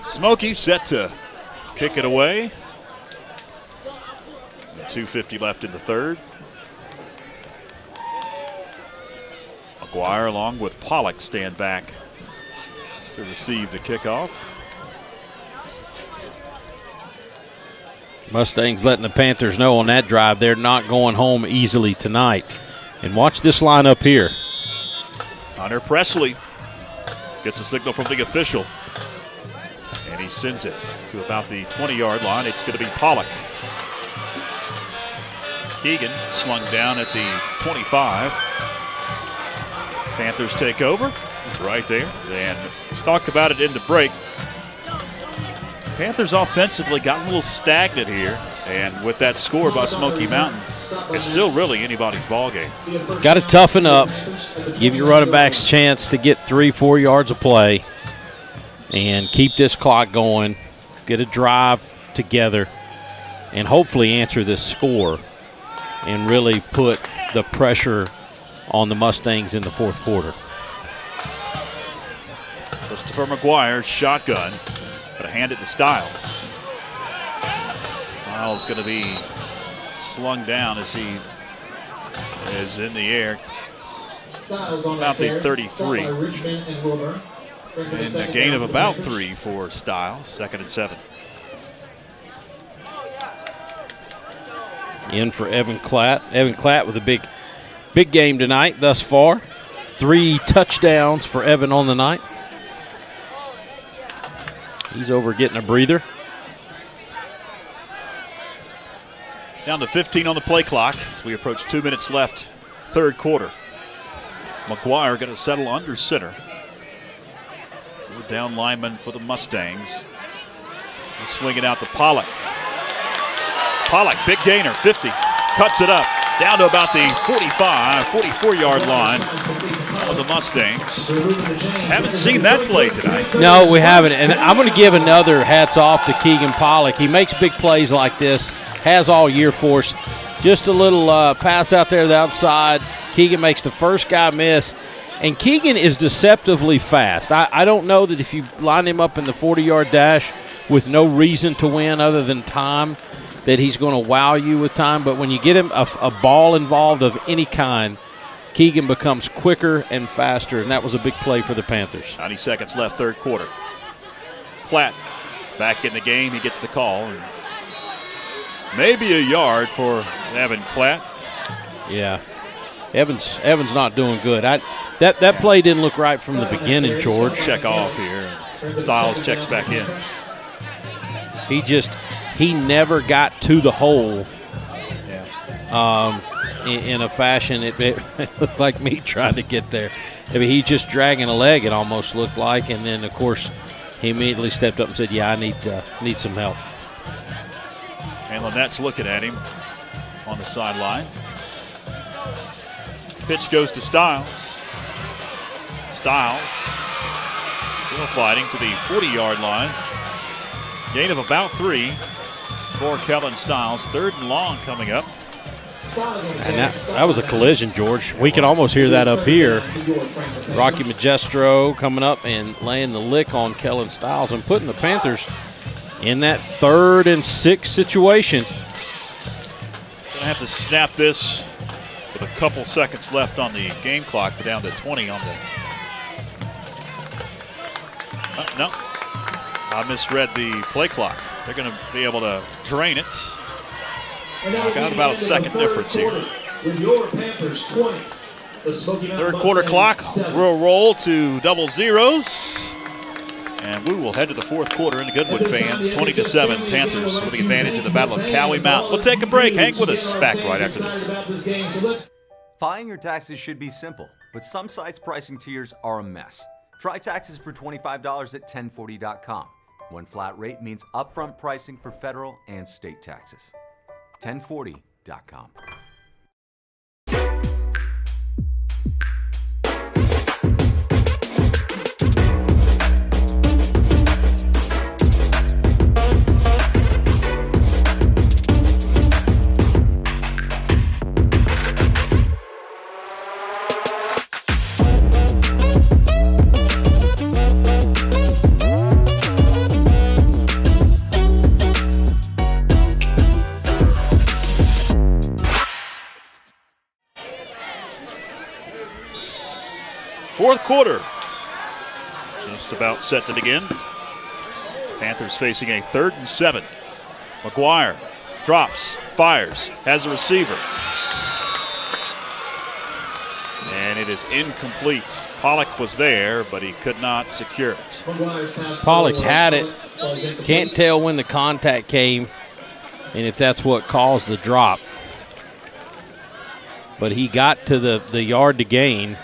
Smoky set to kick it away. 2:50 left in the third. McGuire along with Pollock stand back to receive the kickoff. Mustangs letting the Panthers know on that drive they're not going home easily tonight. And watch this lineup here. Hunter Presley gets a signal from the official. And he sends it to about the 20-yard line. It's going to be Pollock. Keegan slung down at the 25. Panthers take over right there. And talked about it in the break. Panthers offensively got a little stagnant here. And with that score by Smoky Mountain, it's still really anybody's ball game. Got to toughen up, give your running backs a chance to get 3-4 yards of play, and keep this clock going, get a drive together, and hopefully answer this score and really put the pressure on the Mustangs in the fourth quarter. Christopher McGuire's shotgun, but a hand it to Stiles. Stiles going to be slung down as he is in the air about the 33. And a gain of about 3 for Stiles, 2nd and 7. In for Evan Klatt. Evan Klatt with a big game tonight thus far. 3 touchdowns for Evan on the night. He's over getting a breather. Down to 15 on the play clock as we approach 2 minutes left, third quarter. McGuire going to settle under center. 4 down lineman for the Mustangs. He's swinging out to Pollock. Pollock, big gainer, 50. Cuts it up, down to about the 45, 44-yard line of the Mustangs. Haven't seen that play tonight. No, we haven't. And I'm going to give another hats off to Keegan Pollock. He makes big plays like this. Has all year for us. Just a little pass out there to the outside. Keegan makes the first guy miss. And Keegan is deceptively fast. I don't know that if you line him up in the 40-yard dash with no reason to win other than time, that he's going to wow you with time. But when you get him a ball involved of any kind, Keegan becomes quicker and faster, and that was a big play for the Panthers. 90 seconds left, third quarter. Klatt back in the game. He gets the call. And maybe a yard for Evan Klatt. Yeah. Evan's not doing good. That play didn't look right from the beginning, George. Check off here. Stiles checks back in. He never got to the hole. In a fashion, it looked like me trying to get there. I mean, he just dragging a leg, it almost looked like. And then, of course, he immediately stepped up and said, yeah, I need some help. And Lynette's looking at him on the sideline. Pitch goes to Stiles. Stiles still fighting to the 40-yard line. Gain of about 3 for Kellen Stiles. 3rd and long coming up. And that was a collision, George. We can almost hear that up here. Rocky Magestro coming up and laying the lick on Kellen Stiles and putting the Panthers in that 3rd and 6 situation. Gonna have to snap this with a couple seconds left on the game clock. We're down to 20 on the. No, I misread the play clock. They're going to be able to drain it. Got about a second difference here. Third quarter clock will roll to double zeros. And we will head to the fourth quarter into Goodwood fans. 20-7, Panthers with the advantage in the Battle of Cowie Mountain. We'll take a break. Hang with us. Back right after this. Filing your taxes should be simple, but some sites' pricing tiers are a mess. Try taxes for $25 at 1040.com. One flat rate means upfront pricing for federal and state taxes. 1040.com. Fourth quarter, just just about set to begin. Panthers facing a 3rd and 7. McGuire drops, fires, has a receiver. And it is incomplete. Pollock was there, but he could not secure it. Pollock had it. Can't tell when the contact came and if that's what caused the drop. But he got to the yard to gain,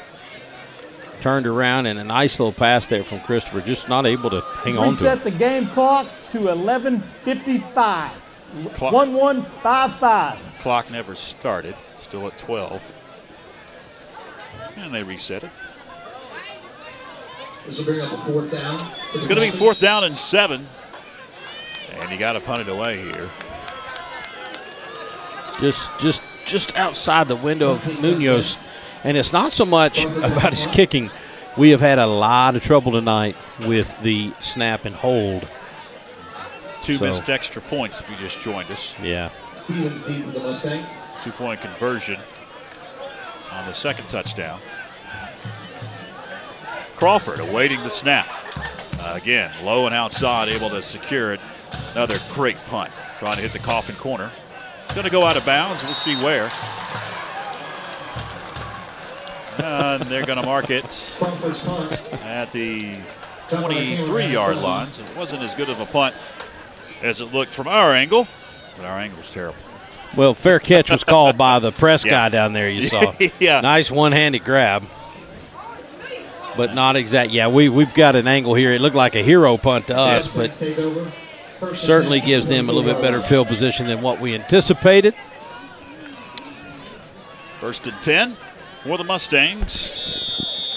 turned around, and a nice little pass there from Christopher, just not able to hang on to it. Reset the game clock to 11:55. 11:55. Clock never started, still at 12. And they reset it. This will bring up a 4th down. It's going to be 4th down and 7. And you got to punt it away here. Just outside the window of Munoz. And it's not so much about his kicking. We have had a lot of trouble tonight with the snap and hold. 2 missed extra points if you just joined us. Yeah. Stevens deep for the Mustangs. 2-point conversion on the second touchdown. Crawford awaiting the snap. Again, low and outside, able to secure it. Another great punt. Trying to hit the coffin corner. It's going to go out of bounds. We'll see where. And they're going to mark it at the 23-yard line. So it wasn't as good of a punt as it looked from our angle, but our angle was terrible. Well, fair catch was called by the press guy down there, you saw. Yeah. Nice one-handed grab, but not exact. Yeah, we've got an angle here. It looked like a hero punt to us, but certainly gives them a little bit better field position than what we anticipated. 1st and 10 for the Mustangs.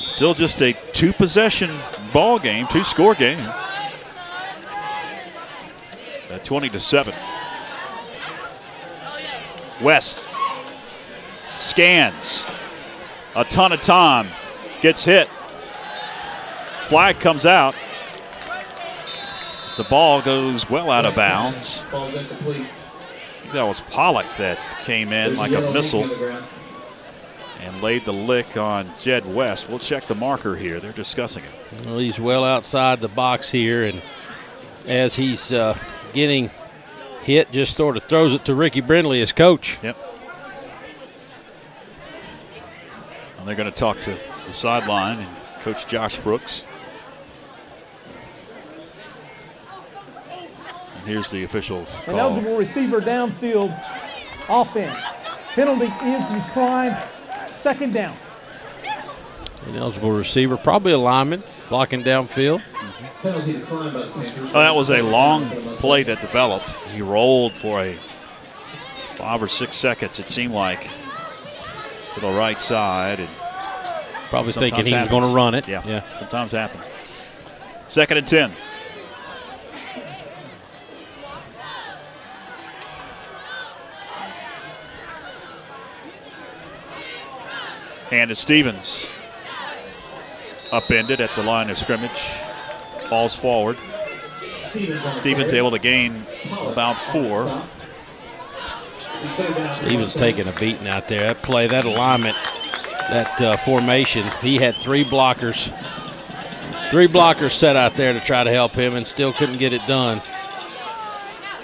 Still just a 2-possession ball game, 2-score game. At 20-7. West scans. A ton of time. Gets hit. Flag comes out. As the ball goes well out of bounds. I think that was Pollock that came in like a missile and laid the lick on Jed West. We'll check the marker here. They're discussing it. Well, he's well outside the box here, and as he's getting hit, just sort of throws it to Ricky Brindley, his coach. Yep. And they're going to talk to the sideline and Coach Josh Brooks. And here's the official call. An eligible receiver downfield offense. Penalty is declined. 2nd down. An eligible receiver, probably a lineman, blocking downfield. Penalty declined by the Panthers. Well, that was a long play that developed. He rolled for a 5 or 6 seconds, it seemed like, to the right side. And probably thinking he was going to run it. Yeah, sometimes happens. 2nd and 10. And to Stevens. Upended at the line of scrimmage. Ball's forward. Stevens able to gain about 4. Stevens taking a beating out there. That play, that alignment, that formation, he had 3 blockers. 3 blockers set out there to try to help him and still couldn't get it done.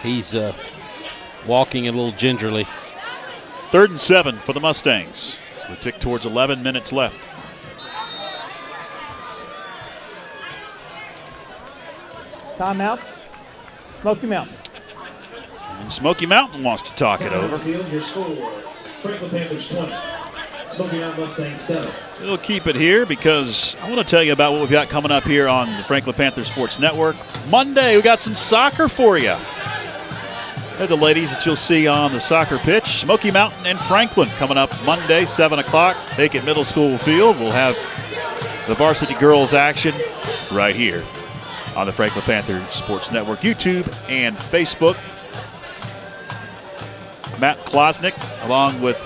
He's walking a little gingerly. 3rd and 7 for the Mustangs. So we tick towards 11 minutes left. Timeout. Smoky Mountain. And Smoky Mountain wants to talk it over. Your score, Franklin Panthers 20, Smoky Mountain Mustangs 7. We'll keep it here because I want to tell you about what we've got coming up here on the Franklin Panther Sports Network. Monday, we got some soccer for you. They're the ladies that you'll see on the soccer pitch. Smoky Mountain and Franklin coming up Monday, 7 o'clock. Macon Middle School field. We'll have the varsity girls action right here on the Franklin Panther Sports Network, YouTube and Facebook. Matt Klosnick along with,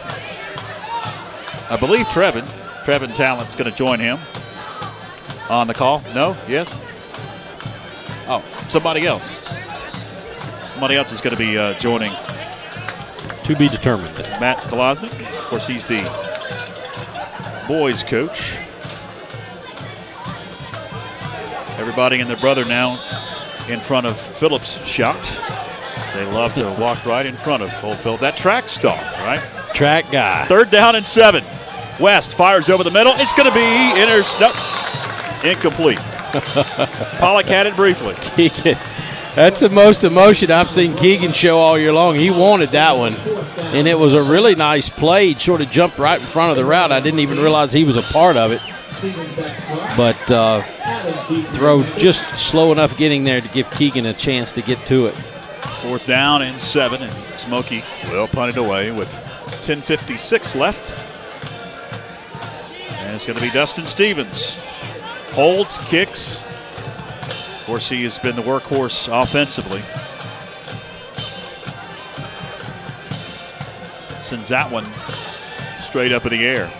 I believe, Trevin. Trevin Talent's going to join him on the call. No? Yes? Oh, somebody else. Somebody else is going to be joining. To be determined. Matt Klosnick. Of course, he's the boys coach. Everybody and their brother now in front of Phillips shocked. They love to walk right in front of Fulfield. That track star, right? Track guy. 3rd down and 7. West fires over the middle. It's going to be incomplete. Pollock had it briefly. Keegan, that's the most emotion I've seen Keegan show all year long. He wanted that one, and it was a really nice play. He sort of jumped right in front of the route. I didn't even realize he was a part of it. But throw just slow enough getting there to give Keegan a chance to get to it. 4th down and 7, and Smoky will punt it away with 10:56 left. And it's going to be Dustin Stevens. Holds, kicks. Of course, he has been the workhorse offensively. Sends that one straight up in the air.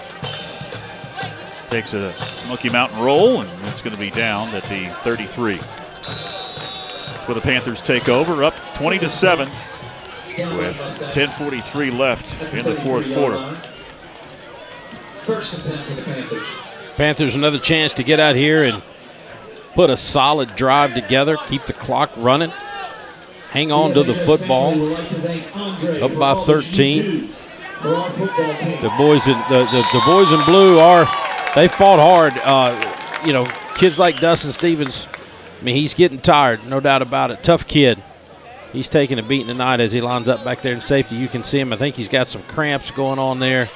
Takes a Smoky Mountain roll, and it's going to be down at the 33. That's where the Panthers take over, up 20-7 with 10:43 left in the 4th quarter. First attempt for the Panthers. Panthers another chance to get out here and put a solid drive together, keep the clock running, hang on to the football. Up by 13. The boys in blue they fought hard. Kids like Dustin Stevens, I mean, he's getting tired, no doubt about it. Tough kid. He's taking a beating tonight as he lines up back there in safety. You can see him. I think he's got some cramps going on there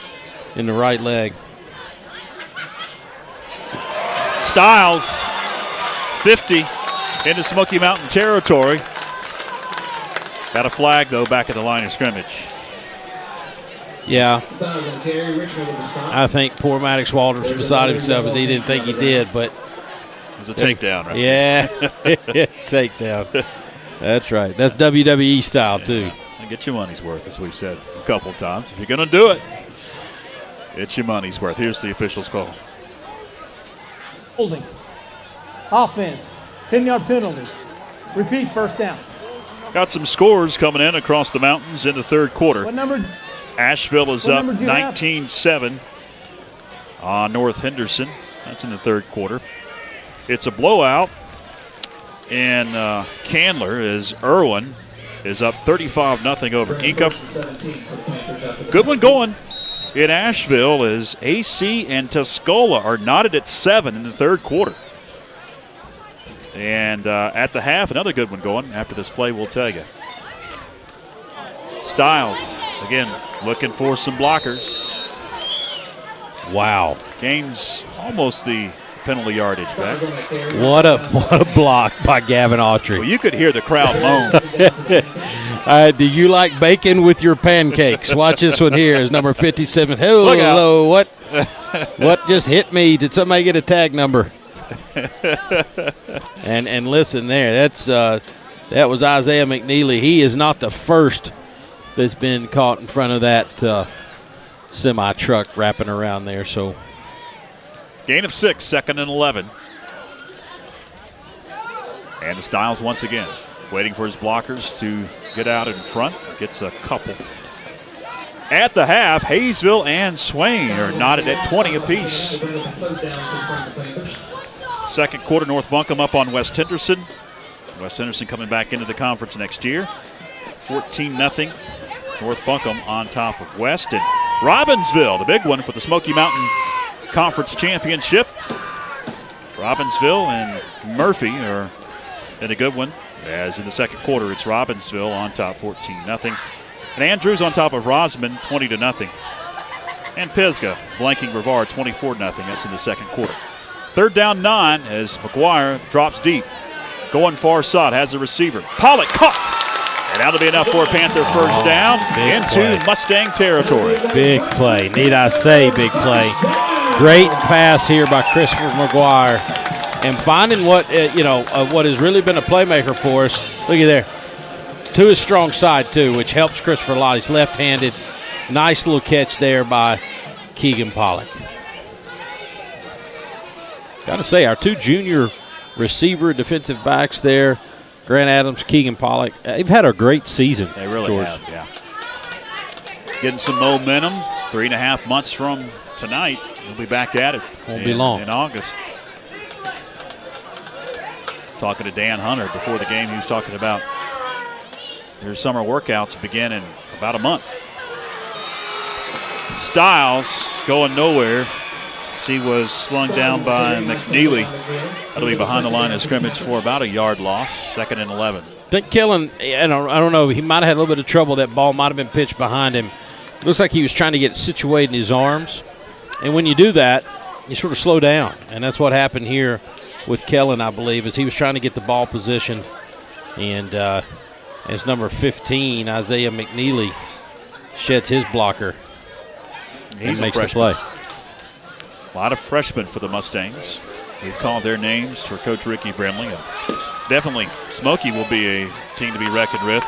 in the right leg. Styles, 50 into Smoky Mountain territory. Got a flag, though, back at the line of scrimmage. Yeah. I think poor Maddox Walters was beside himself as he didn't think he did, but it was a takedown, right? Yeah, takedown. That's right. That's WWE style, too. And get your money's worth, as we've said a couple of times. If you're going to do it, it's your money's worth. Here's the official's call. Holding. Offense. 10-yard penalty. Repeat, 1st down. Got some scores coming in across the mountains in the 3rd quarter. What number? Asheville is up 19-7 on North Henderson. That's in the 3rd quarter. It's a blowout in Candler as Irwin is up 35-0 over Inca. Good one going in Asheville as AC and Tuscola are knotted at 7 in the 3rd quarter. And at the half, another good one going. After this play, we'll tell you. Styles, again, looking for some blockers. Wow. Gains almost the penalty yardage back. What a block by Gavin Autry. Well, you could hear the crowd moan. Do you like bacon with your pancakes? Watch this one here. Is number 57. Hello, what just hit me? Did somebody get a tag number? and listen there. That was Isaiah McNeely. He is not the first that's been caught in front of that semi truck wrapping around there. So gain of 6, 2nd and 11. And the Styles once again waiting for his blockers to get out in front. Gets a couple. At the half, Hayesville and Swain are knotted at 20 apiece. 2nd quarter, North Buncombe up on West Henderson. West Henderson coming back into the conference next year. 14-0. North Buncombe on top of West. And Robbinsville, the big one for the Smoky Mountain Conference Championship. Robbinsville and Murphy are in a good one. As in the 2nd quarter, it's Robbinsville on top 14-0. And Andrews on top of Rosman 20-0. And Pisgah blanking Brevard 24-0. That's in the 2nd quarter. 3rd down 9 as McGuire drops deep. Going far side, has a receiver. Pollock caught. And that'll be enough for a Panther 1st down into Mustang territory. Big play. Need I say big play. Great pass here by Christopher McGuire. And finding what has really been a playmaker for us. Look at there. To his strong side, too, which helps Christopher a lot. He's left-handed. Nice little catch there by Keegan Pollock. Got to say, our 2 junior receiver defensive backs there, Grant Adams, Keegan Pollock, they've had a great season. They really have, yeah. Getting some momentum. 3.5 months from tonight, we'll be back at it. Won't be long. In August. Talking to Dan Hunter before the game, he was talking about their summer workouts begin in about a month. Stiles going nowhere. He was slung down by McNeely. That'll be behind the line of scrimmage for about a yard loss, 2nd and 11. I think Killen, I don't know, he might have had a little bit of trouble. That ball might have been pitched behind him. It looks like he was trying to get it situated in his arms. And when you do that, you sort of slow down. And that's what happened here with Kellen, I believe, is he was trying to get the ball positioned. And as number 15, Isaiah McNeely, sheds his blocker. He's makes a the play. A lot of freshmen for the Mustangs. We've called their names for Coach Ricky Brimley. And definitely Smoky will be a team to be reckoned with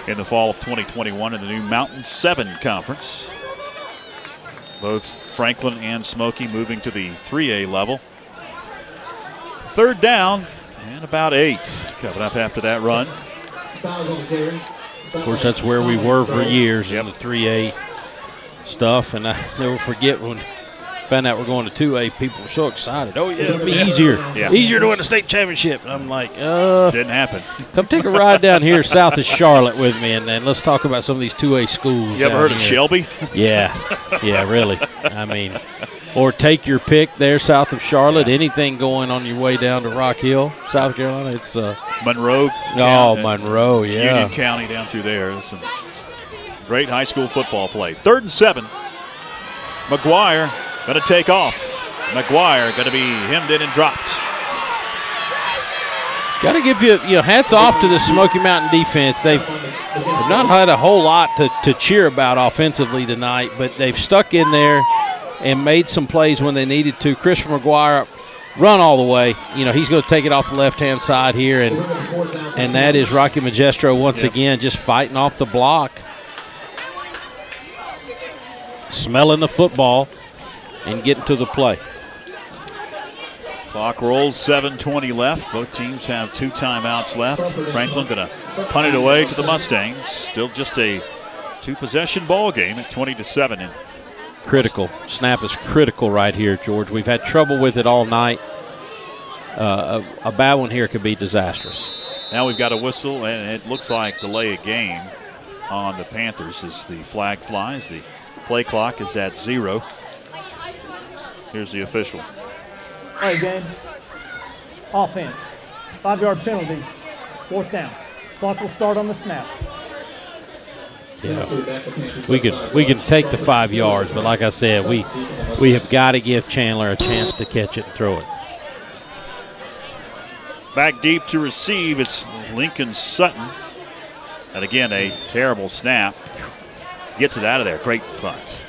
in the fall of 2021 in the new Mountain 7 Conference. Both Franklin and Smoky moving to the 3A level. 3rd down and about 8 coming up after that run. Of course, that's where we were for years in the 3A stuff. And I never forget when found out we're going to 2A, people were so excited. Oh, yeah, it'll be easier. Easier to win a state championship. And I'm like, didn't happen. Come take a ride down here south of Charlotte with me, and then let's talk about some of these 2A schools. You ever heard of Shelby? Yeah, really. I mean, or take your pick there south of Charlotte. Anything going on your way down to Rock Hill, South Carolina. It's Monroe. Monroe, yeah. Union County down through there. There's some great high school football play. 3rd and 7. McGuire going to take off. McGuire going to be hemmed in and dropped. Got to give you hats off to the Smoky Mountain defense. They've not had a whole lot to cheer about offensively tonight, but they've stuck in there and made some plays when they needed to. Christopher McGuire run all the way. He's going to take it off the left-hand side here, and that is Rocky Magestro once again just fighting off the block. Smelling the football and getting to the play. Clock rolls, 7:20 left. Both teams have 2 timeouts left. Franklin going to punt it away to the Mustangs. Still just a 2-possession ball game at 20-7. Critical. Snap is critical right here, George. We've had trouble with it all night. A bad one here could be disastrous. Now we've got a whistle, and it looks like delay a game on the Panthers as the flag flies. The play clock is at 0. Here's the official. All right, game. Offense. 5-yard penalty. 4th down. Clock will start on the snap. Yeah, we can take the 5 yards, but like I said, we have got to give Chandler a chance to catch it and throw it. Back deep to receive, it's Lincoln Sutton. And again, a terrible snap. Gets it out of there. Great punt.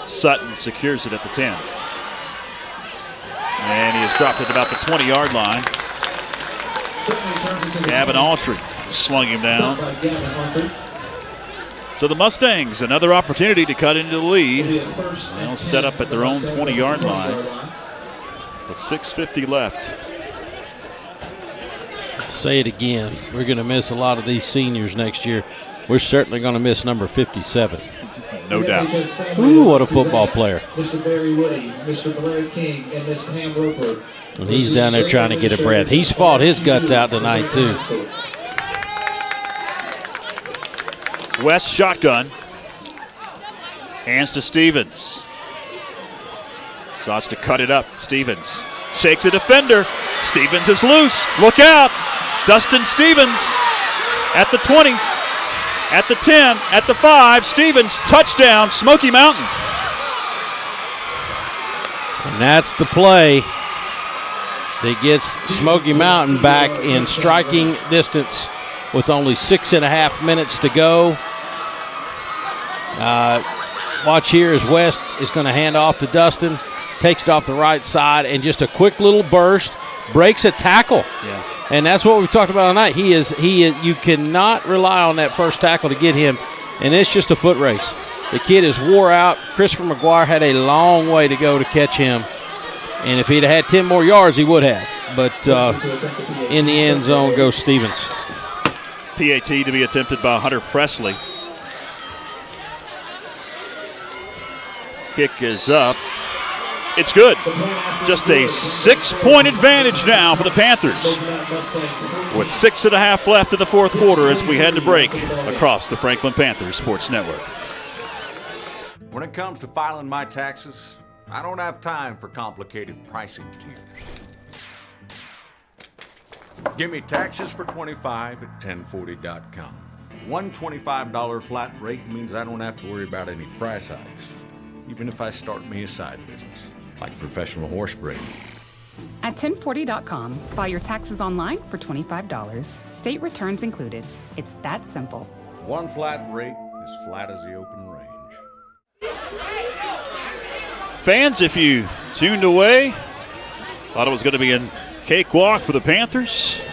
Sutton secures it at the 10. And he has dropped it about the 20-yard line. Gavin Autry slung him down. So the Mustangs, another opportunity to cut into the lead. They'll set up at their own 20-yard line with 6:50 left. Let's say it again. We're going to miss a lot of these seniors next year. We're certainly going to miss number 57. No doubt. Ooh, what a football player. Mr. Barry Woody, Mr. Blair King, and Miss Pam Roper. And he's down there trying to get a breath. He's fought his guts out tonight, too. West shotgun. Hands to Stevens. Starts to cut it up. Stevens shakes a defender. Stevens is loose. Look out. Dustin Stevens at the 20, at the 10, at the 5. Stevens, touchdown, Smoky Mountain. And that's the play that gets Smoky Mountain back in striking distance with only 6.5 minutes to go. Watch here as West is going to hand off to Dustin, takes it off the right side, and just a quick little burst, breaks a tackle. Yeah. And that's what we've talked about tonight. He is. You cannot rely on that first tackle to get him, and it's just a foot race. The kid is wore out. Christopher McGuire had a long way to go to catch him, and if he'd had 10 more yards, he would have. But in the end zone goes Stevens. PAT to be attempted by Hunter Presley. Kick is up. It's good. Just a 6-point advantage now for the Panthers, with 6.5 left in the fourth quarter as we head to break across the Franklin Panthers Sports Network. When it comes to filing my taxes, I don't have time for complicated pricing tiers. Give me taxes for $25 at 1040.com. One $25 flat rate means I don't have to worry about any price hikes, even if I start me a side business, like professional horse breeding. At 1040.com, file your taxes online for $25. State returns included. It's that simple. One flat rate, as flat as the open range. Fans, if you tuned away, thought it was going to be a cakewalk for the Panthers,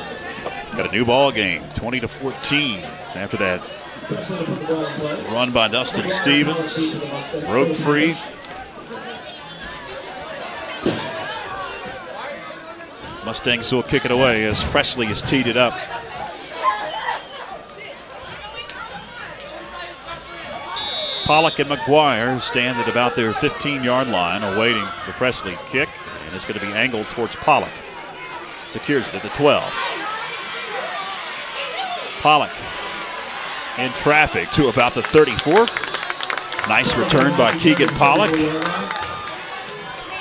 got a new ball game, 20-14 after that run by Dustin Stevens, broke free. Mustangs will kick it away as Presley has teed it up. Pollock and McGuire stand at about their 15-yard line awaiting the Presley kick, and it's going to be angled towards Pollock. Secures it at the 12. Pollock in traffic to about the 34. Nice return by Keegan Pollock.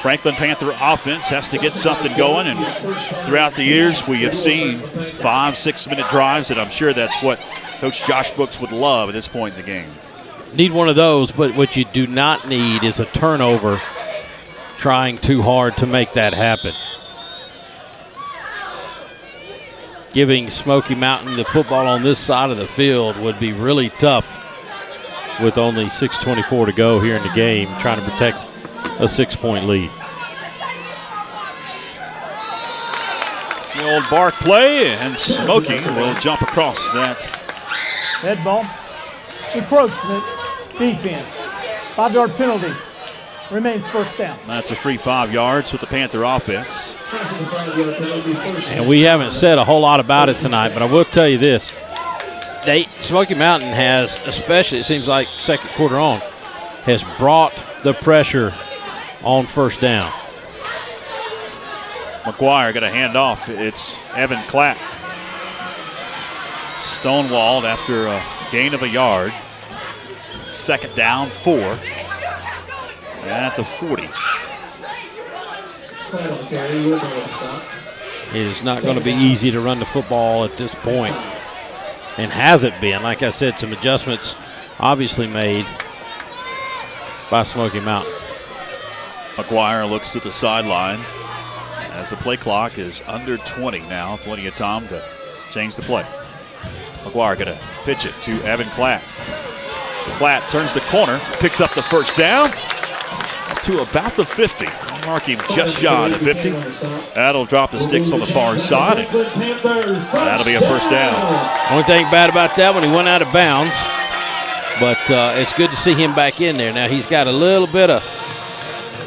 Franklin Panther offense has to get something going, and throughout the years we have seen 5-6 minute drives, and I'm sure that's what Coach Josh Brooks would love at this point in the game. Need one of those, but what you do not need is a turnover trying too hard to make that happen. Giving Smoky Mountain the football on this side of the field would be really tough with only 6:24 to go here in the game, trying to protect a 6-point lead. The old bark play, and Smoky will jump across that. Head ball. Encroachment. Defense. 5-yard penalty. Remains first down. That's a free 5 yards with the Panther offense. And we haven't said a whole lot about it tonight, but I will tell you this. Smoky Mountain has, especially it seems like second quarter on, has brought the pressure on first down. McGuire got a handoff. It's Evan Clapp. Stonewalled after a gain of a yard. Second down, 4. At the 40. It is not going to be easy to run the football at this point, and hasn't been. Like I said, some adjustments obviously made by Smoky Mountain. McGuire looks to the sideline as the play clock is under 20 now. Plenty of time to change the play. McGuire going to pitch it to Evan Clapp. Clapp turns the corner, picks up the first down to about the 50. Mark him just shy of the 50. That'll drop the sticks on the far side, and that'll be a first down. Only thing bad about that one, he went out of bounds, but it's good to see him back in there. Now he's got a little bit of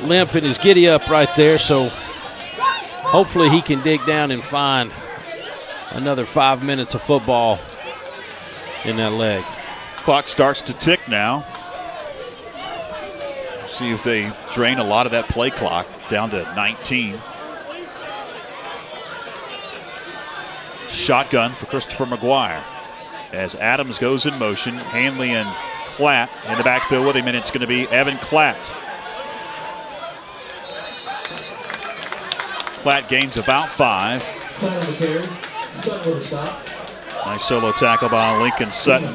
limp in his giddy up right there, so hopefully he can dig down and find another 5 minutes of football in that leg. Clock starts to tick now. See if they drain a lot of that play clock. It's down to 19. Shotgun for Christopher McGuire as Adams goes in motion. Hanley and Klatt in the backfield with him, and it's going to be Evan Klatt. Klatt gains about 5. Nice solo tackle by Lincoln Sutton.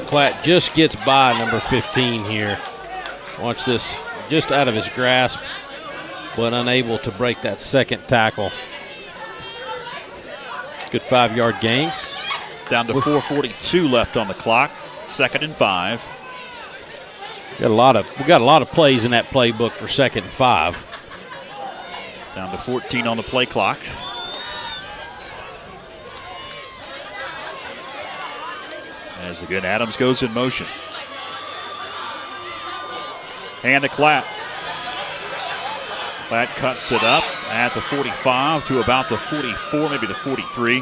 Klatt just gets by number 15 here. Watch this, just out of his grasp, but unable to break that second tackle. Good 5-yard gain. Down to 4:42 left on the clock. 2nd and 5. We got a lot of plays in that playbook for 2nd and 5. Down to 14 on the play clock. As again, Adams goes in motion. Hand to Klatt. Klatt cuts it up at the 45 to about the 44, maybe the 43.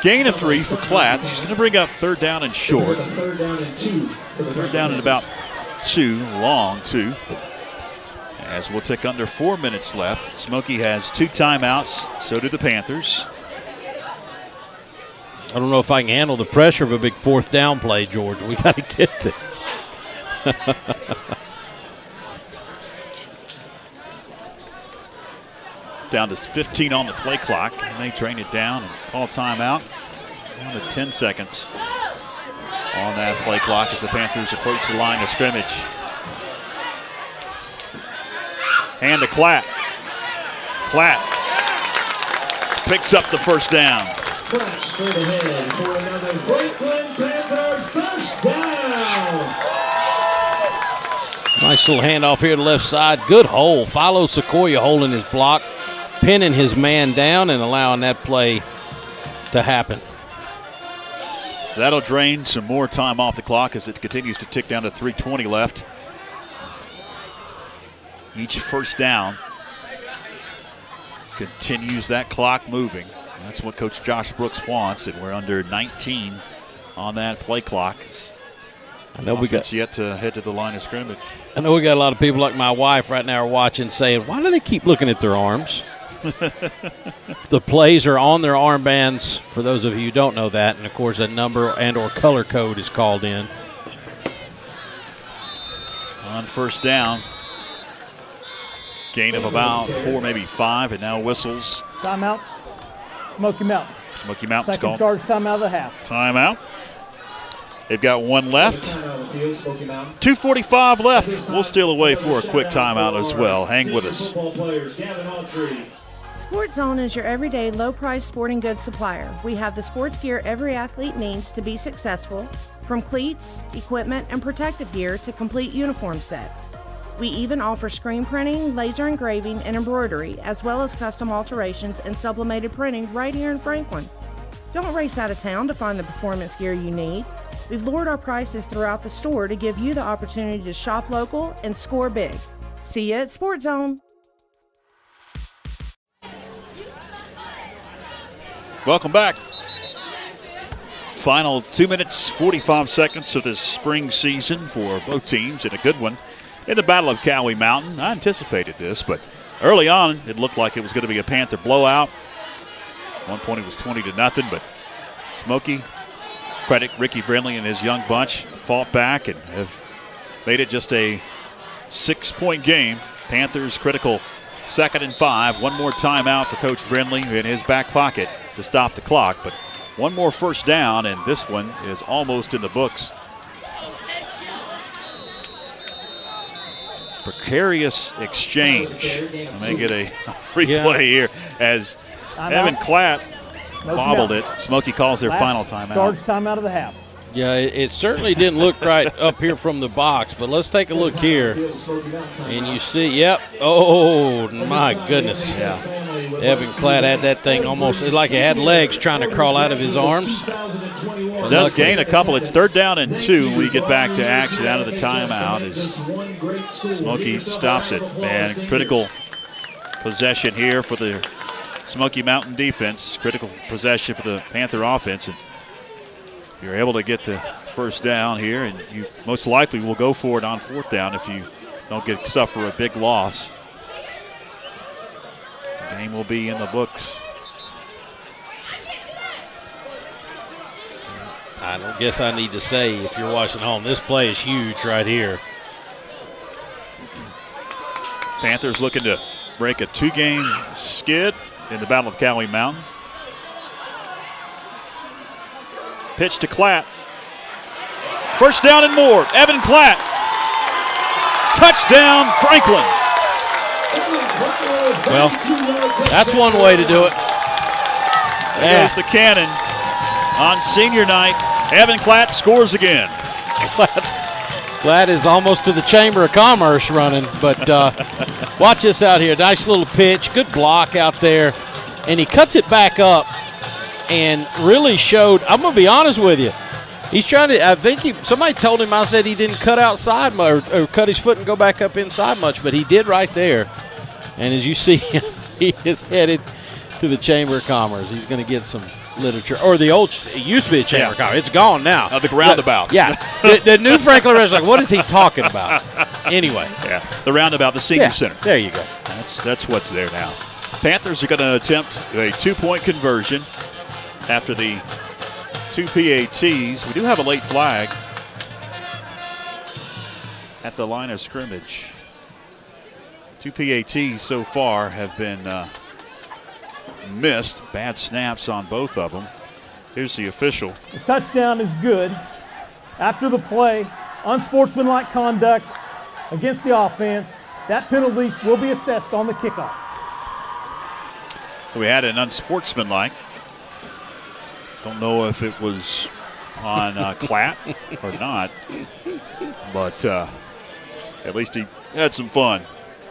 Gain of 3 for Klatt. He's going to bring up 3rd down and short. 3rd down and about 2, long 2. as we'll take under 4 minutes left. Smoky has 2 timeouts, so do the Panthers. I don't know if I can handle the pressure of a big 4th down play, George. We got to get this. Down to 15 on the play clock, and they train it down and call timeout. Down to 10 seconds on that play clock as the Panthers approach the line of scrimmage. Hand to Klatt. Klatt picks up the first down. Klatt straight ahead for another Franklin Panthers first down. Nice little handoff here to the left side. Good hole. Philo Sequoia holding his block, pinning his man down and allowing that play to happen. That'll drain some more time off the clock as it continues to tick down to 3:20 left. Each first down continues that clock moving. That's what Coach Josh Brooks wants, and we're under 19 on that play clock. I know we got yet to head to the line of scrimmage. I know we got a lot of people like my wife right now are watching saying, why do they keep looking at their arms? The plays are on their armbands, for those of you who don't know that, and of course a number and or color code is called in. On first down, gain of about 4, maybe 5, and now whistles. Timeout. Smoky Mountain. Smoky Mountain's Second called. charge timeout of the half. Timeout. They've got 1 left. 2:45 left. We'll steal away for a quick timeout as well. Hang with us. Gavin Autry. Sports Zone is your everyday low-price sporting goods supplier. We have the sports gear every athlete needs to be successful, from cleats, equipment, and protective gear to complete uniform sets. We even offer screen printing, laser engraving, and embroidery, as well as custom alterations and sublimated printing right here in Franklin. Don't race out of town to find the performance gear you need. We've lowered our prices throughout the store to give you the opportunity to shop local and score big. See you at Sports Zone. Welcome back. Final 2 minutes, 45 seconds of this spring season for both teams, and a good one in the Battle of Cowie Mountain. I anticipated this, but early on it looked like it was going to be a Panther blowout. At one point it was 20-0, but Smoky, credit Ricky Brindley and his young bunch, fought back and have made it just a 6-point game. Panthers critical 2nd and 5. One more timeout for Coach Brindley in his back pocket to stop the clock, but one more first down, and this one is almost in the books. Precarious exchange. And they get a replay here as Evan Klatt bobbled it. Smoky calls their final timeout. Charge timeout of the half. Yeah, it certainly didn't look right up here from the box, but let's take a look here. And you see, yep, oh, my goodness. Yeah. Evan Klatt had that thing almost like it had legs trying to crawl out of his arms. Does gain a couple. It's 3rd down and 2. We get back to action out of the timeout as Smoky stops it. Man, critical possession here for the Smoky Mountain defense. Critical possession for the Panther offense. And you're able to get the first down here, and you most likely will go for it on 4th down if you don't suffer a big loss. The game will be in the books. I don't guess I need to say, if you're watching home, this play is huge right here. Panthers looking to break a 2-game skid in the Battle of Cowie Mountain. Pitch to Klatt. First down and more. Evan Klatt. Touchdown, Franklin. Well, that's one way to do it. There goes the cannon on senior night. Evan Klatt scores again. Klatt is almost to the Chamber of Commerce running, but watch this out here. Nice little pitch, good block out there, and he cuts it back up and really showed. I'm going to be honest with you. He's trying to, I think somebody told him, I said he didn't cut outside or cut his foot and go back up inside much, but he did right there. And as you see him, he is headed to the Chamber of Commerce. He's going to get some literature. Or the old, it used to be a Chamber of Commerce. It's gone now. The roundabout. Yeah. the new Franklin is like, what is he talking about? Anyway. Yeah, the roundabout, the senior center. There you go. That's what's there now. Panthers are going to attempt a 2-point conversion after the 2 PATs. We do have a late flag at the line of scrimmage. 2 PATs so far have been missed. Bad snaps on both of them. Here's the official. The touchdown is good. After the play, unsportsmanlike conduct against the offense. That penalty will be assessed on the kickoff. We had an unsportsmanlike. Don't know if it was on Klatt or not, but at least he had some fun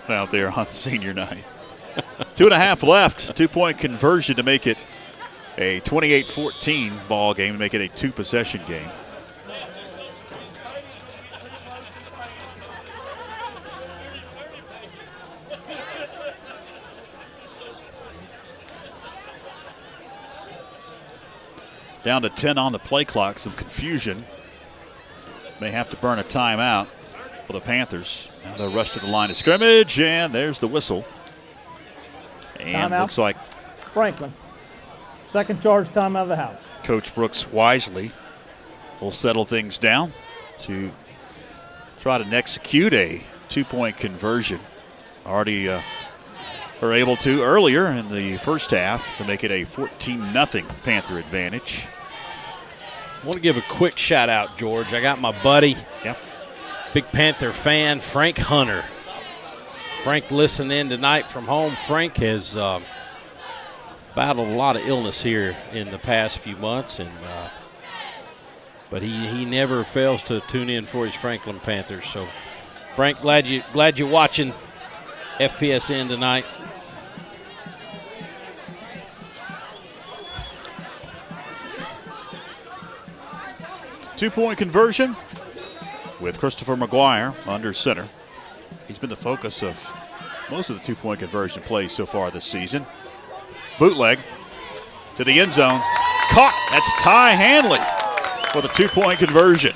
out there on senior night. 2.5 left. 2-point conversion to make it a 28-14 ball game, to make it a 2-possession game. Down to 10 on the play clock, some confusion. May have to burn a timeout for the Panthers. Now they'll rush to the line of scrimmage, and there's the whistle. And timeout. Looks like Franklin. Second charge timeout of the house. Coach Brooks wisely will settle things down to try to execute a 2-point conversion. Already were able to earlier in the first half to make it a 14-0 Panther advantage. I want to give a quick shout out, George. I got my buddy, big Panther fan, Frank Hunter. Frank listened in tonight from home. Frank has battled a lot of illness here in the past few months, and but he never fails to tune in for his Franklin Panthers. So, Frank, glad you're watching FPSN tonight. Two-point conversion with Christopher McGuire under center. He's been the focus of most of the 2-point conversion plays so far this season. Bootleg to the end zone. Caught. That's Ty Hanley for the 2-point conversion.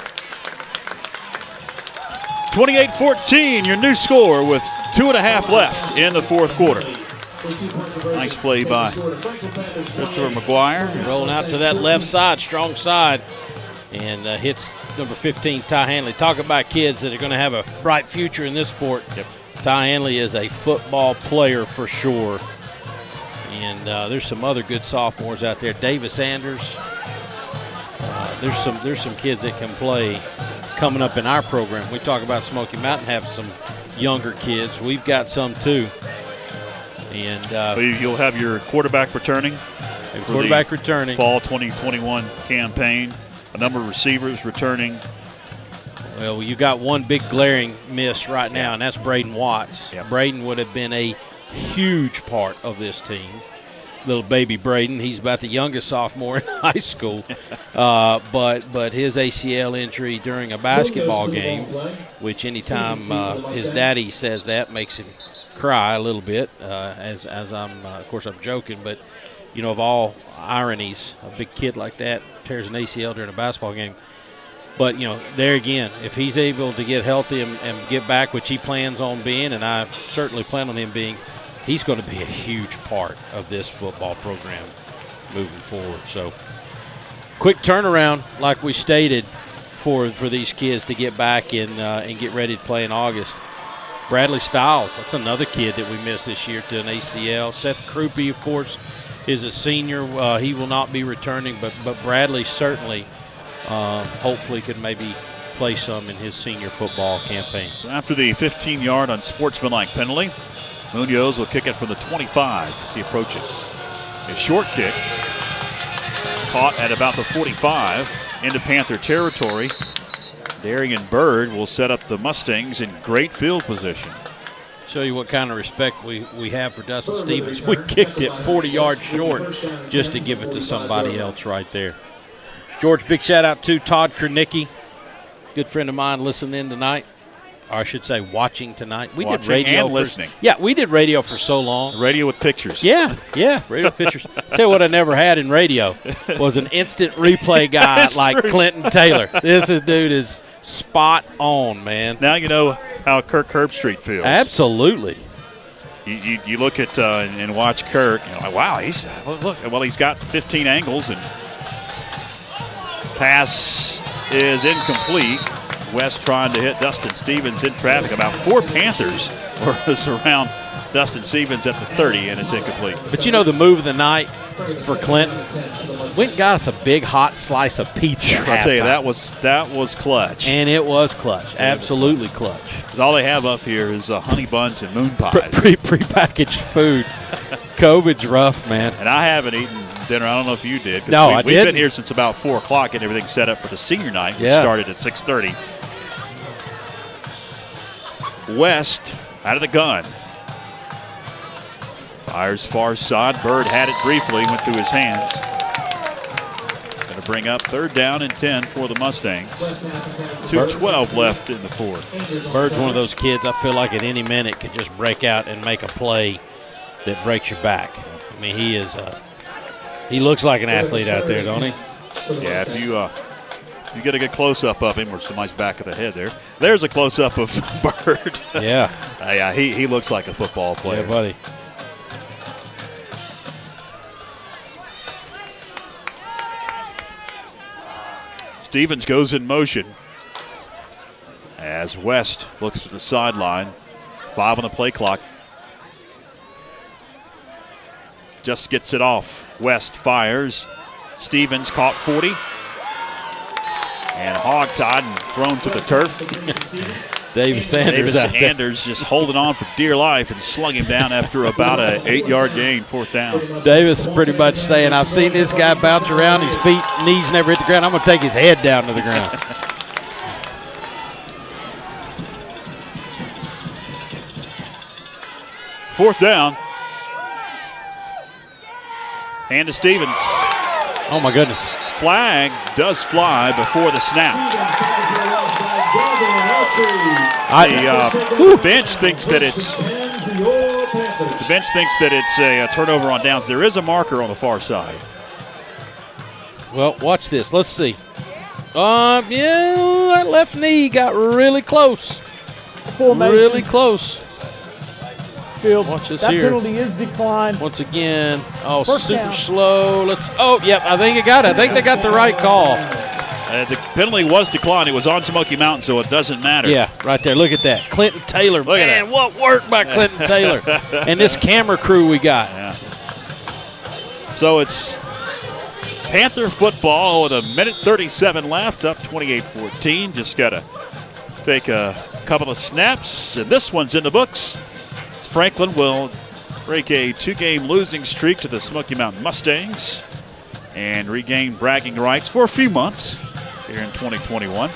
28-14, your new score with 2.5 left in the fourth quarter. Nice play by Christopher McGuire. Rolling out to that left side, strong side, and hits number 15, Ty Hanley. Talk about kids that are going to have a bright future in this sport. Yep. Ty Hanley is a football player for sure. And there's some other good sophomores out there. Davis Anders. There's some kids that can play coming up in our program. We talk about Smoky Mtn have some younger kids. We've got some too. And you'll have your quarterback returning. Quarterback returning. Fall 2021 campaign. A number of receivers returning. Well, you got one big glaring miss right now, and that's Braden Watts. Yep. Braden would have been a huge part of this team. Little baby Braden, he's about the youngest sophomore in high school. But his ACL injury during a basketball game, which anytime his daddy says that makes him cry a little bit, as I'm, of course, I'm joking, but, you know, of all ironies, a big kid like that tears an ACL during a basketball game. But, you know, there again, if he's able to get healthy and get back, which he plans on being, and I certainly plan on him being, he's going to be a huge part of this football program moving forward. So, quick turnaround, like we stated, for these kids to get back and get ready to play in August. Bradley Stiles, that's another kid that we missed this year to an ACL. Seth Krupe, of course, is a senior. He will not be returning, but Bradley certainly hopefully could maybe play some in his senior football campaign. After the 15-yard unsportsmanlike penalty, Munoz will kick it from the 25 as he approaches. A short kick caught at about the 45 into Panther territory. Darian Bird will set up the Mustangs in great field position. Show you what kind of respect we have for Dustin Stevens. We kicked it 40 yards short just to give it to somebody else right there. George, big shout out to Todd Kernicki, good friend of mine listening in tonight. or I should say watching tonight. We did Watching radio and listening. Yeah, we did radio for so long. Radio with pictures. Yeah, radio pictures. Tell you what I never had in radio was an instant replay guy like true. Clinton Taylor. This dude is spot on, man. Now you know how Kirk Herbstreit feels. Absolutely. You look at and watch Kirk, and you're like, wow, he's got 15 angles, and pass is incomplete. West trying to hit Dustin Stevens in traffic. About 4 Panthers were around Dustin Stevens at the 30, and it's incomplete. But you know the move of the night for Clinton? Went and got us a big hot slice of pizza. I'll tell you, that was clutch. And it was clutch. Absolutely clutch. Because all they have up here is honey buns and moon pies. Prepackaged food. COVID's rough, man. And I haven't eaten dinner. I don't know if you did. No, I didn't. We've been here since about 4 o'clock, getting everything set up for the senior night, which started at 6:30. West out of the gun. Fires far side. Bird had it briefly, went through his hands. It's going to bring up 3rd down and 10 for the Mustangs. 2:12 left in the 4th. Bird's one of those kids I feel like at any minute could just break out and make a play that breaks your back. I mean, he looks like an athlete out there, don't he? Yeah, if you get a good close-up of him, or somebody's back of the head there. There's a close-up of Bird. Yeah. Yeah, he looks like a football player. Yeah, buddy. Stevens goes in motion as West looks to the sideline. 5 on the play clock. Just gets it off. West fires. Stevens caught 40. And hog-tied and thrown to the turf. Davis Sanders just holding on for dear life and slung him down after about an 8-yard gain, 4th down. Davis pretty much saying, I've seen this guy bounce around, his feet, knees never hit the ground. I'm going to take his head down to the ground. 4th down. Hand to Stevens. Oh, my goodness. Flag does fly before the snap. The bench thinks that it's a turnover on downs. There is a marker on the far side. Well, watch this. Let's see. That left knee got really close. Really close. Field. Watch this that here. Penalty is declined. Once again. Oh, First super down. slow. Yep, I think it got it. I think they got the right call. The penalty was declined. It was on Smoky Mountain, so it doesn't matter. Yeah, right there. Look at that. Clinton Taylor. Look at Man, that. what work by Clinton Taylor. And this camera crew we got. Yeah. So it's Panther football with 1:37 left, up 28-14. Just got to take a couple of snaps, and this one's in the books. Franklin will break a 2-game losing streak to the Smoky Mountain Mustangs and regain bragging rights for a few months here in 2021.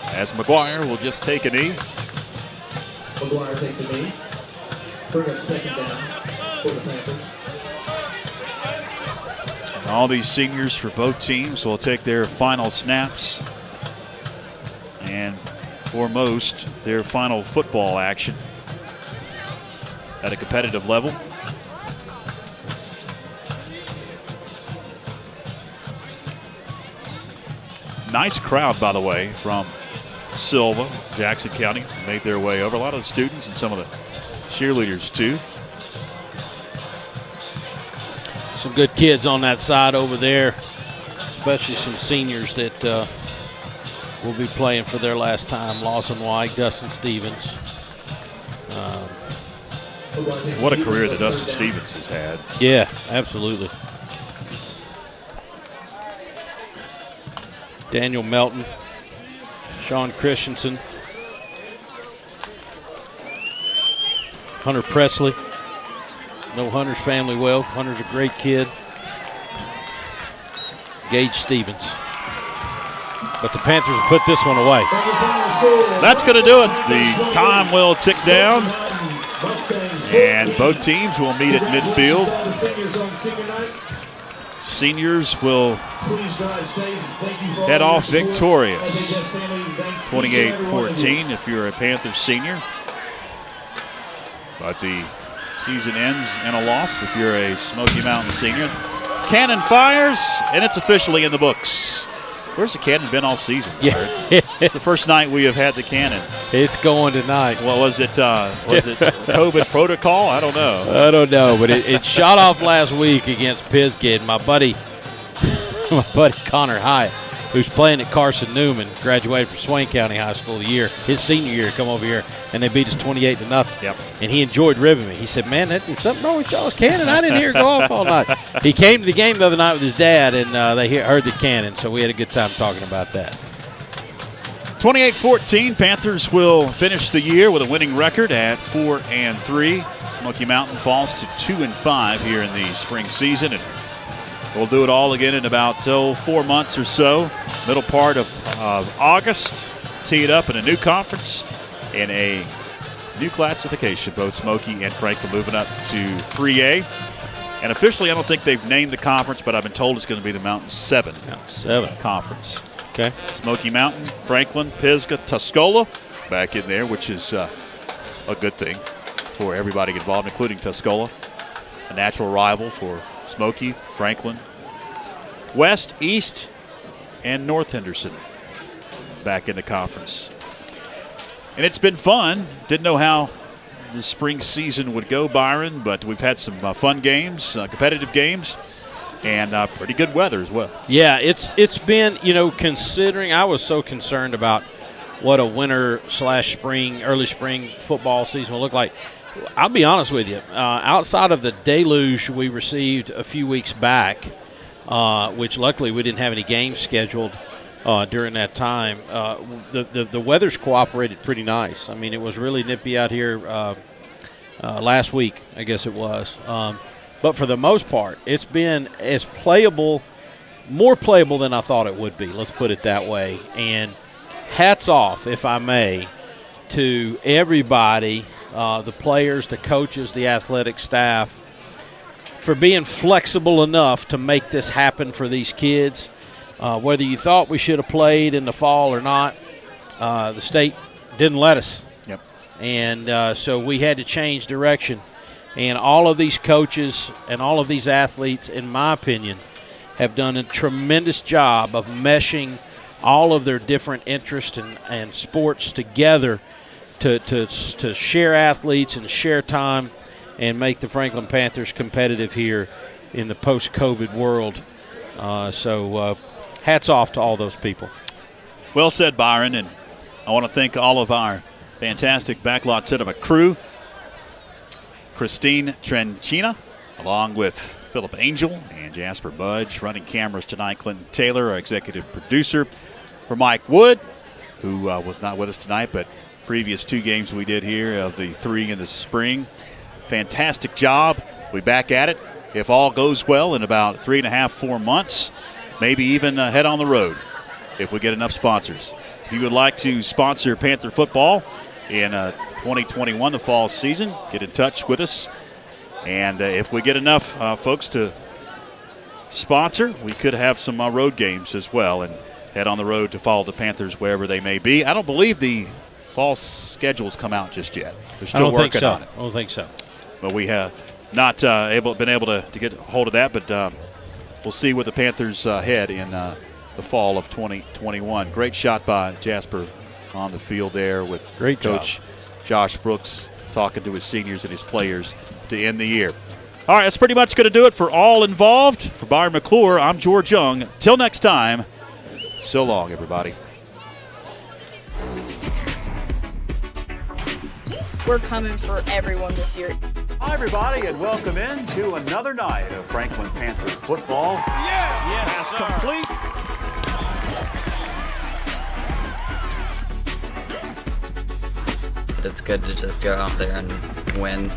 As McGuire will just take a knee. McGuire takes a knee. Bring up 2nd down for the Panthers. And all these seniors for both teams will take their final snaps and for most their final football action at a competitive level. Nice crowd, by the way, from Silva, Jackson County, made their way over. A lot of the students and some of the cheerleaders, too. Some good kids on that side over there, especially some seniors that will be playing for their last time. Lawson White, Dustin Stevens. What a career that Dustin Stevens has had. Yeah, absolutely. Daniel Melton, Sean Christensen, Hunter Presley. Know Hunter's family well. Hunter's a great kid. Gage Stevens. But the Panthers have put this one away. That's going to do it. The time will tick down. And both teams will meet at midfield. seniors will head off victorious, 28-14 if you're a Panther senior. But the season ends in a loss if you're a Smoky Mountain senior. Cannon fires, and it's officially in the books. Where's the cannon been all season? Yeah, it's the first night we have had the cannon. It's going tonight. Well, was it COVID protocol? I don't know. But it shot off last week against Pisgah. My buddy Connor Hyatt, who's playing at Carson Newman, graduated from Swain County High School his senior year, come over here, and they beat us 28-0. Yep. And he enjoyed ribbing me. He said, "Man, there's something wrong with y'all's cannon. I didn't hear it go off all night." He came to the game the other night with his dad, and they heard the cannon, so we had a good time talking about that. 28-14, Panthers will finish the year with a winning record at 4-3. Smoky Mountain falls to 2-5 here in the spring season, and we'll do it all again in about 4 months or so. Middle part of August, tee it up in a new conference in a new classification. Both Smoky and Franklin moving up to 3A. And officially, I don't think they've named the conference, but I've been told it's going to be the Mountain 7 conference. Okay. Smoky Mountain, Franklin, Pisgah, Tuscola back in there, which is a good thing for everybody involved, including Tuscola, a natural rival for Smoky, Franklin, West, East, and North Henderson back in the conference. And it's been fun. Didn't know how the spring season would go, Byron, but we've had some fun games, competitive games, and pretty good weather as well. Yeah, it's been, considering I was so concerned about what a winter/spring, early spring football season will look like. I'll be honest with you. Outside of the deluge we received a few weeks back, which luckily we didn't have any games scheduled during that time, the weather's cooperated pretty nice. I mean, it was really nippy out here last week, I guess it was. But for the most part, it's been as playable, more playable than I thought it would be. Let's put it that way. And hats off, if I may, to everybody, the players, the coaches, the athletic staff, for being flexible enough to make this happen for these kids. Whether you thought we should have played in the fall or not, the state didn't let us. Yep. And so we had to change direction. And all of these coaches and all of these athletes, in my opinion, have done a tremendous job of meshing all of their different interests and sports together to share athletes and share time and make the Franklin Panthers competitive here in the post-COVID world. So hats off to all those people. Well said, Byron, and I want to thank all of our fantastic Backlot Cinema crew. Christine Trencina, along with Philip Angel and Jasper Budge, running cameras tonight. Clinton Taylor, our executive producer. For Mike Wood, who was not with us tonight, but previous 2 games we did here of the 3 in the spring. Fantastic job. We'll be back at it, if all goes well, in about 3.5, 4 months. Maybe even head on the road if we get enough sponsors. If you would like to sponsor Panther football in 2021, the fall season, get in touch with us. And if we get enough folks to sponsor, we could have some road games as well and head on the road to follow the Panthers wherever they may be. I don't believe the fall schedules come out just yet. They're still working on it. I don't think so. But we have not been able to get a hold of that, but we'll see where the Panthers head in the fall of 2021. Great shot by Jasper on the field there with Great Coach job. Josh Brooks talking to his seniors and his players to end the year. All right, that's pretty much going to do it for all involved. For Byron McClure, I'm George Young. Till next time, so long, everybody. We're coming for everyone this year. Hi, everybody, and welcome in to another night of Franklin Panthers football. Yes, complete. But it's good to just go out there and win.